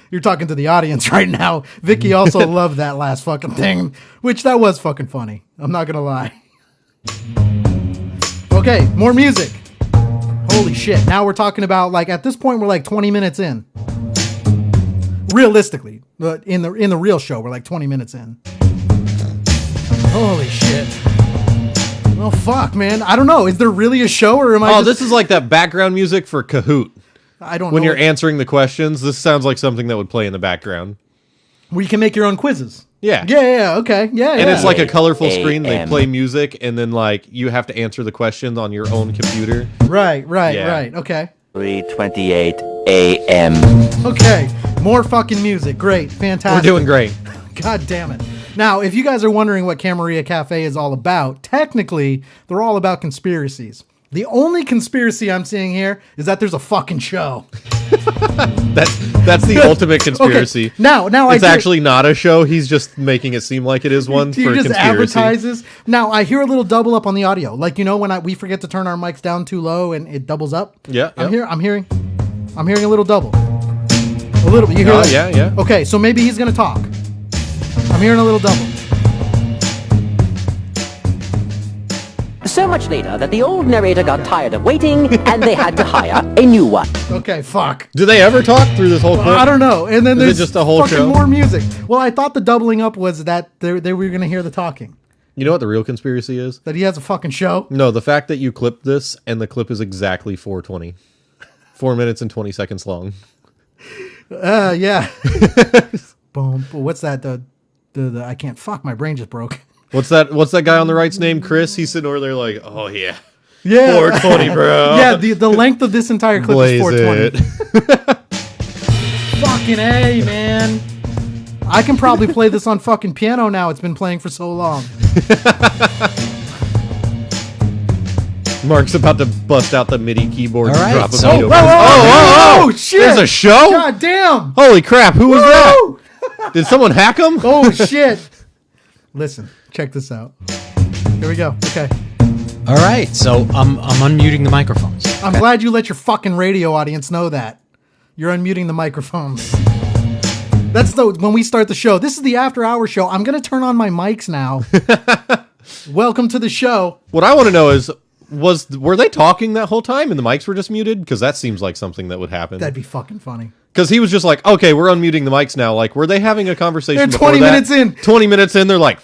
You're talking to the audience right now. Vicky also loved that last fucking thing, which that was fucking funny. I'm not gonna lie. Okay, more music. Holy shit. Now we're talking about, like, at this point, we're like 20 minutes in. Realistically. But in the real show, we're like 20 minutes in. Holy shit. Oh, fuck, man. I don't know. Is there really a show, or am I
this is like that background music for Kahoot.
I don't know.
When you're answering the questions, this sounds like something that would play in the background.
Where you can make your own quizzes.
Yeah.
Yeah, okay. Yeah,
and it's like a colorful screen. They play music, and then, like, you have to answer the questions on your own computer.
Right. Okay.
3:28 a.m.
Okay. More fucking music. Great. Fantastic.
We're doing great.
God damn it. Now, if you guys are wondering what Camarilla Cafe is all about, technically, they're all about conspiracies. The only conspiracy I'm seeing here is that there's a fucking show.
That's the ultimate conspiracy.
Okay, now
it's actually not a show. He's just making it seem like it is one
he
for
just
conspiracy.
advertises. Now I hear a little double up on the audio, like when we forget to turn our mics down too low and it doubles up.
Yeah,
I'm hearing a little double. A little bit. You hear that?
Yeah.
Okay, so maybe he's gonna talk. I'm hearing a little double.
So much later that the old narrator got tired of waiting and they had to hire a new one.
Okay, fuck.
Do they ever talk through this whole clip?
I don't know. And then there's
just a whole
fucking
show?
more music. Well, I thought the doubling up was that they were gonna hear the talking.
You know what the real conspiracy is?
That he has a fucking show.
No, the fact that you clipped this and the clip is exactly 4:20, 4 minutes and 20 seconds long.
Yeah. Boom. What's that? The I can't. Fuck. My brain just broke.
What's that guy on the right's name? Chris. He's sitting over there like, oh yeah,
Yeah.
420, bro.
Yeah. The length of this entire clip
Blaze
is 420. Fucking A, man. I can probably play this on fucking piano now. It's been playing for so long.
Mark's about to bust out the MIDI keyboard
All
and
right,
drop a
so-
beat over.
Oh, shit.
There's a show?
God damn.
Holy crap, who was that? Did someone hack him?
Oh, shit. Listen, check this out. Here we go. Okay.
All right, so I'm unmuting the microphones.
I'm glad you let your fucking radio audience know that. You're unmuting the microphones. That's when we start the show. This is the after hour show. I'm going to turn on my mics now. Welcome to the show.
What I want to know is, were they talking that whole time and the mics were just muted? Because that seems like something that would happen.
That'd be fucking funny.
Because he was just like, okay, we're unmuting the mics now. Like, were they having a conversation
They're
before
20
that?
minutes in.
20 minutes in, they're like,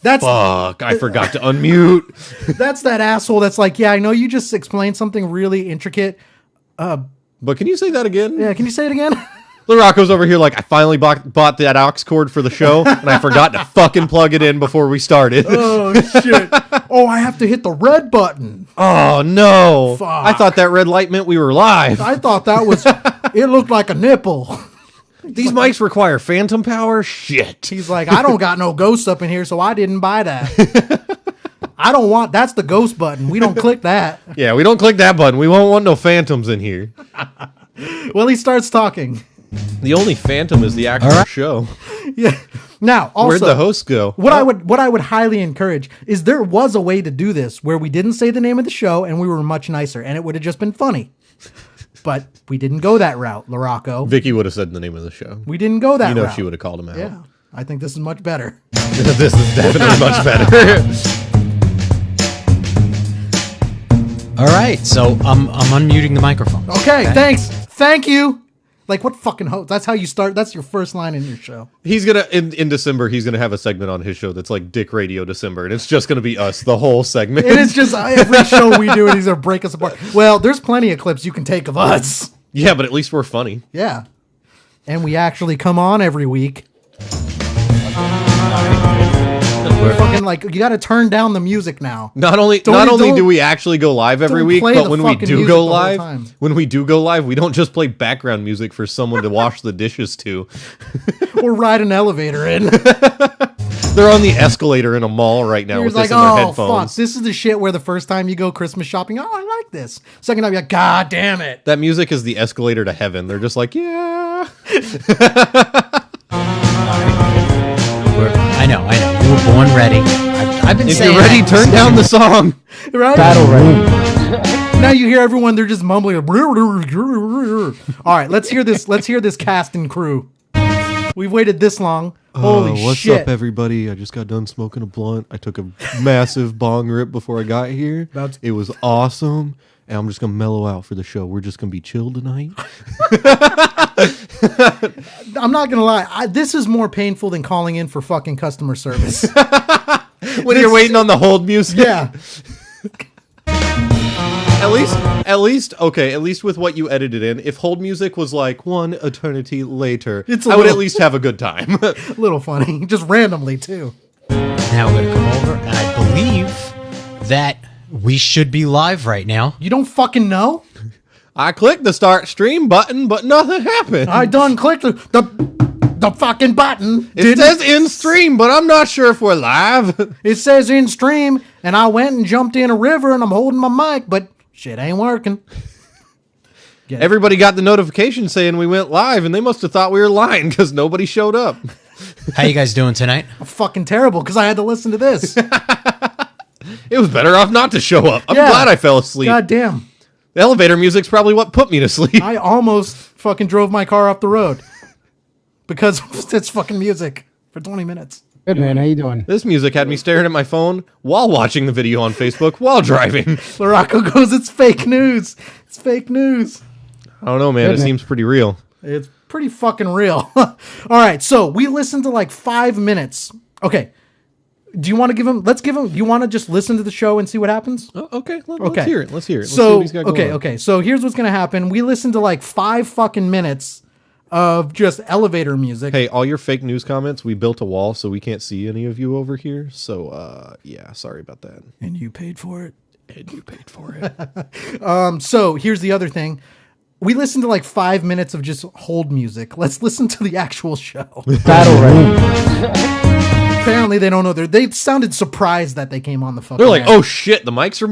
That's
fuck, I forgot to unmute.
That's that asshole that's like, yeah, I know you just explained something really intricate.
But can you say that again?
Yeah, can you say it again?
LaRocco's over here like, I finally bought that aux cord for the show, and I forgot to fucking plug it in before we started.
Oh, shit. Oh, I have to hit the red button.
Oh, no.
Fuck.
I thought that red light meant we were live.
I thought that was, it looked like a nipple.
These mics require phantom power? Shit.
He's like, I don't got no ghosts up in here, so I didn't buy that. I don't want, that's the ghost button. We don't click that.
Yeah, we don't click that button. We won't want no phantoms in here.
Well, he starts talking.
The only phantom is the actual show.
Yeah. Now, also,
where'd the host go?
What I would highly encourage is there was a way to do this where we didn't say the name of the show and we were much nicer and it would have just been funny. But we didn't go that route, LaRocco.
Vicky would have said the name of the show.
We didn't go that route.
You know she would have called him out.
Yeah. I think this is much better.
This is definitely much better.
All right, so I'm unmuting the microphones.
Okay, thanks. Thank you. Like, what fucking host? That's how you start. That's your first line in your show.
He's gonna in December. He's gonna have a segment on his show that's like Dick Radio December, and it's just gonna be us the whole segment.
And it's just every show we do, and he's gonna break us apart. Well, there's plenty of clips you can take of us.
Yeah, but at least we're funny.
Yeah, and we actually come on every week. We're fucking like, you got to turn down the music now.
Not only do we actually go live every week, but when we do go live, we don't just play background music for someone to wash the dishes to,
or ride an elevator in.
They're on the escalator in a mall right now with this in their headphones.
Fuck, this is the shit where the first time you go Christmas shopping, oh, I like this. Second time, you're like, God damn it.
That music is the escalator to heaven. They're just like, yeah.
I know. You were born ready. I've been saying.
If you're ready, turn down the song.
Right?
Battle ready.
Now you hear everyone, they're just mumbling. All right, let's hear this. Let's hear this cast and crew. We've waited this long. Holy
what's
shit.
up, everybody? I just got done smoking a blunt. I took a massive bong rip before I got here. It was awesome. And I'm just going to mellow out for the show. We're just going to be chill tonight.
I'm not going to lie. This is more painful than calling in for fucking customer service.
When you're waiting on the hold music.
Yeah.
At least with what you edited in, if hold music was like one eternity later, I would at least have a good time.
A little funny. Just randomly, too.
Now we're going to come over, and I believe that we should be live right now.
You don't fucking know?
I clicked the start stream button, but nothing happened.
I done clicked the fucking button.
It says in stream, but I'm not sure if we're live.
It says in stream, and I went and jumped in a river, and I'm holding my mic, but Shit ain't working.
Everybody got the notification saying we went live, and they must have thought we were lying because nobody showed up.
How you guys doing tonight?
I'm fucking terrible because I had to listen to this.
It was better off not to show up. I'm glad I fell asleep.
God damn.
The elevator music's probably what put me to sleep.
I almost fucking drove my car off the road because it's fucking music for 20 minutes.
Good, man. How you doing?
This music had me staring at my phone while watching the video on Facebook while driving.
Larocco goes, it's fake news. It's fake news.
I don't know, man. It seems pretty real.
It's pretty fucking real. All right, so we listened to like 5 minutes. Okay. Do you want to give him? Let's give him. You want to just listen to the show and see what happens?
Okay. Let's hear it. Let's hear it. Let's see
So
what he's got going on.
okay. So here's what's gonna happen. We listened to like 5 fucking minutes of just elevator music.
Hey, all your fake news comments, we built a wall so we can't see any of you over here. So, yeah, sorry about that.
And you paid for it.
And you paid for it.
So here's the other thing. We listened to like 5 minutes of just hold music. Let's listen to the actual show.
Battle right.
Apparently they don't know. They sounded surprised that they came on the fucking.
They're like,
air.
oh shit, the mics are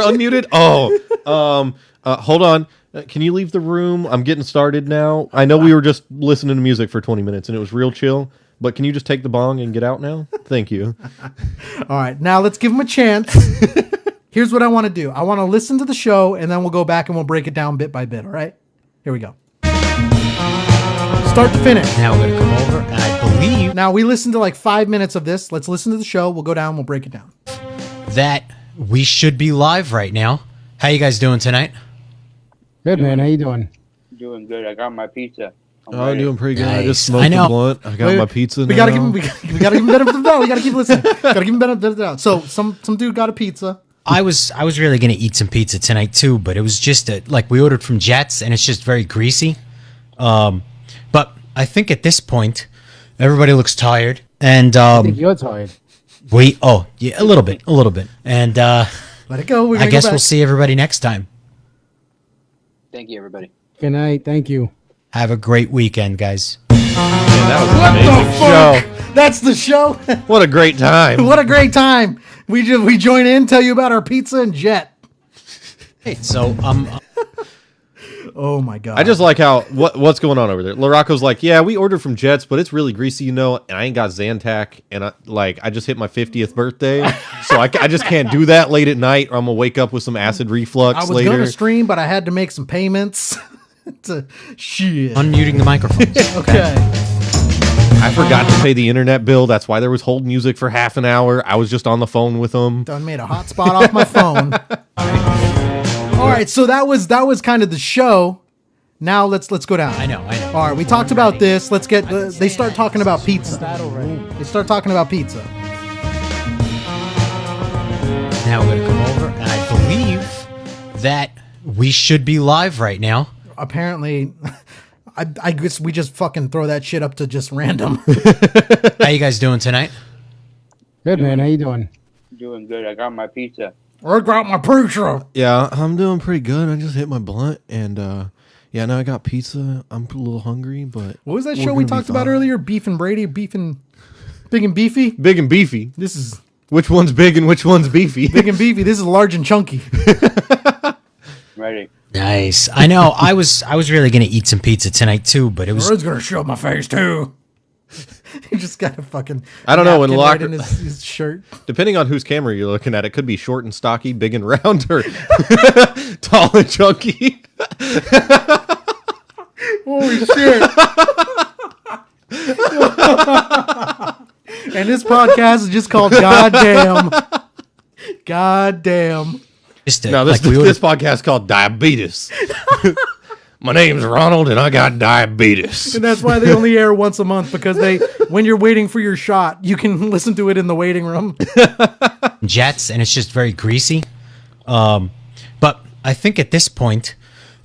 unmuted. Oh, hold on. Can you leave the room? I'm getting started now. I know we were just listening to music for 20 minutes and it was real chill, but can you just take the bong and get out now? Thank you.
All right, now let's give them a chance. Here's what I want to do. I want to listen to the show and then we'll go back and we'll break it down bit by bit. All right, here we go. Start to finish.
Now we're gonna come over, and I believe
Now we listened to like 5 minutes of this. Let's listen to the show. We'll go down. We'll break it down.
that we should be live right now. How you guys doing tonight?
Good, man. How you doing?
Doing good. I got my pizza.
I'm doing pretty good. I
Nice.
just smoked
I know.
a blunt. I got my pizza
We
now.
gotta give him. We gotta give him benefit of the doubt. We gotta keep listening. Gotta give him benefit of the doubt. So some dude got a pizza.
I was really gonna eat some pizza tonight too, but it was just like we ordered from Jets, and it's just very greasy. But I think at this point, everybody looks tired, and
I think you're tired.
a little bit, and
Let it go. We're
I
gonna
guess
go back.
we'll see everybody next time.
Thank you, everybody.
Good night. Thank you.
Have a great weekend, guys.
That was
What
an
the
amazing
fuck?
show.
That's the show.
What a great time.
What a great time. We join in, tell you about our pizza and jet.
Hey, so
Oh my god.
I just like how what's going on over there. Larocco's like, yeah, we ordered from Jets, but it's really greasy, and I ain't got Zantac, and I just hit my 50th birthday, so I just can't do that late at night, or I'm gonna wake up with some acid reflux
I was
later.
gonna stream, but I had to make some payments. Shit.
unmuting the microphone.
Okay.
I forgot to pay the internet bill. That's why there was hold music for half an hour. I was just on the phone with them.
Done made a hotspot off my phone. All right, so that was kind of the show. Now let's go down.
I know.
All right, we talked about this. Let's get. They start talking about pizza. They start talking about pizza.
Now we're gonna come over, and I believe that we should be live right now.
Apparently, I guess we just fucking throw that shit up to just random.
How you guys doing tonight?
Good, man. How you doing?
Doing good. I got my pizza.
I got my pizza.
Yeah, I'm doing pretty good. I just hit my blunt, and yeah, now I got pizza. I'm a little hungry, but
What was that
we're
show we
gonna be
talked about
fine.
earlier? Beef and Brady, beef and big and beefy.
Big and beefy.
This is
Which one's big and which one's beefy?
big and beefy. This is large and chunky.
Ready.
Nice. I know. I was really gonna eat some pizza tonight too, but it was.
Bird's gonna show my face too. He just got a fucking.
I don't know, in
napkin
locker-
right in his shirt.
Depending on whose camera you're looking at, it could be short and stocky, big and round, or tall and chunky.
Holy shit! And this podcast is just called Goddamn. Goddamn.
Just
No, this podcast is called Diabetes. My name's Ronald, and I got diabetes.
And that's why they only air once a month, because when you're waiting for your shot, you can listen to it in the waiting room.
Jets, and it's just very greasy. But I think at this point,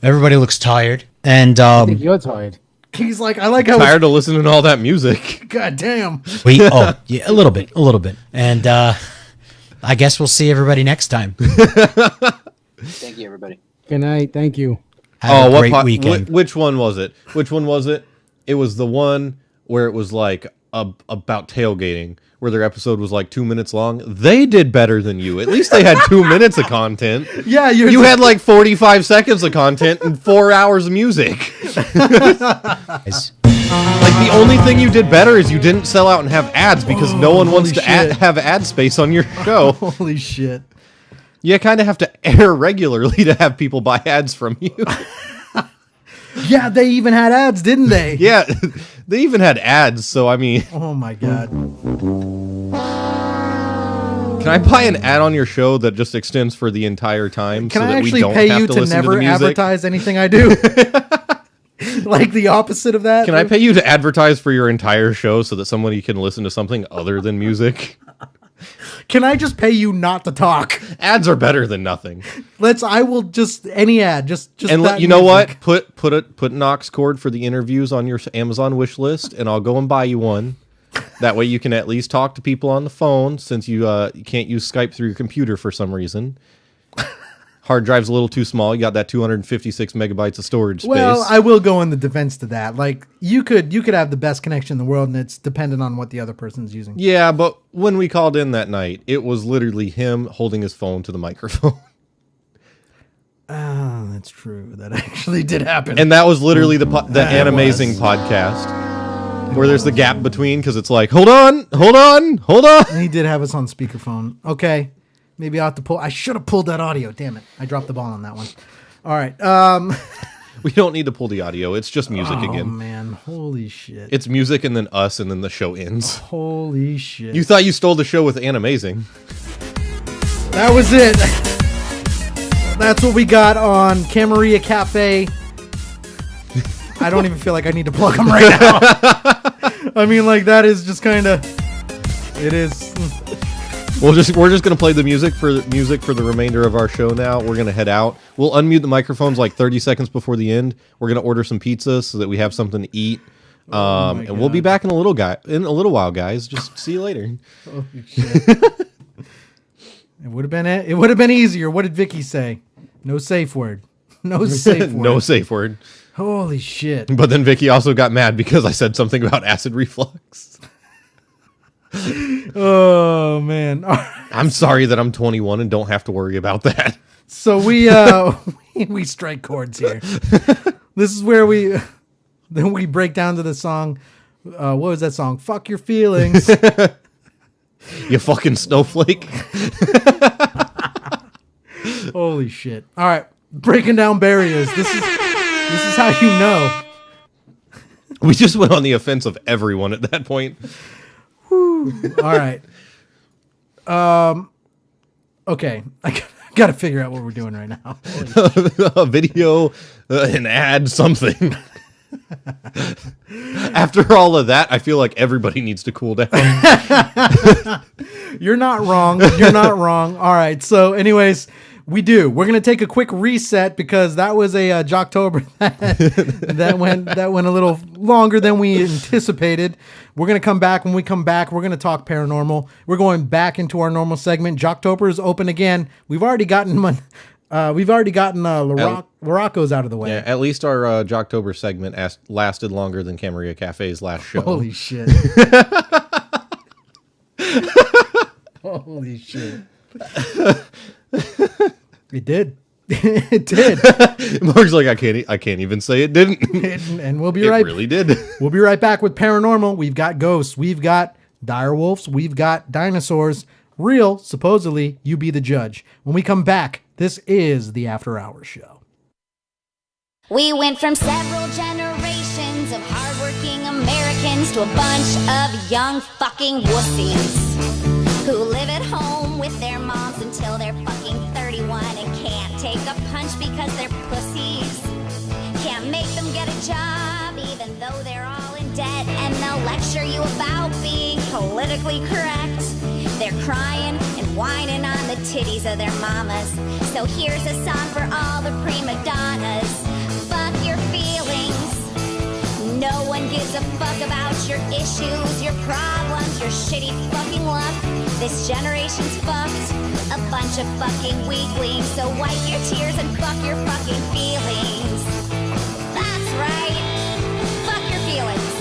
everybody looks tired, and
I think you're tired.
He's like, I like how
Tired of listening to all that music.
Goddamn.
yeah, a little bit, and I guess we'll see everybody next time.
Thank you, everybody.
Good night. Thank you.
Have a
what
great weekend.
Which one was it? Which one was it? It was the one where it was like about tailgating, where their episode was like 2 minutes long. They did better than you. At least they had 2 minutes of content.
Yeah,
you had like 45 seconds of content and 4 hours of music. Like, the only thing you did better is you didn't sell out and have ads, because no one wants to have ad space on your show.
Holy shit.
You kind of have to air regularly to have people buy ads from you.
Yeah, they even had ads, didn't they?
Yeah, they even had ads, so I mean...
Oh my god.
Can I buy an ad on your show that just extends for the entire time?
Can
so
I
that
actually
we don't
pay
have
you to
listen
never
the music?
advertise anything I do? Like the opposite of that?
Can I pay you to advertise for your entire show so that somebody can listen to something other than music?
Can I just pay you not to talk?
Ads are better than nothing.
I will just any ad, just
And
that
you know
music.
what? Put an aux cord for the interviews on your Amazon wish list, and I'll go and buy you one. That way you can at least talk to people on the phone, since you can't use Skype through your computer for some reason. Hard drive's a little too small. You got that 256 megabytes of storage space.
Well, I will go in the defense to that. Like you could have the best connection in the world, and it's dependent on what the other person's using.
Yeah, but when we called in that night, it was literally him holding his phone to the microphone.
Oh, that's true. That actually did happen.
And that was literally the Animazing podcast, where there's the gap between, because it's like, hold on.
And he did have us on speakerphone. Okay. Maybe I'll have to pull. I should have pulled that audio. Damn it. I dropped the ball on that one. All right.
We don't need to pull the audio. It's just music again.
Oh, man. Holy shit.
It's music and then us, and then the show ends.
Holy shit.
You thought you stole the show with Animazing.
That was it. That's what we got on Camarilla Cafe. I don't even feel like I need to plug them right now. I mean, like, that is just kind of... It is...
We're just gonna play the music for the remainder of our show now. We're gonna head out. We'll unmute the microphones like 30 seconds before the end. We're gonna order some pizza so that we have something to eat. And we'll be back in a little while, guys. Just see you later.
Holy shit. It would have been easier. What did Vicky say? No safe word. No safe word.
No safe word.
Holy shit.
But then Vicky also got mad because I said something about acid reflux.
Oh man.
I'm sorry that I'm 21 and don't have to worry about that.
So we we strike chords here. This is where we break down to the song. What was that song? Fuck your feelings.
You fucking snowflake.
Holy shit. All right. Breaking down barriers. This is how you know.
We just went on the offense of everyone at that point.
All right. Okay. I got to figure out what we're doing right now.
A video, an ad, something. After all of that, I feel like everybody needs to cool down.
You're not wrong. You're not wrong. All right. So anyways, we're going to take a quick reset because that was a jocktober that went a little longer than we anticipated. We're going to come back. When we come back, we're going to talk paranormal. We're going back into our normal segment. Jocktober is open again. We've already gotten Larocco's out of the way.
Yeah, at least our Jocktober segment lasted longer than Camarilla Cafe's last show.
Holy shit. Holy shit. It did. It did.
Mark's like, I can't even say it didn't.
And we'll be
it
right.
Really did.
We'll be right back with paranormal. We've got ghosts. We've got dire wolves. We've got dinosaurs. Real, supposedly. You be the judge. When we come back, this is the After Hours Show.
We went from several generations of hardworking Americans to a bunch of young fucking wussies who live at home with their moms until they're fucking 31 and can't take a punch because they're pussies. Can't make them get a job even though they're all in debt, and they'll lecture you about being politically correct. They're crying and whining on the titties of their mamas. So here's a song for all the prima donnas. Fuck your feelings. No one gives a fuck about your issues, your problems, your shitty fucking luck. This generation's fucked, a bunch of fucking weaklings. So wipe your tears and fuck your fucking feelings. That's right, fuck your feelings.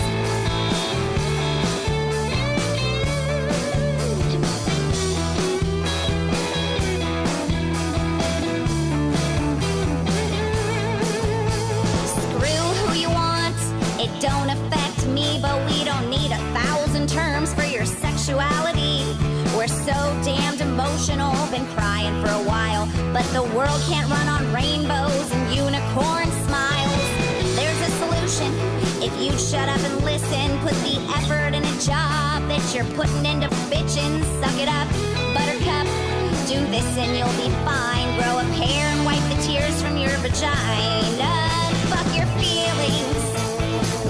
The world can't run on rainbows and unicorn smiles. There's a solution. If you'd shut up and listen, put the effort in a job that you're putting into bitchin'. Suck it up, buttercup. Do this and you'll be fine. Grow a pair and wipe the tears from your vagina. Fuck your feelings.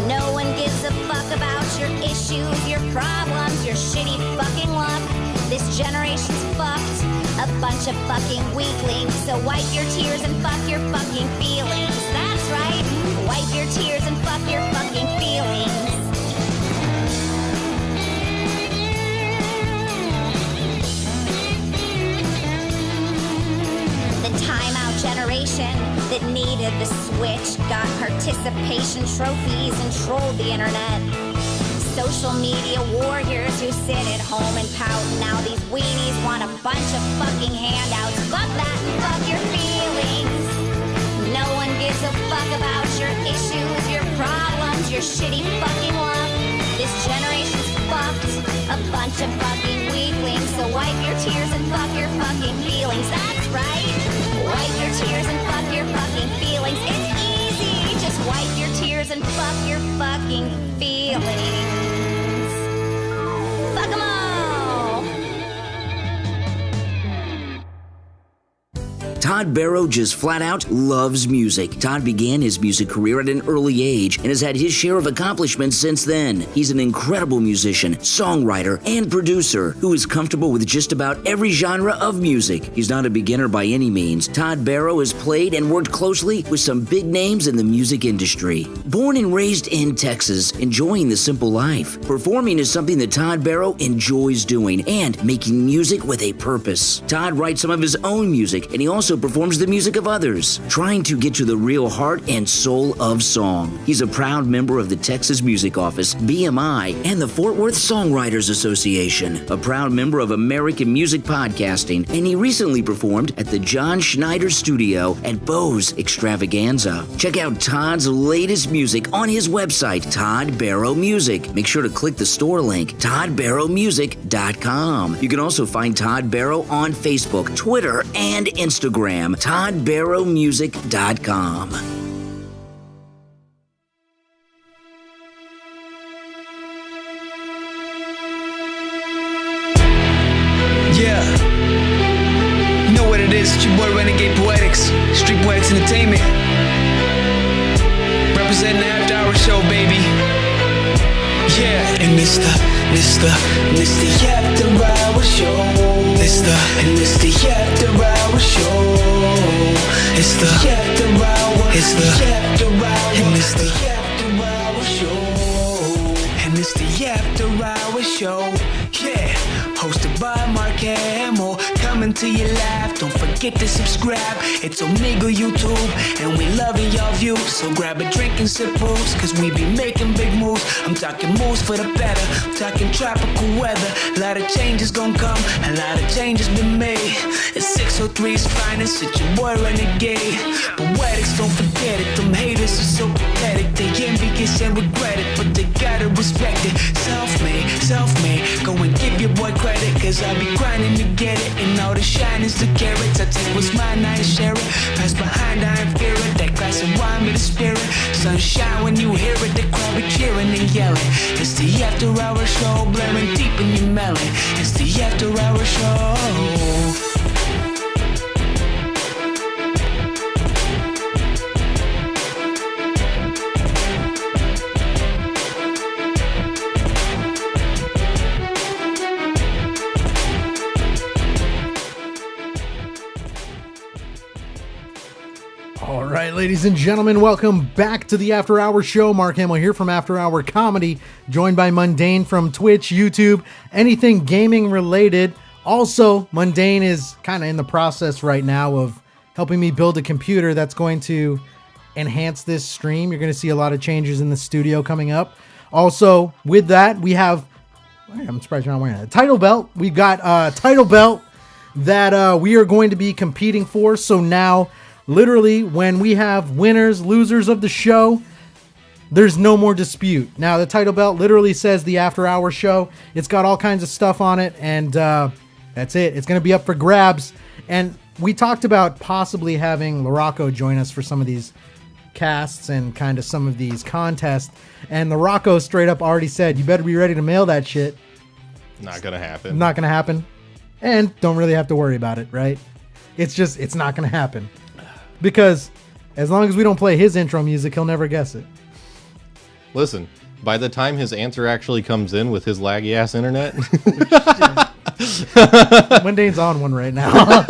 No one gives a fuck about your issues, your problems, your shitty fucking luck. This generation's fucked. A bunch of fucking weaklings. So wipe your tears and fuck your fucking feelings. That's right. Wipe your tears and fuck your fucking feelings. The timeout generation that needed the switch got participation trophies and trolled the internet. Social media warriors who sit at home and pout. Now these weenies want a bunch of fucking handouts. Fuck that and fuck your feelings. No one gives a fuck about your issues, your problems, your shitty fucking luck. This generation's fucked. A bunch of fucking weaklings. So wipe your tears and fuck your fucking feelings. That's right. Wipe your tears and fuck your fucking feelings. It's easy. Just wipe your tears and fuck your fucking feelings. Fuck 'em all.
Todd Barrow just flat out loves music. Todd began his music career at an early age and has had his share of accomplishments since then. He's an incredible musician, songwriter, and producer who is comfortable with just about every genre of music. He's not a beginner by any means. Todd Barrow has played and worked closely with some big names in the music industry. Born and raised in Texas, enjoying the simple life. Performing is something that Todd Barrow enjoys doing and making music with a purpose. Todd writes some of his own music and he also performs the music of others, trying to get to the real heart and soul of song. He's a proud member of the Texas Music Office, BMI, and the Fort Worth Songwriters Association, a proud member of American Music Podcasting, and he recently performed at the John Schneider Studio at Bose Extravaganza. Check out Todd's latest music on his website, Todd Barrow Music. Make sure to click the store link, toddbarrowmusic.com. You can also find Todd Barrow on Facebook, Twitter, and Instagram, toddbarrowmusic.com.
Yeah. You know what it is, it's your boy Renegade Poetics, Street Poetics Entertainment. Representing the After Hour Show, baby. Yeah. And it's the After Hour Show. It's the After Hour Show. It's the After Hour. It's the After Hour. And it's the After Hour Show. And it's the After Hour Show. Yeah. Hosted by Mark Hamill, coming to your live. Don't forget to subscribe. It's Omegle YouTube, and we loving y'all views. So grab a drink and sip booze, cause we be making big moves. I'm talking moves for the better, I'm talking tropical weather. A lot of changes gon' come, a lot of changes been made. It's 603's finest, it's your boy Renegade. Poetics, don't forget it, them haters are so pathetic. They envious and regret it, but they gotta respect it. Self-made, go and give your boy credit, cause I be grinding to get it. And all the shine is the carrots, I take what's mine, I ain't share it. Pass behind, I ain't fear it, that glass of wine with the spirit. Sunshine when you hear it, the crowd be cheering and yelling. It's the After Hour Show, blaring deep in your melon. It's the After Hour Show.
All right, ladies and gentlemen, welcome back to the After Hour Show. Mark Hamill here from After Hour Comedy, joined by Mundane from Twitch, YouTube, anything gaming related. Also, Mundane is kind of in the process right now of helping me build a computer that's going to enhance this stream. You're going to see a lot of changes in the studio coming up. Also, with that, we have, I'm surprised you're not wearing a title belt. We've got a title belt that we are going to be competing for. So now, literally, when we have winners, losers of the show, there's no more dispute. Now, the title belt literally says the After Hour Show. It's got all kinds of stuff on it, and that's it. It's going to be up for grabs. And we talked about possibly having Larocco join us for some of these casts and kind of some of these contests, and Larocco straight up already said, you better be ready to mail that shit.
Not gonna happen.
Not gonna happen. And don't really have to worry about it, right? It's not gonna happen. Because as long as we don't play his intro music, he'll never guess it.
Listen, by the time his answer actually comes in with his laggy ass internet.
Mundane's on one right now.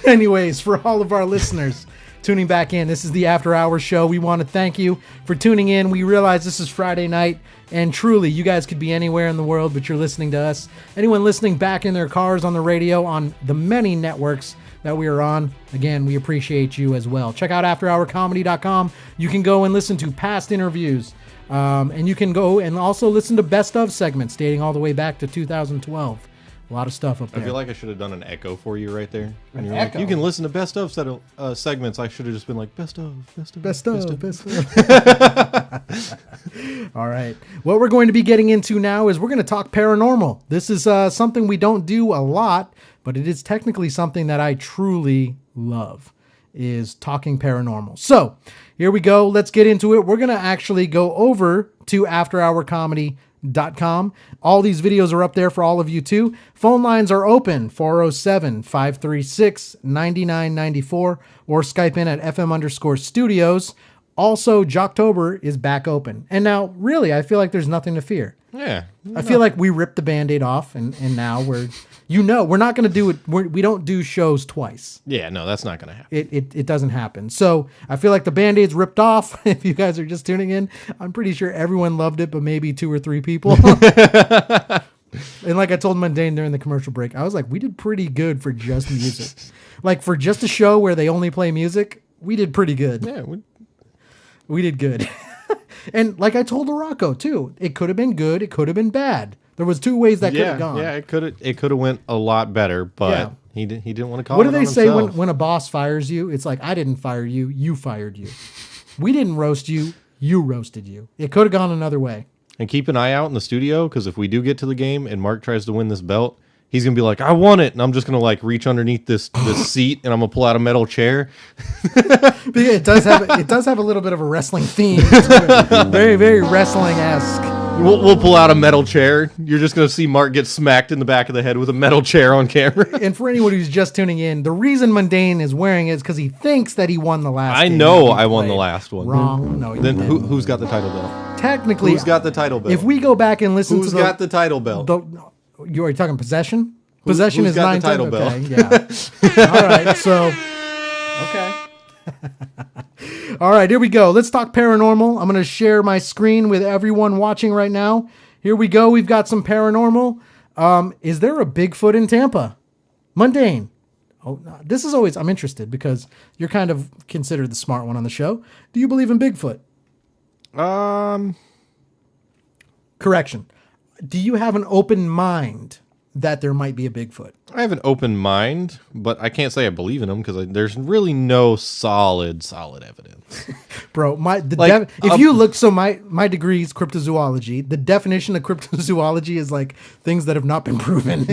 Anyways, for all of our listeners tuning back in, this is the After Hours show. We want to thank you for tuning in. We realize this is Friday night, and truly, you guys could be anywhere in the world, but you're listening to us. Anyone listening back in their cars, on the radio, on the many networks that we are on, again, we appreciate you as well. Check out afterhourcomedy.com. You can go and listen to past interviews, and you can go and also listen to best of segments dating all the way back to 2012. A lot of stuff up there.
I feel like I should have done an echo for you right there. And you're
echo?
like, you can listen to best of segments. I should have just been like, best of.
All right. What we're going to be getting into now is we're going to talk paranormal. This is something we don't do a lot, but it is technically something that I truly love, is talking paranormal. So here we go. Let's get into it. We're going to actually go over to afterhourcomedy.com. All these videos are up there for all of you too. Phone lines are open, 407-536-9994, or Skype in at FM_studios. Also, Jocktober is back open. And now, really, I feel like there's nothing to fear.
Yeah.
I feel like we ripped the Band-Aid off, and now we're not going to do it. We don't do shows twice.
Yeah, no, that's not going to happen.
It doesn't happen. So I feel like the Band-Aid's ripped off. If you guys are just tuning in, I'm pretty sure everyone loved it, but maybe 2 or 3 people. And like I told Mundane during the commercial break, I was like, we did pretty good for just music. Like for just a show where they only play music, we did pretty good.
Yeah,
we did good. And like I told Larocco too, it could have been good, it could have been bad. There was 2 ways that could have gone.
Yeah, it could have went a lot better, but
Yeah.
he didn't want to call
What
it
do
on
they say
himself.
when a boss fires you? It's like, I didn't fire you, you fired you. We didn't roast you, you roasted you. It could have gone another way.
And keep an eye out in the studio, because if we do get to the game and Mark tries to win this belt, he's going to be like, I won it. And I'm just going to like reach underneath this seat and I'm going to pull out a metal chair.
It does have a little bit of a wrestling theme to it. Very, very wrestling-esque.
We'll pull out a metal chair. You're just going to see Mark get smacked in the back of the head with a metal chair on camera.
And for anyone who's just tuning in, the reason Mundane is wearing it is because he thinks that he won the last
I
game
know
that he
I won the
played.
last one.
Wrong. No, you
Then
didn't.
who's got the title belt?
Technically,
Who's got the title belt?
if we go back and listen
Who's
to
got the title belt?
You are talking possession? Possession
who's
is
got the
9
title
okay,
belt?
yeah. All right, so okay. All right, here we go. Let's talk paranormal. I'm going to share my screen with everyone watching right now. Here we go. We've got some paranormal. Is there a Bigfoot in Tampa? Mundane. Oh, no. This is always, I'm interested because you're kind of considered the smart one on the show. Do you believe in Bigfoot? Correction. Do you have an open mind that there might be a Bigfoot?
I have an open mind, but I can't say I believe in them because there's really no solid evidence.
Bro, my degree is cryptozoology. The definition of cryptozoology is like things that have not been proven.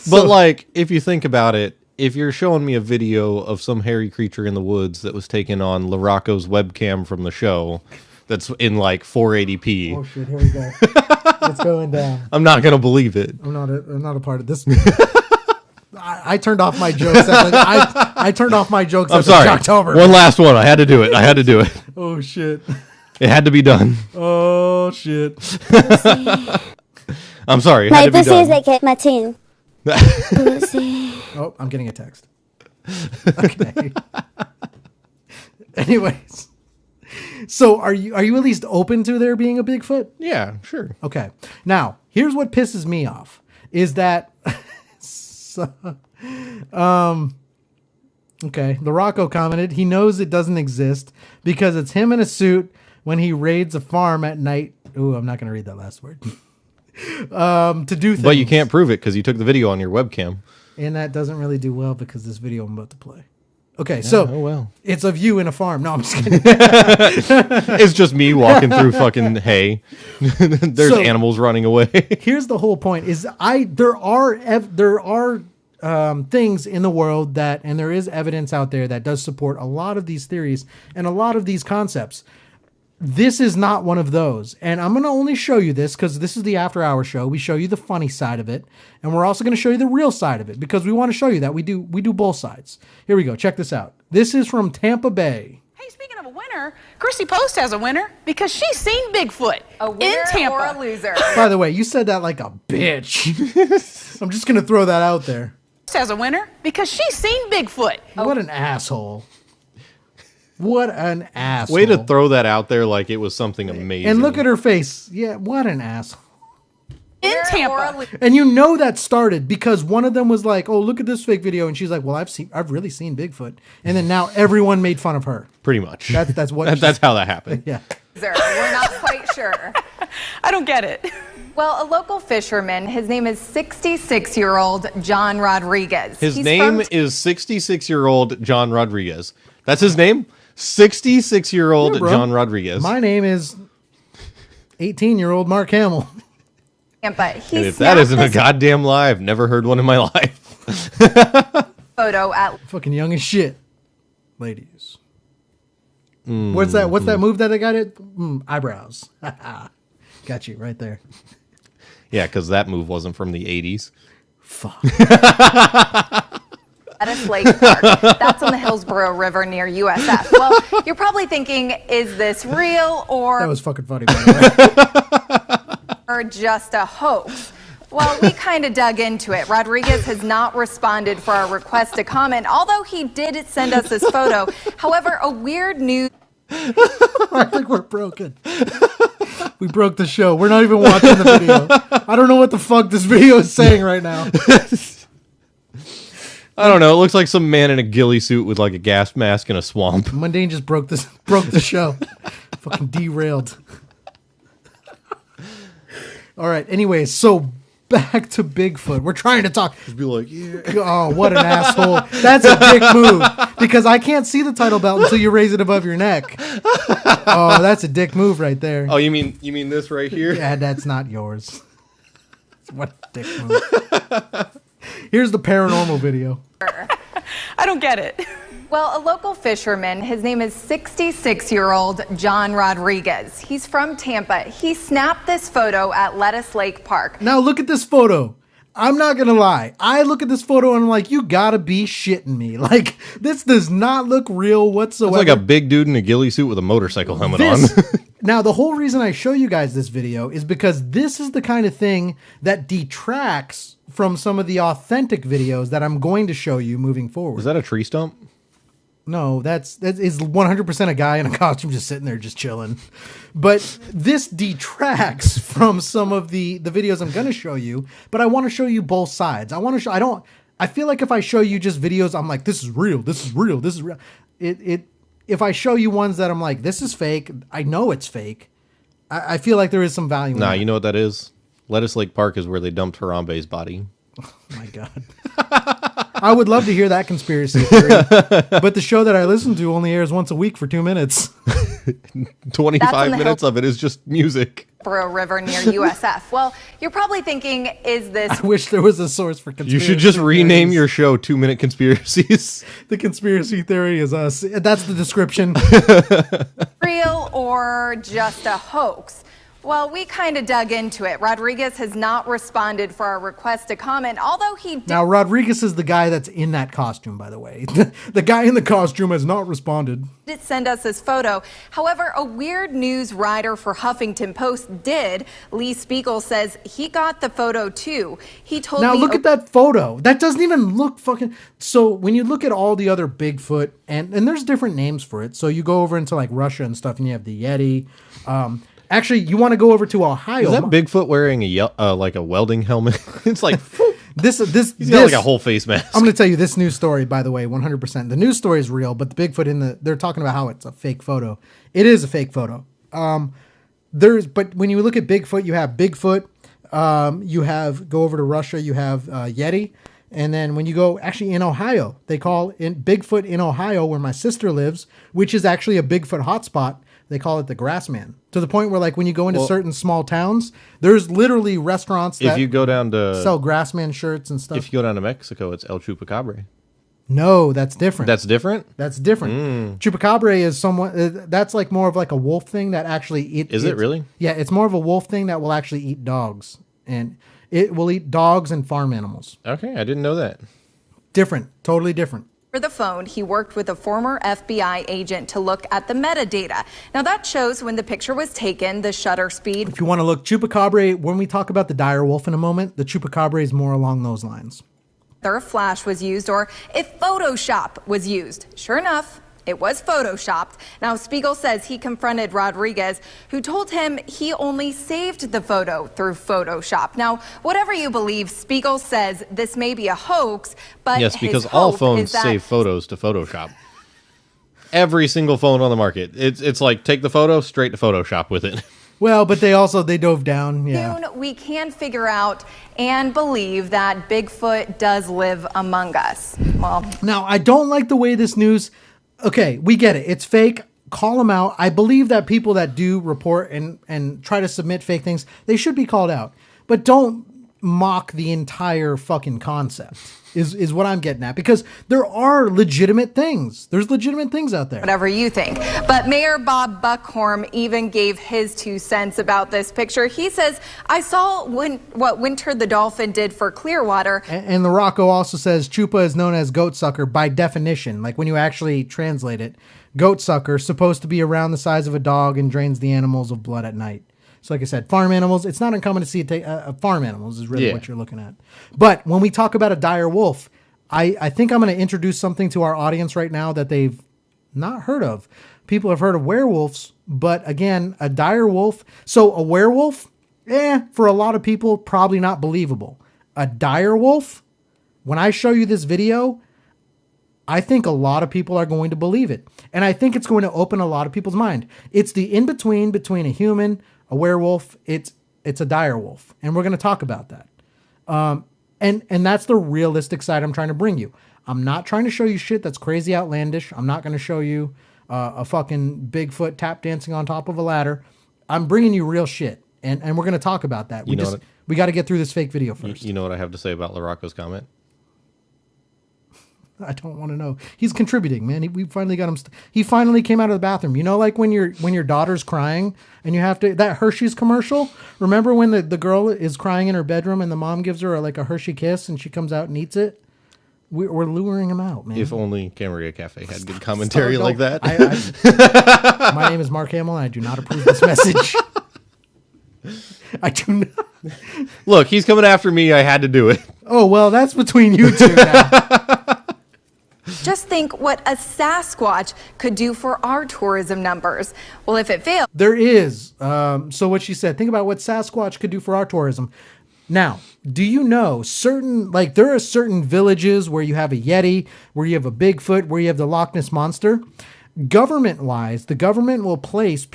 But like, if you think about it, if you're showing me a video of some hairy creature in the woods that was taken on Larocco's webcam from the show, that's in like 480p.
Oh shit! Here we go. It's going down.
I'm not gonna believe it.
I'm not a part of this. I turned off my jokes. I turned off my jokes.
I'm sorry.
Jocktober.
One last one. I had to do it.
Oh shit!
It had to be done.
Oh shit!
I'm sorry. It
My
had to be
pussy is
done.
like Martin. Pussy.
Oh, I'm getting a text. Okay. Anyways. So are you at least open to there being a Bigfoot?
Yeah, sure.
Okay. Now, here's what pisses me off is that okay, Larocco commented, he knows it doesn't exist because it's him in a suit when he raids a farm at night. Ooh, I'm not going to read that last word. To do things.
But you can't prove it because you took the video on your webcam.
And that doesn't really do well because this video I'm about to play. Okay, so it's of you in a farm. No, I'm just kidding.
It's just me walking through fucking hay. There's animals running away.
Here's the whole point: is there are things in the world that, and there is evidence out there that does support a lot of these theories and a lot of these concepts. This is not one of those. And I'm going to only show you this because this is the After Hour show. We show you the funny side of it. And we're also going to show you the real side of it because we want to show you that we do both sides. Here we go. Check this out. This is from Tampa Bay.
Hey, speaking of a winner, Chrissy Post has a winner because she's seen Bigfoot
A winner
in Tampa.
or a loser?
By the way, you said that like a bitch. I'm just going to throw that out there.
Has a winner because she's seen Bigfoot.
What an asshole. What an asshole.
Way to throw that out there like it was something amazing.
And look at her face. Yeah, what an asshole.
In Tampa.
And you know that started because one of them was like, "Oh, look at this fake video," and she's like, "Well, I've really seen Bigfoot." And then now everyone made fun of her.
Pretty much.
That's what.
That's how that happened.
Yeah.
We're not quite sure.
I don't get it.
Well, a local fisherman, his name is 66-year-old John Rodriguez.
His
He's
name
from
is 66-year-old John Rodriguez. That's his name? 66-year-old
Yeah, bro.
John Rodriguez.
My name is 18-year-old Mark Hamill.
Tampa. He
And if that
snapped
isn't a
this
goddamn lie, I've never heard one in my life.
photo at
Fucking young as shit, ladies. What's that? What's that move that I got it? Eyebrows. Got you right there.
Yeah, because that move wasn't from the 80s.
Fuck.
Lettuce Lake Park. That's on the Hillsborough River near USF. Well, you're probably thinking, is this real
That was fucking funny, by the way.
or just a hoax? Well, we kind of dug into it. Rodriguez has not responded for our request to comment, although he did send us this photo. However, a weird news.
I think we're broken. We broke the show. We're not even watching the video. I don't know what the fuck this video is saying right now.
I don't know. It looks like some man in a ghillie suit with like a gas mask in a swamp.
Mundane just broke the show. Fucking derailed. All right. Anyways, so back to Bigfoot. We're trying to talk.
Just be like, yeah.
Oh, what an asshole. That's a dick move. Because I can't see the title belt until you raise it above your neck. Oh, that's a dick move right there.
Oh, you mean this right here?
Yeah, that's not yours. What a dick move. Here's the paranormal video.
I don't get it.
Well, a local fisherman, his name is 66-year-old John Rodriguez. He's from Tampa. He snapped this photo at Lettuce Lake Park.
Now look at this photo. I'm not going to lie. I look at this photo and I'm like, you got to be shitting me. Like, this does not look real whatsoever.
It's like a big dude in a ghillie suit with a motorcycle helmet on.
Now, the whole reason I show you guys this video is because this is the kind of thing that detracts from some of the authentic videos that I'm going to show you moving forward.
Is that a tree stump?
No, that is 100% a guy in a costume just sitting there just chilling. But this detracts from some of the videos I'm going to show you, but I want to show you both sides. I feel like if I show you just videos, I'm like, this is real, this is real, this is real. If I show you ones that I'm like, this is fake, I know it's fake, I feel like there is some value in
Nah,
that.
you know what that is? Lettuce Lake Park is where they dumped Harambe's body.
Oh my God. I would love to hear that conspiracy theory, but the show that I listen to only airs once a week for 2 minutes.
25 minutes of it is just music.
Hillsborough River near USF. Well, you're probably thinking, is this
I wish there was a source for conspiracy
You should just rename
theories.
your show 2-Minute Conspiracies.
The conspiracy theory is us. That's the description.
real or just a hoax? Well, we kind of dug into it. Rodriguez has not responded for our request to comment, although he did.
Now, Rodriguez is the guy that's in that costume, by the way. The guy in the costume has not responded.
Did send us this photo. However, a weird news writer for Huffington Post did. Lee Spiegel says he got the photo too. He told
Now,
me.
look at that photo. That doesn't even look fucking... So, when you look at all the other Bigfoot, and there's different names for it. So, you go over into, like, Russia and stuff, and you have the Yeti. Actually, you want to go over to Ohio.
Is that Bigfoot wearing like a welding helmet? It's like...
He's
got like a whole face mask.
I'm going to tell you this news story, by the way, 100%. The news story is real, but the Bigfoot they're talking about how it's a fake photo. It is a fake photo. But when you look at Bigfoot, you have Bigfoot. Go over to Russia, you have Yeti. And then when you go actually in Ohio, they call in Bigfoot in Ohio, where my sister lives, which is actually a Bigfoot hotspot. They call it the Grassman. To the point where, like, when you go into certain small towns, there's literally restaurants that
if you go down to
sell Grassman shirts and stuff.
If you go down to Mexico, it's El Chupacabra.
No, that's different.
That's different?
That's different. Chupacabra is somewhat, that's like more of like a wolf thing that actually
Is it really?
Yeah, it's more of a wolf thing that will actually eat dogs. And it will eat dogs and farm animals.
Okay, I didn't know that.
Different, totally different.
For the phone, he worked with a former FBI agent to look at the metadata. Now that shows when the picture was taken, the shutter speed.
If you want to look, Chupacabra, when we talk about the dire wolf in a moment, the Chupacabra is more along those lines.
Whether a flash was used or if Photoshop was used. Sure enough, it was photoshopped. Now, Spiegel says he confronted Rodriguez, who told him he only saved the photo through Photoshop. Now, whatever you believe, Spiegel says this may be a hoax, but
Yes,
his
because all
hope
phones
is that
save photos to Photoshop. Every single phone on the market. It's like take the photo straight to Photoshop with it.
Well, but they dove down. Yeah.
soon we can figure out and believe that Bigfoot does live among us. Well,
Now, I don't like the way this news. Okay, we get it. It's fake. Call them out. I believe that people that do report and try to submit fake things, they should be called out. But don't mock the entire fucking concept. Is what I'm getting at, because there are legitimate things. There's legitimate things out there.
whatever you think. But Mayor Bob Buckhorn even gave his 2 cents about this picture. He says, I saw what Winter the Dolphin did for Clearwater.
And the Rocco also says Chupa is known as goat sucker by definition. Like when you actually translate it, goat sucker supposed to be around the size of a dog and drains the animals of blood at night. So like I said, farm animals, it's not uncommon to see farm animals is really what you're looking at. But when we talk about a dire wolf, I think I'm going to introduce something to our audience right now that they've not heard of. People have heard of werewolves, but again, a dire wolf. So a werewolf, for a lot of people, probably not believable. A dire wolf, when I show you this video, I think a lot of people are going to believe it. And I think it's going to open a lot of people's mind. It's the in-between between a human, a werewolf, it's a dire wolf. And we're going to talk about that. And that's the realistic side I'm trying to bring you. I'm not trying to show you shit that's crazy outlandish. I'm not going to show you a fucking Bigfoot tap dancing on top of a ladder. I'm bringing you real shit. And we're going to talk about that. We got to get through this fake video first.
You know what I have to say about LaRocco's comment?
I don't want to know. He's contributing, man. We finally got him. He finally came out of the bathroom. You know, like when your daughter's crying and you have to, that Hershey's commercial. Remember when the girl is crying in her bedroom and the mom gives her a Hershey kiss and she comes out and eats it? We're luring him out, man.
If only Camaria Cafe had good commentary like that.
My name is Mark Hamill and I do not approve this message. I do not.
Look, he's coming after me. I had to do it.
Oh, well, that's between you two now.
Just think what a Sasquatch could do for our tourism numbers. Well, if it fails.
There is. So what she said, think about what Sasquatch could do for our tourism. Now, do you know there are certain villages where you have a Yeti, where you have a Bigfoot, where you have the Loch Ness Monster? Government-wise, the government will place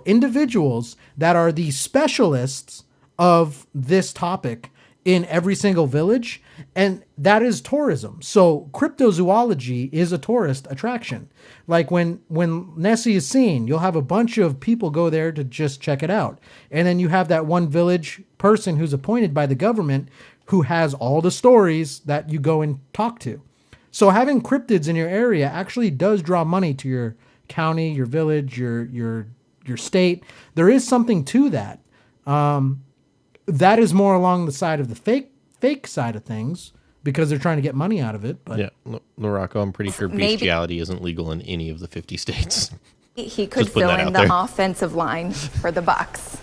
individuals that are the specialists of this topic in every single village, and that is tourism. So cryptozoology is a tourist attraction. Like when Nessie is seen, you'll have a bunch of people go there to just check it out. And then you have that one village person who's appointed by the government who has all the stories that you go and talk to. So having cryptids in your area actually does draw money to your county, your village, your state. There is something to that. That is more along the side of the fake side of things because they're trying to get money out of it. But
yeah, LaRocco, I'm pretty sure bestiality isn't legal in any of the 50 states.
He could fill in the offensive line for the Bucks.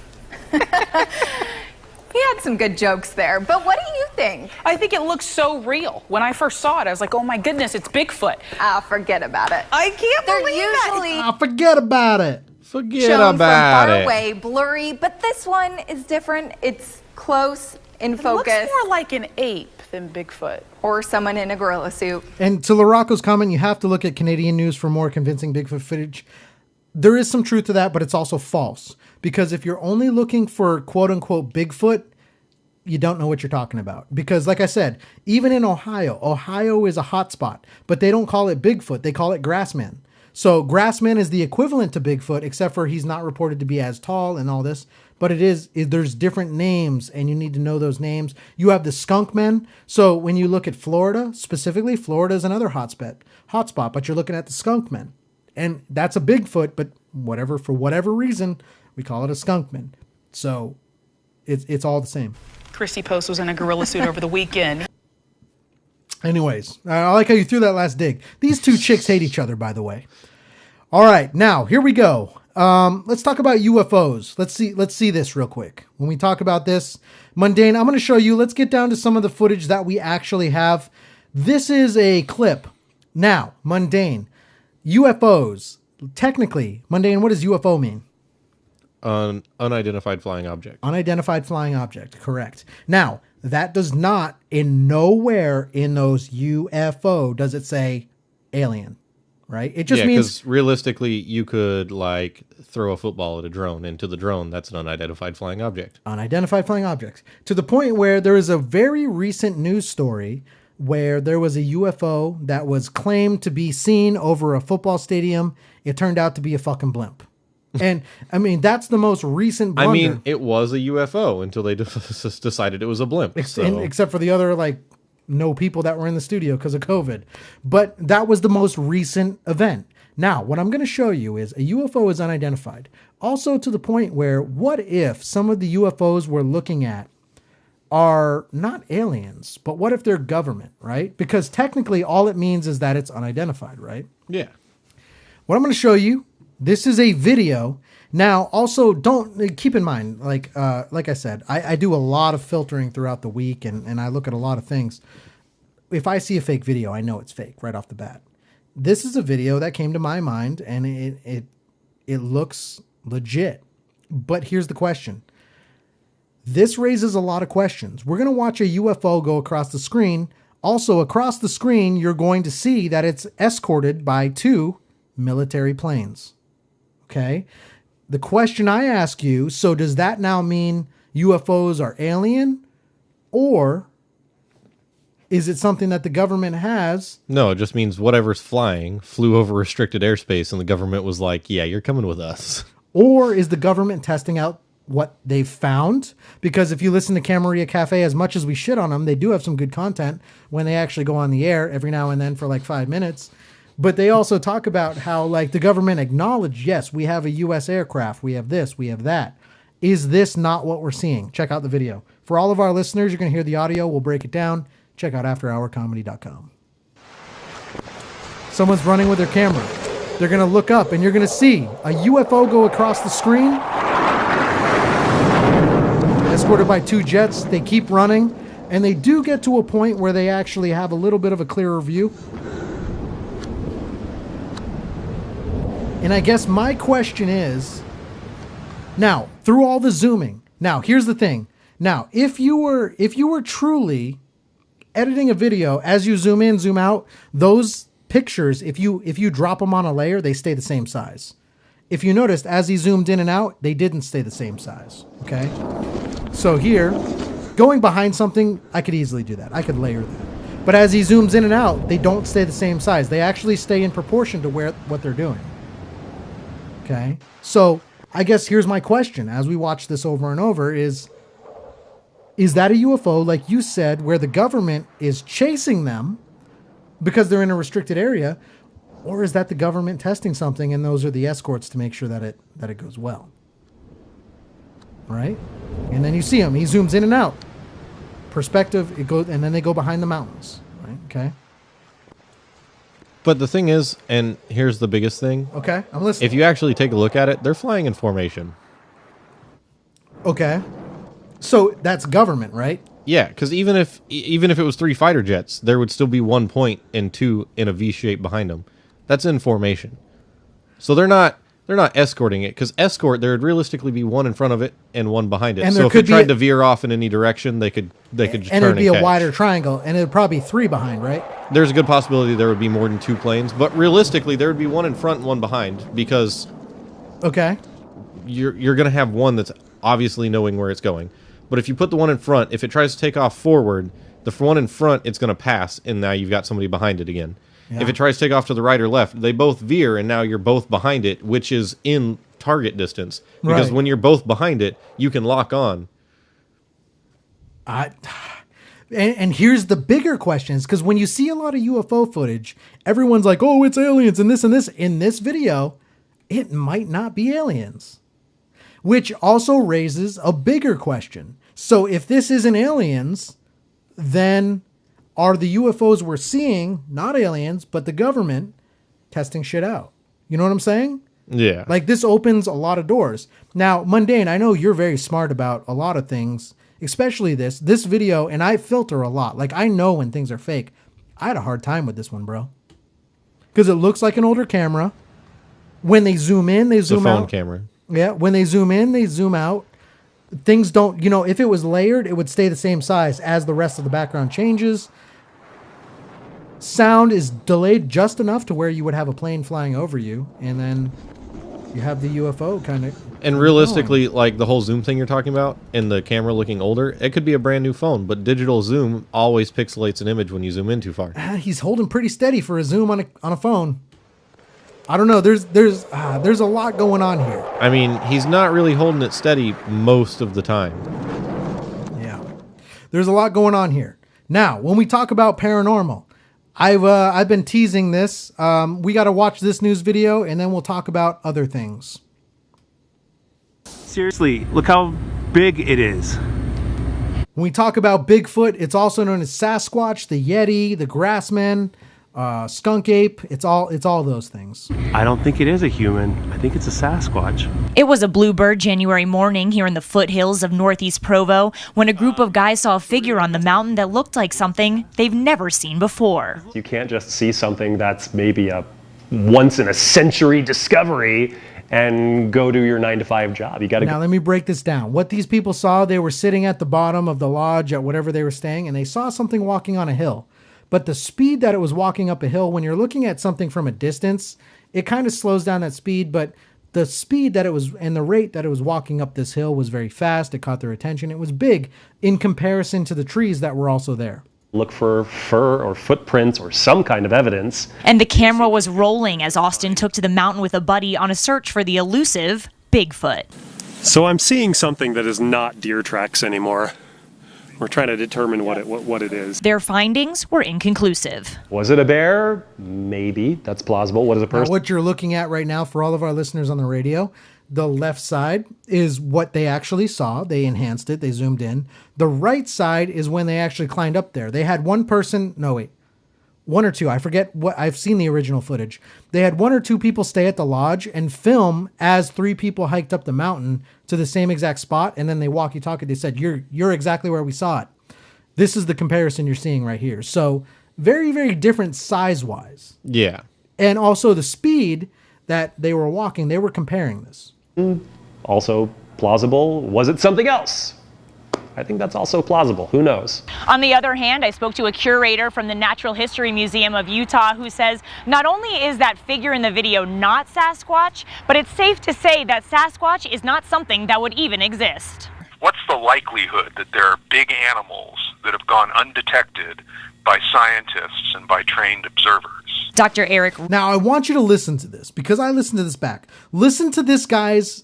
He had some good jokes there, but what do you think?
I think it looks so real. When I first saw it, I was like, oh my goodness, it's Bigfoot.
Forget about it.
I can't
They're
believe
usually
that.
Forget about it.
Forget
shown
about
from far
it.
away, blurry, but this one is different. It's close in focus.
It looks more like an ape than Bigfoot.
Or someone in a gorilla suit.
And to LaRocco's comment, you have to look at Canadian news for more convincing Bigfoot footage. There is some truth to that, but it's also false. Because if you're only looking for quote-unquote Bigfoot, you don't know what you're talking about. Because like I said, even in Ohio is a hot spot, but they don't call it Bigfoot. They call it Grassman. So Grassman is the equivalent to Bigfoot, except for he's not reported to be as tall and all this. But there's different names, and you need to know those names. You have the skunkmen. So when you look at Florida, specifically, Florida is another hotspot, but you're looking at the skunkmen. And that's a Bigfoot, but for whatever reason, we call it a skunkman. So it's all the same.
Chrissy Post was in a gorilla suit over the weekend.
Anyways, I like how you threw that last dig. These two chicks hate each other, by the way. All right, now here we go. Let's talk about UFOs. Let's see this real quick. When we talk about this, Mundane, I'm going to show you. Let's get down to some of the footage that we actually have. This is a clip. Now, Mundane, UFOs. Technically, Mundane, what does UFO mean?
Unidentified flying object.
Unidentified flying object, correct. Now, that does not, in nowhere in those UFO, does it say alien, right? It just means...
because realistically, you could, throw a football at a drone. Into the drone, that's an unidentified flying object.
Unidentified flying objects. To the point where there is a very recent news story where there was a UFO that was claimed to be seen over a football stadium. It turned out to be a fucking blimp. And, I mean, that's the most recent blunder.
I mean, it was a UFO until they decided it was a blimp.
Except for the other, no people that were in the studio because of COVID. But that was the most recent event. Now, what I'm going to show you is a UFO is unidentified. Also to the point where, what if some of the UFOs we're looking at are not aliens, but what if they're government, right? Because technically all it means is that it's unidentified, right?
Yeah.
What I'm going to show you, this is a video. Now, also, don't keep in mind, like I said, I do a lot of filtering throughout the week, and I look at a lot of things. If I see a fake video, I know it's fake right off the bat. This is a video that came to my mind, and it looks legit. But here's the question. This raises a lot of questions. We're going to watch a UFO go across the screen. Also, across the screen, you're going to see that it's escorted by 2 military planes. Okay? The question I ask you, so does that now mean UFOs are alien? Or is it something that the government has?
No, it just means whatever's flying flew over restricted airspace and the government was like, yeah, you're coming with us.
Or is the government testing out what they've found? Because if you listen to Camaria Cafe, as much as we shit on them, they do have some good content when they actually go on the air every now and then for 5 minutes. But they also talk about how the government acknowledged, yes, we have a U.S. aircraft. We have this, we have that. Is this not what we're seeing? Check out the video. For all of our listeners, you're going to hear the audio. We'll break it down. Check out afterhourcomedy.com. Someone's running with their camera. They're going to look up and you're going to see a UFO go across the screen. Escorted by 2 jets. They keep running and they do get to a point where they actually have a little bit of a clearer view. And I guess my question is, now, through all the zooming, now, here's the thing. Now, if you were truly editing a video, as you zoom in, zoom out, those pictures, if you drop them on a layer, they stay the same size. If you noticed, as he zoomed in and out, they didn't stay the same size, okay? So here, going behind something, I could easily do that. I could layer that. But as he zooms in and out, they don't stay the same size. They actually stay in proportion to what they're doing. Okay, so I guess here's my question as we watch this over and over is that a UFO, like you said, where the government is chasing them because they're in a restricted area, or is that the government testing something and those are the escorts to make sure that it goes well? Right? And then you see him, he zooms in and out. Perspective, it goes, and then they go behind the mountains, right? Okay.
But the thing is, and here's the biggest thing.
Okay, I'm listening.
If you actually take a look at it, they're flying in formation.
Okay. So that's government, right?
Yeah, because even if it was 3 fighter jets, there would still be 1 point and 2 in a V shape behind them. That's in formation. So they're not escorting it, because escort, there would realistically be 1 in front of it and 1 behind it.
And
so if it tried to veer off in any direction, they could just turn
and it'd be
and
a
catch.
wider triangle, and it'd probably be 3 behind, right?
There's a good possibility there would be more than 2 planes, but realistically, there would be 1 in front and 1 behind, because
okay,
you're going to have 1 that's obviously knowing where it's going. But if you put the 1 in front, if it tries to take off forward, the 1 in front, it's going to pass, and now you've got somebody behind it again. If it tries to take off to the right or left, they both veer, and now you're both behind it, which is in target distance. Because when you're both behind it, you can lock on.
And here's the bigger questions, because when you see a lot of UFO footage, everyone's like, oh, it's aliens and this and this. In this video, it might not be aliens, which also raises a bigger question. So if this isn't aliens, then are the UFOs we're seeing not aliens, but the government testing shit out? You know what I'm saying?
Yeah.
Like, this opens a lot of doors. Now, Mundane, I know you're very smart about a lot of things, especially this video, and I filter a lot. Like, I know when things are fake. I had a hard time with this one, bro. Because it looks like an older camera. When they zoom in, they zoom out.
It's a phone camera.
Yeah, when they zoom in, they zoom out. Things don't, if it was layered, it would stay the same size as the rest of the background changes. Sound is delayed just enough to where you would have a plane flying over you, and then you have the UFO kind of.
And realistically, like the whole zoom thing you're talking about, and the camera looking older, it could be a brand new phone, but digital zoom always pixelates an image when you zoom in too far.
He's holding pretty steady for a zoom on a phone. I don't know. There's a lot going on here.
I mean, he's not really holding it steady most of the time.
Yeah, there's a lot going on here. Now, when we talk about paranormal, I've been teasing this. We got to watch this news video, and then we'll talk about other things.
Seriously, look how big it is.
When we talk about Bigfoot, it's also known as Sasquatch, the Yeti, the Grassman, skunk ape. It's all those things.
I don't think it is a human. I think it's a Sasquatch.
It was a bluebird January morning here in the foothills of northeast Provo when a group of guys saw a figure on the mountain that looked like something they've never seen before.
You can't just see something that's maybe a once-in-a-century discovery and go do your 9-to-5 job. You got to.
Now let me break this down. What these people saw, they were sitting at the bottom of the lodge at whatever they were staying, and they saw something walking on a hill. But the speed that it was walking up a hill, when you're looking at something from a distance, it kind of slows down that speed. But the speed that it was and the rate that it was walking up this hill was very fast. It caught their attention. It was big in comparison to the trees that were also there.
Look for fur or footprints or some kind of evidence.
And the camera was rolling as Austin took to the mountain with a buddy on a search for the elusive Bigfoot.
So I'm seeing something that is not deer tracks anymore. We're trying to determine what it is.
Their findings were inconclusive.
Was it a bear? Maybe. That's plausible. What is a person?
What you're looking at right now for all of our listeners on the radio, the left side is what they actually saw. They enhanced it. They zoomed in. The right side is when they actually climbed up there. They had one or two. I forget what. I've seen the original footage. They had one or two people stay at the lodge and film as three people hiked up the mountain to the same exact spot, and then they walkie-talkie. They said, "You're exactly where we saw it." This is the comparison you're seeing right here. So very, very different size-wise.
Yeah.
And also the speed that they were walking. They were comparing this.
Also plausible. Was it something else? I think that's also plausible. Who knows?
On the other hand, I spoke to a curator from the Natural History Museum of Utah who says not only is that figure in the video not Sasquatch, but it's safe to say that Sasquatch is not something that would even exist.
What's the likelihood that there are big animals that have gone undetected by scientists and by trained observers?
Dr. Eric.
Now, I want you to listen to this because I listened to this back. Listen to this guy's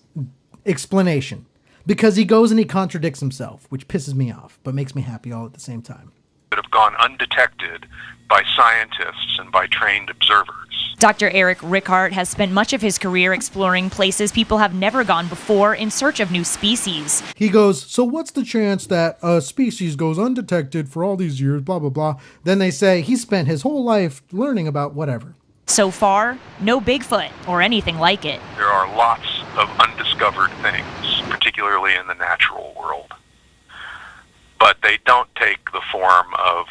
explanation. Because he goes and he contradicts himself, which pisses me off, but makes me happy all at the same time.
That have gone undetected by scientists and by trained observers.
Dr. Eric Rickard has spent much of his career exploring places people have never gone before in search of new species.
He goes, so what's the chance that a species goes undetected for all these years, blah, blah, blah. Then they say he spent his whole life learning about whatever.
So far, no Bigfoot or anything like it.
There are lots of undiscovered things, particularly in the natural world. But they don't take the form of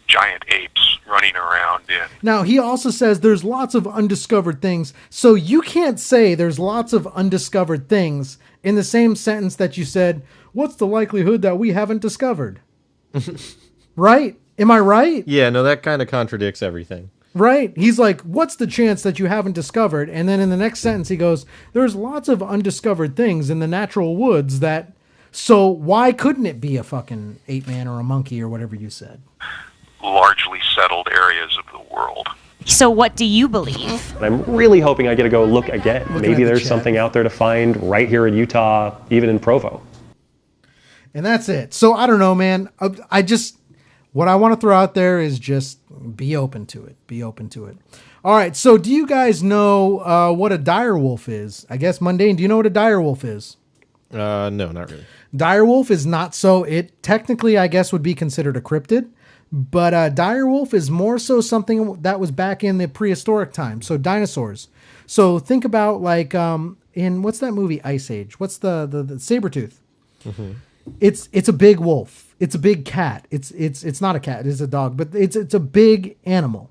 giant apes running around in.
Now, he also says there's lots of undiscovered things. So you can't say there's lots of undiscovered things in the same sentence that you said, what's the likelihood that we haven't discovered? Right? Am I right?
Yeah, no, that kind of contradicts everything.
Right? He's like, what's the chance that you haven't discovered? And then in the next sentence, he goes, there's lots of undiscovered things in the natural woods that, so why couldn't it be a fucking ape man or a monkey or whatever you said?
Largely settled areas of the world.
So what do you believe?
And I'm really hoping I get to go look again.
Looking at
Maybe
the
there's
chat.
something out there to find right here in Utah, even in Provo.
And that's it. So I don't know, man. What I want to throw out there is just be open to it. Be open to it. All right. So do you guys know what a dire wolf is? I guess Mundane. Do you know what a dire wolf is?
No, not really.
Dire wolf is not so. It technically, I guess, would be considered a cryptid, but dire wolf is more so something that was back in the prehistoric time. So dinosaurs. So think about like in what's that movie Ice Age? What's the saber-tooth?
Mm-hmm.
It's a big wolf. It's a big cat. It's not a cat. It's a dog, but it's a big animal.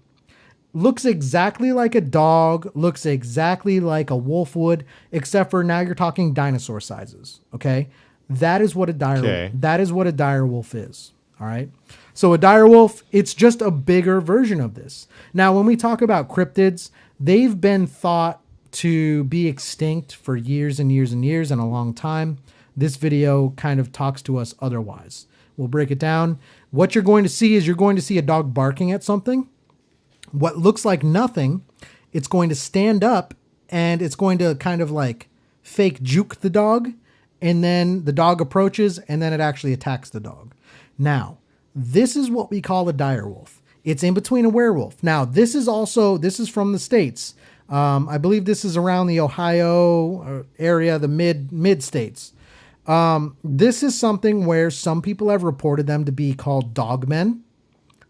Looks exactly like a dog. Looks exactly like a wolf would, except for now you're talking dinosaur sizes. Okay, that is what a dire wolf is. All right. So a dire wolf, it's just a bigger version of this. Now, when we talk about cryptids, they've been thought to be extinct for years and years and years and a long time. This video kind of talks to us otherwise. We'll break it down. What you're going to see is you're going to see a dog barking at something. What looks like nothing, it's going to stand up and it's going to kind of like fake juke the dog. And then the dog approaches and then it actually attacks the dog. Now, this is what we call a dire wolf. It's in between a werewolf. Now, this is from the States. I believe this is around the Ohio area, the mid states. This is something where some people have reported them to be called dogmen.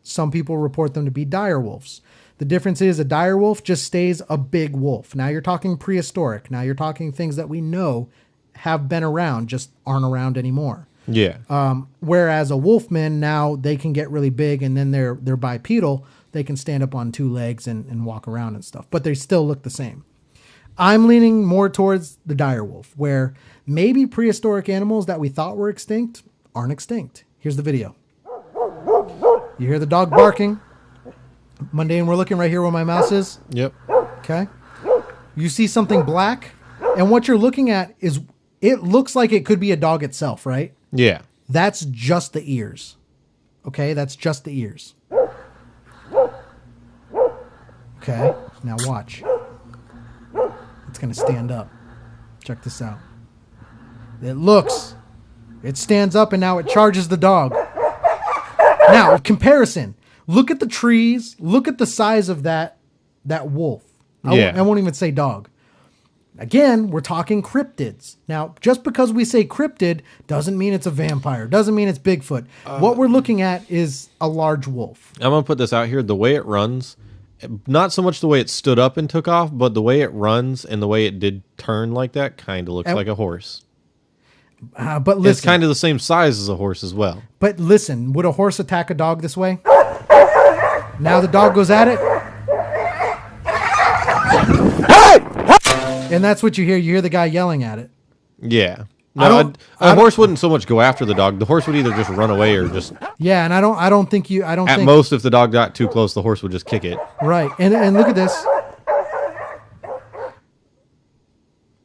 Some people report them to be dire wolves. The difference is a dire wolf just stays a big wolf. Now you're talking prehistoric. Now you're talking things that we know have been around, just aren't around anymore.
Yeah.
Whereas a wolfman, now they can get really big and then they're bipedal. They can stand up on two legs and walk around and stuff, but they still look the same. I'm leaning more towards the dire wolf, where maybe prehistoric animals that we thought were extinct aren't extinct. Here's the video. You hear the dog barking. Mundane, we're looking right here where my mouse is.
Yep.
Okay. You see something black, and what you're looking at is, it looks like it could be a dog itself, right?
Yeah.
That's just the ears. Okay, that's just the ears. Okay, now watch. It's going to stand up. Check this out. It stands up and now it charges the dog. Now, comparison. Look at the trees. Look at the size of that wolf. I won't even say dog. Again, we're talking cryptids. Now, just because we say cryptid doesn't mean it's a vampire. Doesn't mean it's Bigfoot. What we're looking at is a large wolf.
I'm going to put this out here. The way it runs, not so much the way it stood up and took off, but the way it runs and the way it did turn like that kind of looks like a horse.
But listen,
it's kind of the same size as a horse as well.
But listen, would a horse attack a dog this way? Now the dog goes at it. And that's what you hear. You hear the guy yelling at it.
Yeah. No, a horse wouldn't so much go after the dog. The horse would either just run away or just.
Yeah, and I don't think.
At most, if the dog got too close, the horse would just kick it.
Right, and look at this.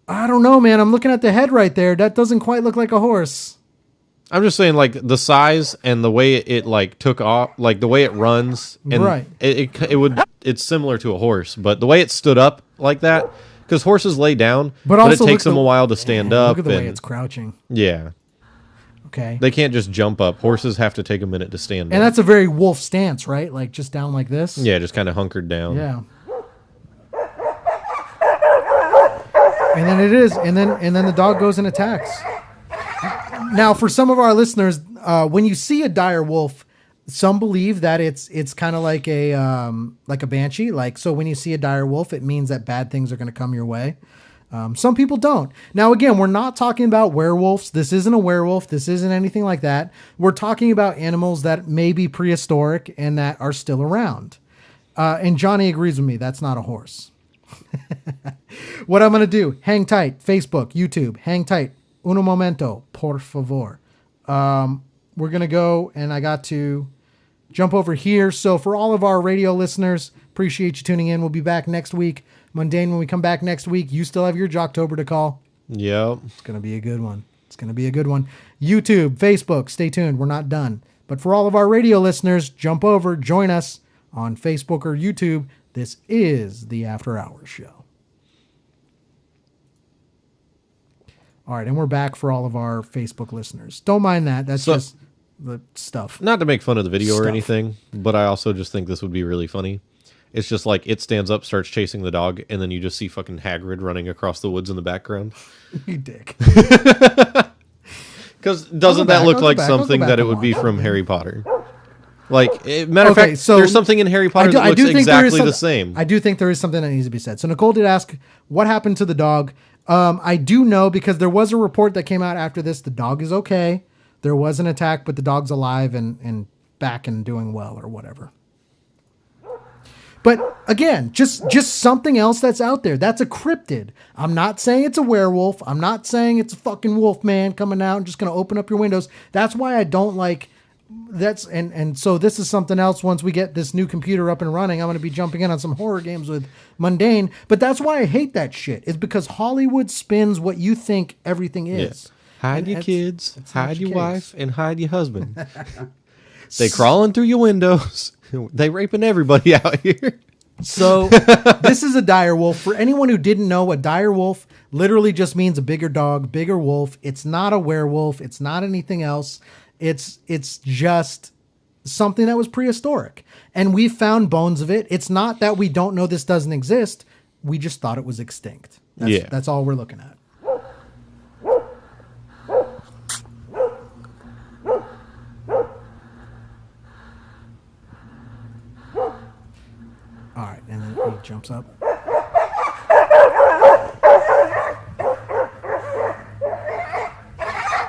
I don't know, man. I'm looking at the head right there. That doesn't quite look like a horse.
I'm just saying, like the size and the way it like took off, like the way it runs, and
right.
It's similar to a horse, but the way it stood up like that. Because horses lay down,
but
it takes them a while to stand up.
Look at the way it's crouching.
Yeah.
Okay.
They can't just jump up. Horses have to take a minute to stand up.
And that's a very wolf stance, right? Like just down like this?
Yeah, just kind of hunkered down.
Yeah. And then it is, and then the dog goes and attacks. Now, for some of our listeners, when you see a dire wolf, some believe that it's kind of like a banshee. Like, so when you see a dire wolf, it means that bad things are going to come your way. Some people don't. Now, again, we're not talking about werewolves. This isn't a werewolf. This isn't anything like that. We're talking about animals that may be prehistoric and that are still around. And Johnny agrees with me. That's not a horse. What I'm going to do, hang tight. Facebook, YouTube, hang tight. Uno momento, por favor. We're going to go, and I got to jump over here. So for all of our radio listeners, appreciate you tuning in. We'll be back next week. Mundane, when we come back next week, you still have your jocktober to call.
Yep.
It's going to be a good one. YouTube, Facebook, stay tuned. We're not done. But for all of our radio listeners, jump over, join us on Facebook or YouTube. This is the After Hours Show. All right, and we're back for all of our Facebook listeners. Don't mind that. That's just the stuff.
Not to make fun of the video
Stuff.
or anything, but I also just think this would be really funny. It's just like it stands up, starts chasing the dog, and then you just see fucking Hagrid running across the woods in the background.
You dick.
Because doesn't that look like something that it would be from Harry Potter? Like, matter of fact, there's something in Harry Potter that looks exactly the same.
I do think there is something that needs to be said. So Nicole did ask, what happened to the dog? I do know because there was a report that came out after this. The dog is okay. There was an attack, but the dog's alive and back and doing well or whatever. But again, just something else that's out there. That's a cryptid. I'm not saying it's a werewolf. I'm not saying it's a fucking wolf man coming out and just going to open up your windows. That's why I don't like that's and so this is something else. Once we get this new computer up and running, I'm going to be jumping in on some horror games with Mundane. But that's why I hate that shit. Is because Hollywood spins what you think everything is.
Yeah. Hide your kids, hide your wife, and hide your husband. They crawling through your windows. They raping everybody out here.
So this is a dire wolf. For anyone who didn't know, a dire wolf literally just means a bigger dog, bigger wolf. It's not a werewolf. It's not anything else. It's just something that was prehistoric. And we found bones of it. It's not that we don't know this doesn't exist. We just thought it was extinct. That's all we're looking at. All right, and then he jumps up.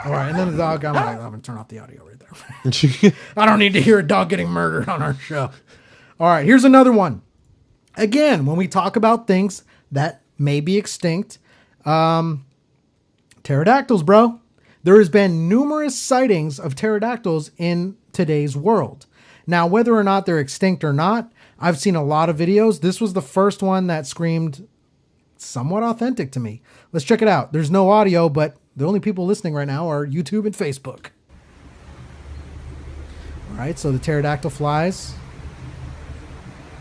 All right, and then the dog, I'm going to turn off the audio right there. I don't need to hear a dog getting murdered on our show. All right, here's another one. Again, when we talk about things that may be extinct, pterodactyls, bro. There has been numerous sightings of pterodactyls in today's world. Now, whether or not they're extinct or not, I've seen a lot of videos. This was the first one that screamed somewhat authentic to me. Let's check it out. There's no audio, but the only people listening right now are YouTube and Facebook. All right, so the pterodactyl flies.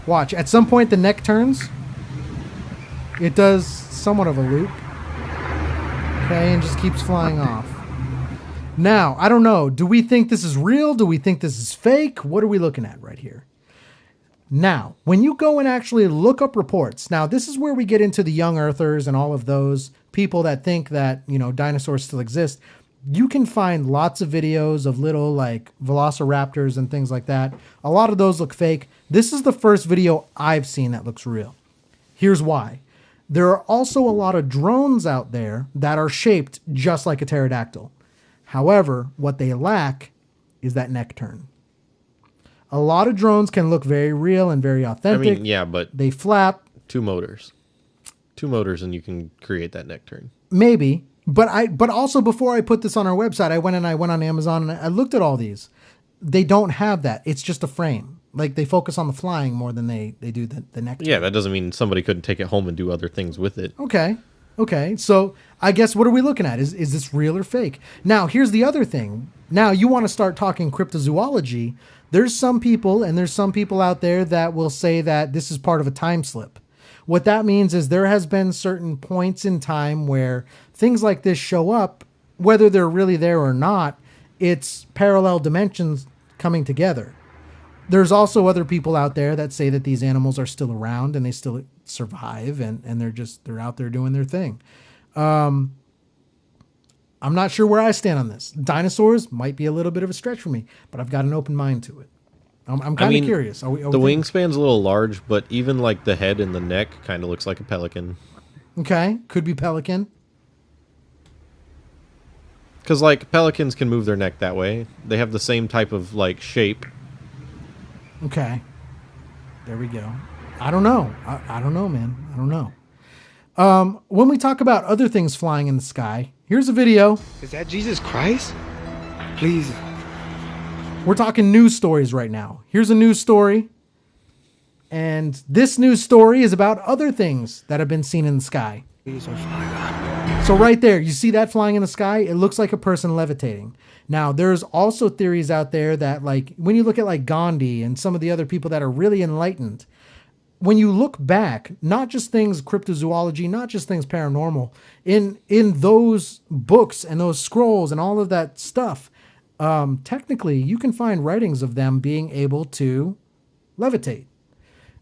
Watch. At some point, the neck turns. It does somewhat of a loop. Okay, and just keeps flying off. Now, I don't know. Do we think this is real? Do we think this is fake? What are we looking at right here? Now, when you go and actually look up reports, now this is where we get into the young earthers and all of those people that think that, you know, dinosaurs still exist. You can find lots of videos of little like velociraptors and things like that. A lot of those look fake. This is the first video I've seen that looks real. Here's why. There are also a lot of drones out there that are shaped just like a pterodactyl. However, what they lack is that neck turn. A lot of drones can look very real and very authentic.
I mean, yeah, but
they flap.
Two motors and you can create that neck turn.
Maybe, but also before I put this on our website, I went on Amazon and I looked at all these. They don't have that. It's just a frame. Like they focus on the flying more than they do the neck turn.
Yeah, that doesn't mean somebody couldn't take it home and do other things with it.
Okay. So I guess what are we looking at? Is this real or fake? Now, here's the other thing. Now you want to start talking cryptozoology. There's some people out there that will say that this is part of a time slip. What that means is there has been certain points in time where things like this show up, whether they're really there or not, it's parallel dimensions coming together. There's also other people out there that say that these animals are still around and they still survive and they're out there doing their thing. I'm not sure where I stand on this. Dinosaurs might be a little bit of a stretch for me, but I've got an open mind to it. I'm kind of curious.
The wingspan's a little large, but even like the head and the neck kind of looks like a pelican.
Okay, could be pelican.
Because like pelicans can move their neck that way. They have the same type of like shape.
Okay, there we go. I don't know. I don't know, man. I don't know. When we talk about other things flying in the sky, here's a video.
Is that Jesus Christ? Please.
We're talking news stories right now. Here's a news story. And this news story is about other things that have been seen in the sky. So right there, you see that flying in the sky? It looks like a person levitating. Now, there's also theories out there that, like, when you look at like Gandhi and some of the other people that are really enlightened, when you look back, not just things cryptozoology, not just things paranormal, in those books and those scrolls and all of that stuff, technically you can find writings of them being able to levitate.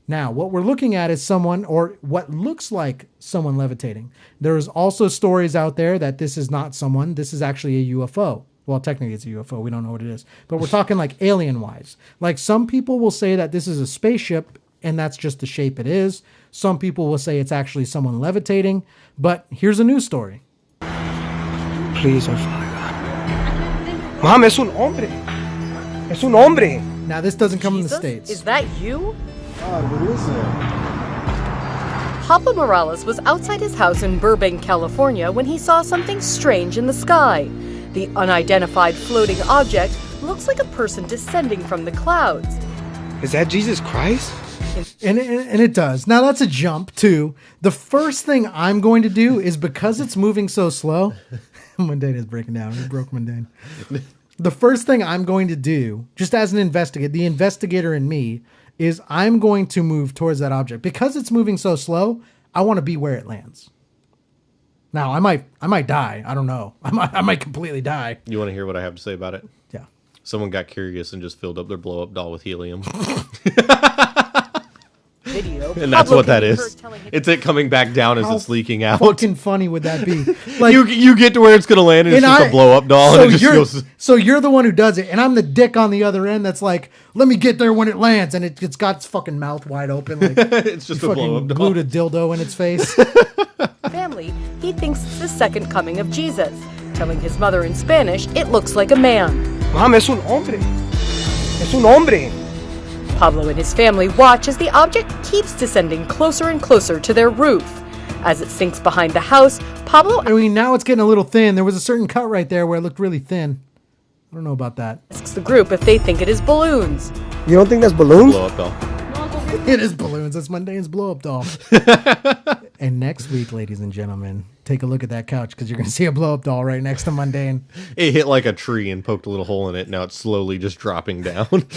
Now, what we're looking at is someone, or what looks like someone levitating. There's also stories out there that this is not someone, this is actually a UFO. Well, technically it's a UFO. We don't know what it is. But we're talking like alien-wise. Like some people will say that this is a spaceship and that's just the shape it is. Some people will say it's actually someone levitating. But here's a news story.
Please, our Father God. Mom, es un hombre. Es un hombre.
Now, this doesn't come in the States.
Is that you?
What is it?
Pablo Morales was outside his house in Burbank, California when he saw something strange in the sky. The unidentified floating object looks like a person descending from the clouds.
Is that Jesus Christ?
And it does. Now, that's a jump, too. The first thing I'm going to do is, because it's moving so slow, Mundane is breaking down. He broke Mundane. The first thing I'm going to do, just as an investigator, the investigator in me, is I'm going to move towards that object. Because it's moving so slow, I want to be where it lands. Now, I might die. I don't know. I might completely die.
You want to hear what I have to say about it?
Yeah.
Someone got curious and just filled up their blow-up doll with helium.
Video.
And that's what that is. It's it coming back down as it's leaking out.
How fucking funny would that be? Like,
you get to where it's going to land and it's just a blow-up doll.
So,
and it just goes...
so you're the one who does it, and I'm the dick on the other end that's like, let me get there when it lands, and it's got its fucking mouth wide open. Like,
it's just a blow-up doll.
Glued a dildo in its face.
Family, he thinks it's the second coming of Jesus. Telling his mother in Spanish, it looks like a man.
Mom, es un hombre. Es un hombre.
Pablo and his family watch as the object keeps descending closer and closer to their roof. As it sinks behind the house, Pablo...
I mean, now it's getting a little thin. There was a certain cut right there where it looked really thin. I don't know about that.
Asks the group if they think it is balloons.
You don't think that's balloons?
Blow-up doll.
It is balloons. That's Mundane's blow-up doll. And next week, ladies and gentlemen, take a look at that couch because you're going to see a blow-up doll right next to Mundane.
It hit like a tree and poked a little hole in it. Now it's slowly just dropping down.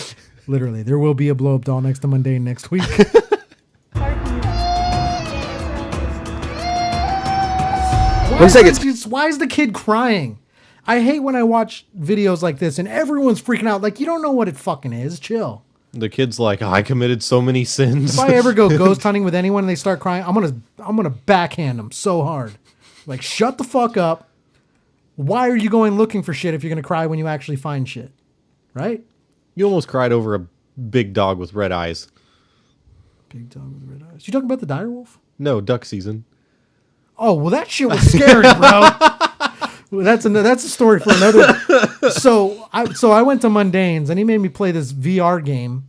Literally, there will be a blow-up doll next to Mundane next week. Why is the kid crying? I hate when I watch videos like this and everyone's freaking out. Like, you don't know what it fucking is. Chill.
The kid's like, I committed so many sins.
If I ever go ghost hunting with anyone and they start crying, I'm gonna backhand them so hard. Like, shut the fuck up. Why are you going looking for shit if you're gonna cry when you actually find shit? Right?
You almost cried over a big dog with red eyes.
Big dog with red eyes. You talking about the dire wolf?
No, duck season.
Oh, well, that shit was scary, bro. Well, that's a story for another. So I went to Mundane's and he made me play this VR game,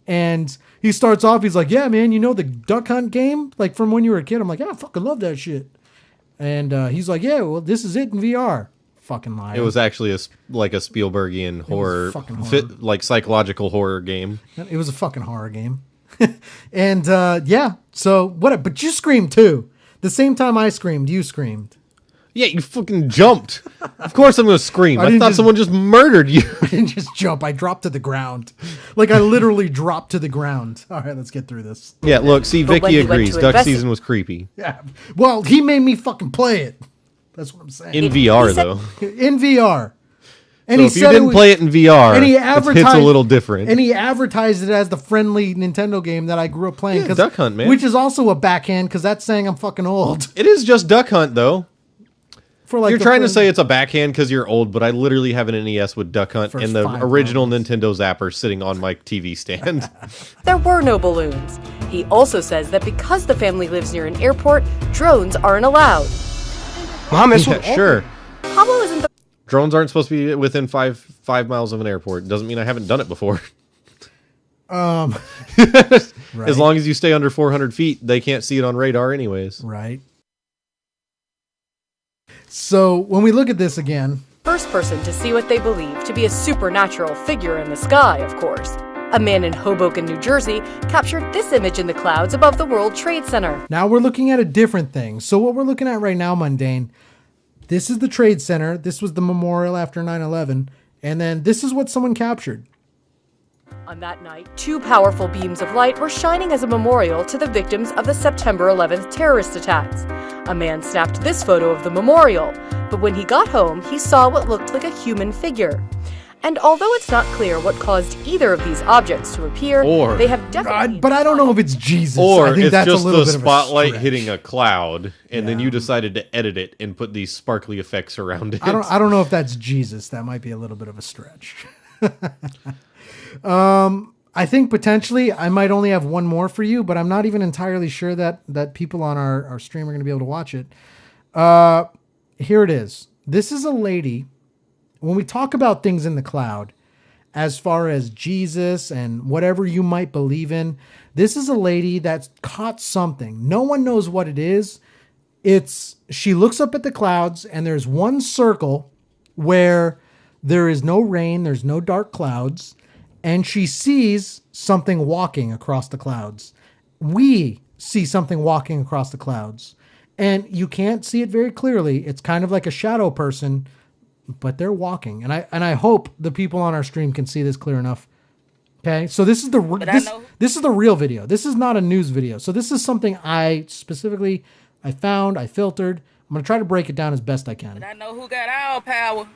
and he starts off. He's like, "Yeah, man, you know the duck hunt game, like from when you were a kid." I'm like, "Yeah, I fucking love that shit." And he's like, "Yeah, well, this is it in VR." Fucking liar.
It was actually like a Spielbergian horror, like psychological horror game.
It was a fucking horror game. And yeah, so what? But you screamed too. The same time I screamed, you screamed.
Yeah, you fucking jumped. Of course I'm going to scream. I thought someone just murdered you.
I didn't just jump. I dropped to the ground. Like, I literally dropped to the ground. All right, let's get through this.
Yeah, look, see, Vicky agrees. Duck season was creepy.
Yeah. Well, he made me fucking play it. That's what I'm saying.
In VR, though.
In VR.
And so if you didn't play it in VR, it's a little different.
And he advertised it as the friendly Nintendo game that I grew up playing.
Yeah, Duck Hunt, man.
Which is also a backhand, because that's saying I'm fucking old.
It is just Duck Hunt, though.
For like
you're trying to say it's a backhand because you're old, but I literally have an NES with Duck Hunt and the original Nintendo Zapper sitting on my TV stand.
There were no balloons. He also says that because the family lives near an airport, drones aren't allowed.
Mom,
yeah, sure.
Pablo isn't the...
Drones aren't supposed to be within five miles of an airport. Doesn't mean I haven't done it before.
Right.
As long as you stay under 400 feet, they can't see it on radar anyways.
Right. So when we look at this again...
First person to see what they believe to be a supernatural figure in the sky, of course. A man in Hoboken, New Jersey, captured this image in the clouds above the World Trade Center.
Now we're looking at a different thing. So what we're looking at right now, Mundane, this is the Trade Center. This was the memorial after 9/11. And then this is what someone captured.
On that night, 2 powerful beams of light were shining as a memorial to the victims of the September 11th terrorist attacks. A man snapped this photo of the memorial, but when he got home, he saw what looked like a human figure. And although it's not clear what caused either of these objects to appear,
Or-
they have definitely...
But I don't know if it's Jesus.
Or
I think
it's
that's
just
a little
the
bit of a
spotlight
stretch.
hitting a cloud, and then you decided to edit it and put these sparkly effects around it.
I don't know if that's Jesus. That might be a little bit of a stretch. I think potentially I might only have one more for you, but I'm not even entirely sure that people on our stream are going to be able to watch it. Here it is. This is a lady. When we talk about things in the cloud, as far as Jesus and whatever you might believe in, this is a lady that's caught something. No one knows what it is. She looks up at the clouds and there's one circle where there is no rain, there's no dark clouds, and she sees something walking across the clouds. We see something walking across the clouds, and you can't see it very clearly. It's kind of like a shadow person, but they're walking. And I hope the people on our stream can see this clear enough. Okay, so this is this is the real video. This is not a news video. So this is something I found, I filtered. I'm gonna try to break it down as best I can.
But I know who got all power.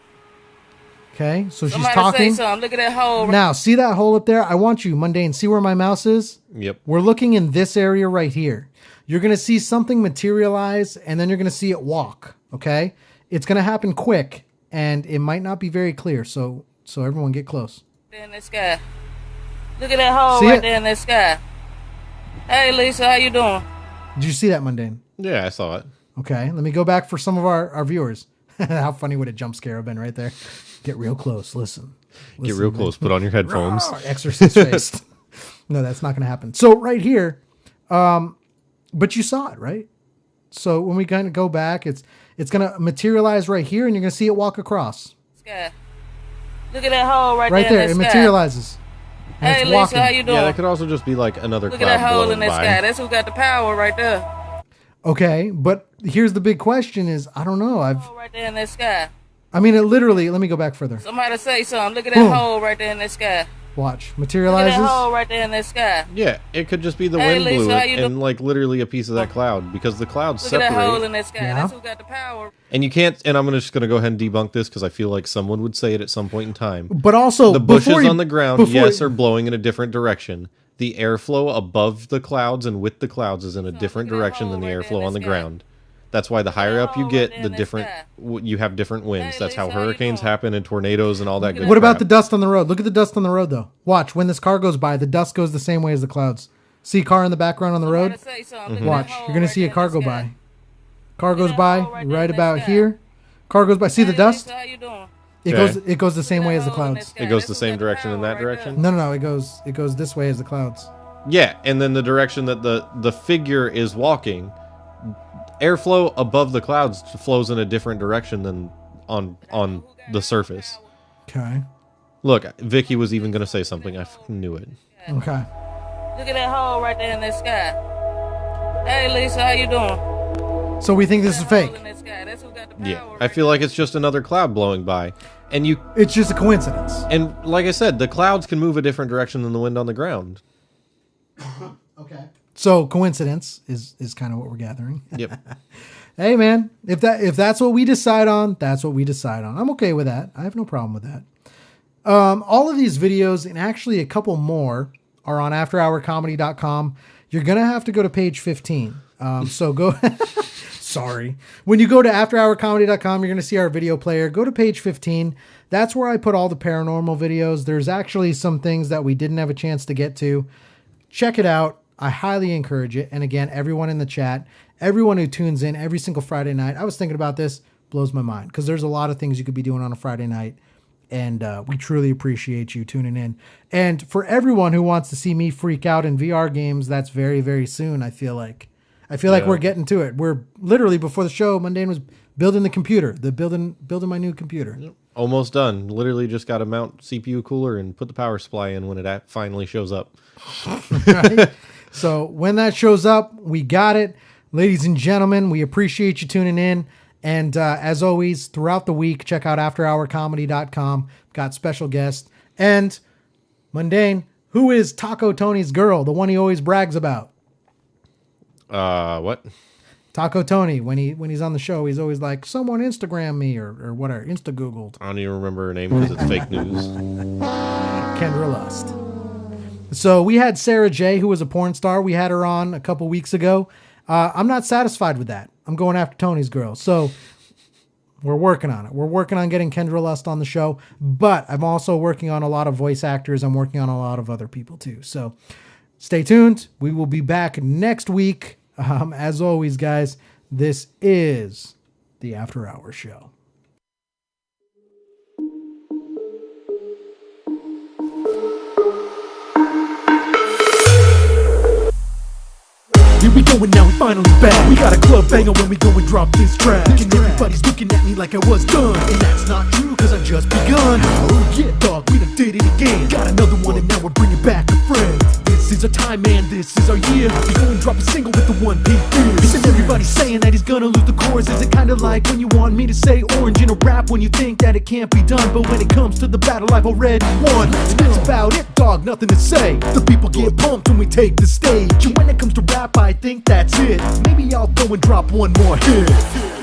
Okay, so
Somebody
she's talking.
Say something. Look at that hole.
Now, see that hole up there? I want you, Mundane. See where my mouse is?
Yep.
We're looking in this area right here. You're gonna see something materialize, and then you're gonna see it walk. Okay, it's gonna happen quick. And it might not be very clear, so everyone get close.
In the sky. Look at that hole
See
right
it?
there in the sky. Hey, Lisa, how you doing?
Did you see that, Mundane?
Yeah, I saw it.
Okay, let me go back for some of our viewers. How funny would a jump scare have been right there? Get real close, listen.
Get real close, put on your headphones.
Exorcist face. No, that's not going to happen. So right here, but you saw it, right? So when we kind of go back, it's going to materialize right here, and you're going to see it walk across.
Sky. Look at that hole right
Right there,
in
it
the sky.
materializes. And
Hey,
it's
Lisa,
walking.
how you doing?
Yeah, that could also just be like another
Look at
cloud
that hole
blowing
in the
by.
sky. That's who got the power right there.
Okay, but here's the big question is, I don't know.
Right there in the sky.
I mean, it literally, let me go back further.
Somebody say something. Look at that
Boom.
hole right there in the sky.
Watch.
Look at
Materializes.
that hole right there in the sky.
Yeah, it could just be the
Hey,
wind
Lisa,
blew
how
it
you
and like literally a piece of that cloud because the clouds
Look at that hole
separate.
in the sky.
Yeah.
That's who got the power.
And you can't, and I'm just going to go ahead and debunk this because I feel like someone would say it at some point in time.
But also,
the bushes
before you-
on the ground,
before
yes,
you-
are blowing in a different direction. The airflow above the clouds and with the clouds is in a different direction than the airflow on the ground. That's why the higher up you get, the different you have different winds. That's how hurricanes happen and tornadoes and all that good
What about
crap.
the dust on the road? Look at the dust on the road, though. Watch. When this car goes by, the dust goes the same way as the clouds. See car in the background on the road? Watch. You're going to see a car go by. Car goes by right about here. Car goes by. See the dust? It goes the same way as the clouds.
It goes the same direction in that direction?
No. It goes this way as the clouds.
Yeah, and then the direction that the figure is walking, airflow above the clouds flows in a different direction than on the surface.
Okay.
Look, Vicky was even going to say something. I fucking knew it.
Okay.
Look at that hole right there in the sky. Hey, Lisa, how you doing?
So we think this is fake.
Yeah, I feel like it's just another cloud blowing by, and
it's just a coincidence.
And like I said, the clouds can move a different direction than the wind on the ground.
So coincidence is kind of what we're gathering.
Yep.
Hey man, if that's what we decide on, that's what we decide on. I'm okay with that. I have no problem with that. All of these videos and actually a couple more are on afterhourcomedy.com. You're gonna have to go to page 15. So go. Sorry. When you go to afterhourcomedy.com, you're going to see our video player. Go to page 15. That's where I put all the paranormal videos. There's actually some things that we didn't have a chance to get to. Check it out. I highly encourage it. And again, everyone in the chat, everyone who tunes in every single Friday night, I was thinking about this, blows my mind because there's a lot of things you could be doing on a Friday night. And we truly appreciate you tuning in. And for everyone who wants to see me freak out in VR games, that's very, very soon, I feel like.
Yeah.
We're getting to it. We're literally before the show, Mundane was building the computer, building my new computer.
Yep. Almost done. Literally just got to mount CPU cooler and put the power supply in when it finally shows up.
Right? So when that shows up, we got it. Ladies and gentlemen, we appreciate you tuning in. And as always, throughout the week, check out afterhourcomedy.com. Got special guests. And Mundane, who is Taco Tony's girl, the one he always brags about?
What?
Taco Tony, when he's on the show, he's always like, someone Instagram me or whatever, Insta-Googled.
I don't even remember her name because it's fake news.
Kendra Lust. So we had Sarah J, who was a porn star. We had her on a couple weeks ago. I'm not satisfied with that. I'm going after Tony's girl. So we're working on it. We're working on getting Kendra Lust on the show, but I'm also working on a lot of voice actors. I'm working on a lot of other people too. So stay tuned. We will be back next week. As always, guys, this is the After Hours Show.
Here we go and now we finally back. We got a club banger when we go and drop this track. And everybody's looking at me like I was done. And that's not true cause I've just begun. Oh yeah dog, we done did it again. Got another one and now we're bringing back a friend. This is our time man, this is our year. We go and drop a single with the one big fear. Isn't everybody saying that he's gonna lose the chorus? Is it kinda like when you want me to say orange in a rap when you think that it can't be done? But when it comes to the battle I've already won. And that's about it dog, nothing to say. The people get pumped when we take the stage. And when it comes to rap I think that's it. Maybe I'll go and drop one more hit.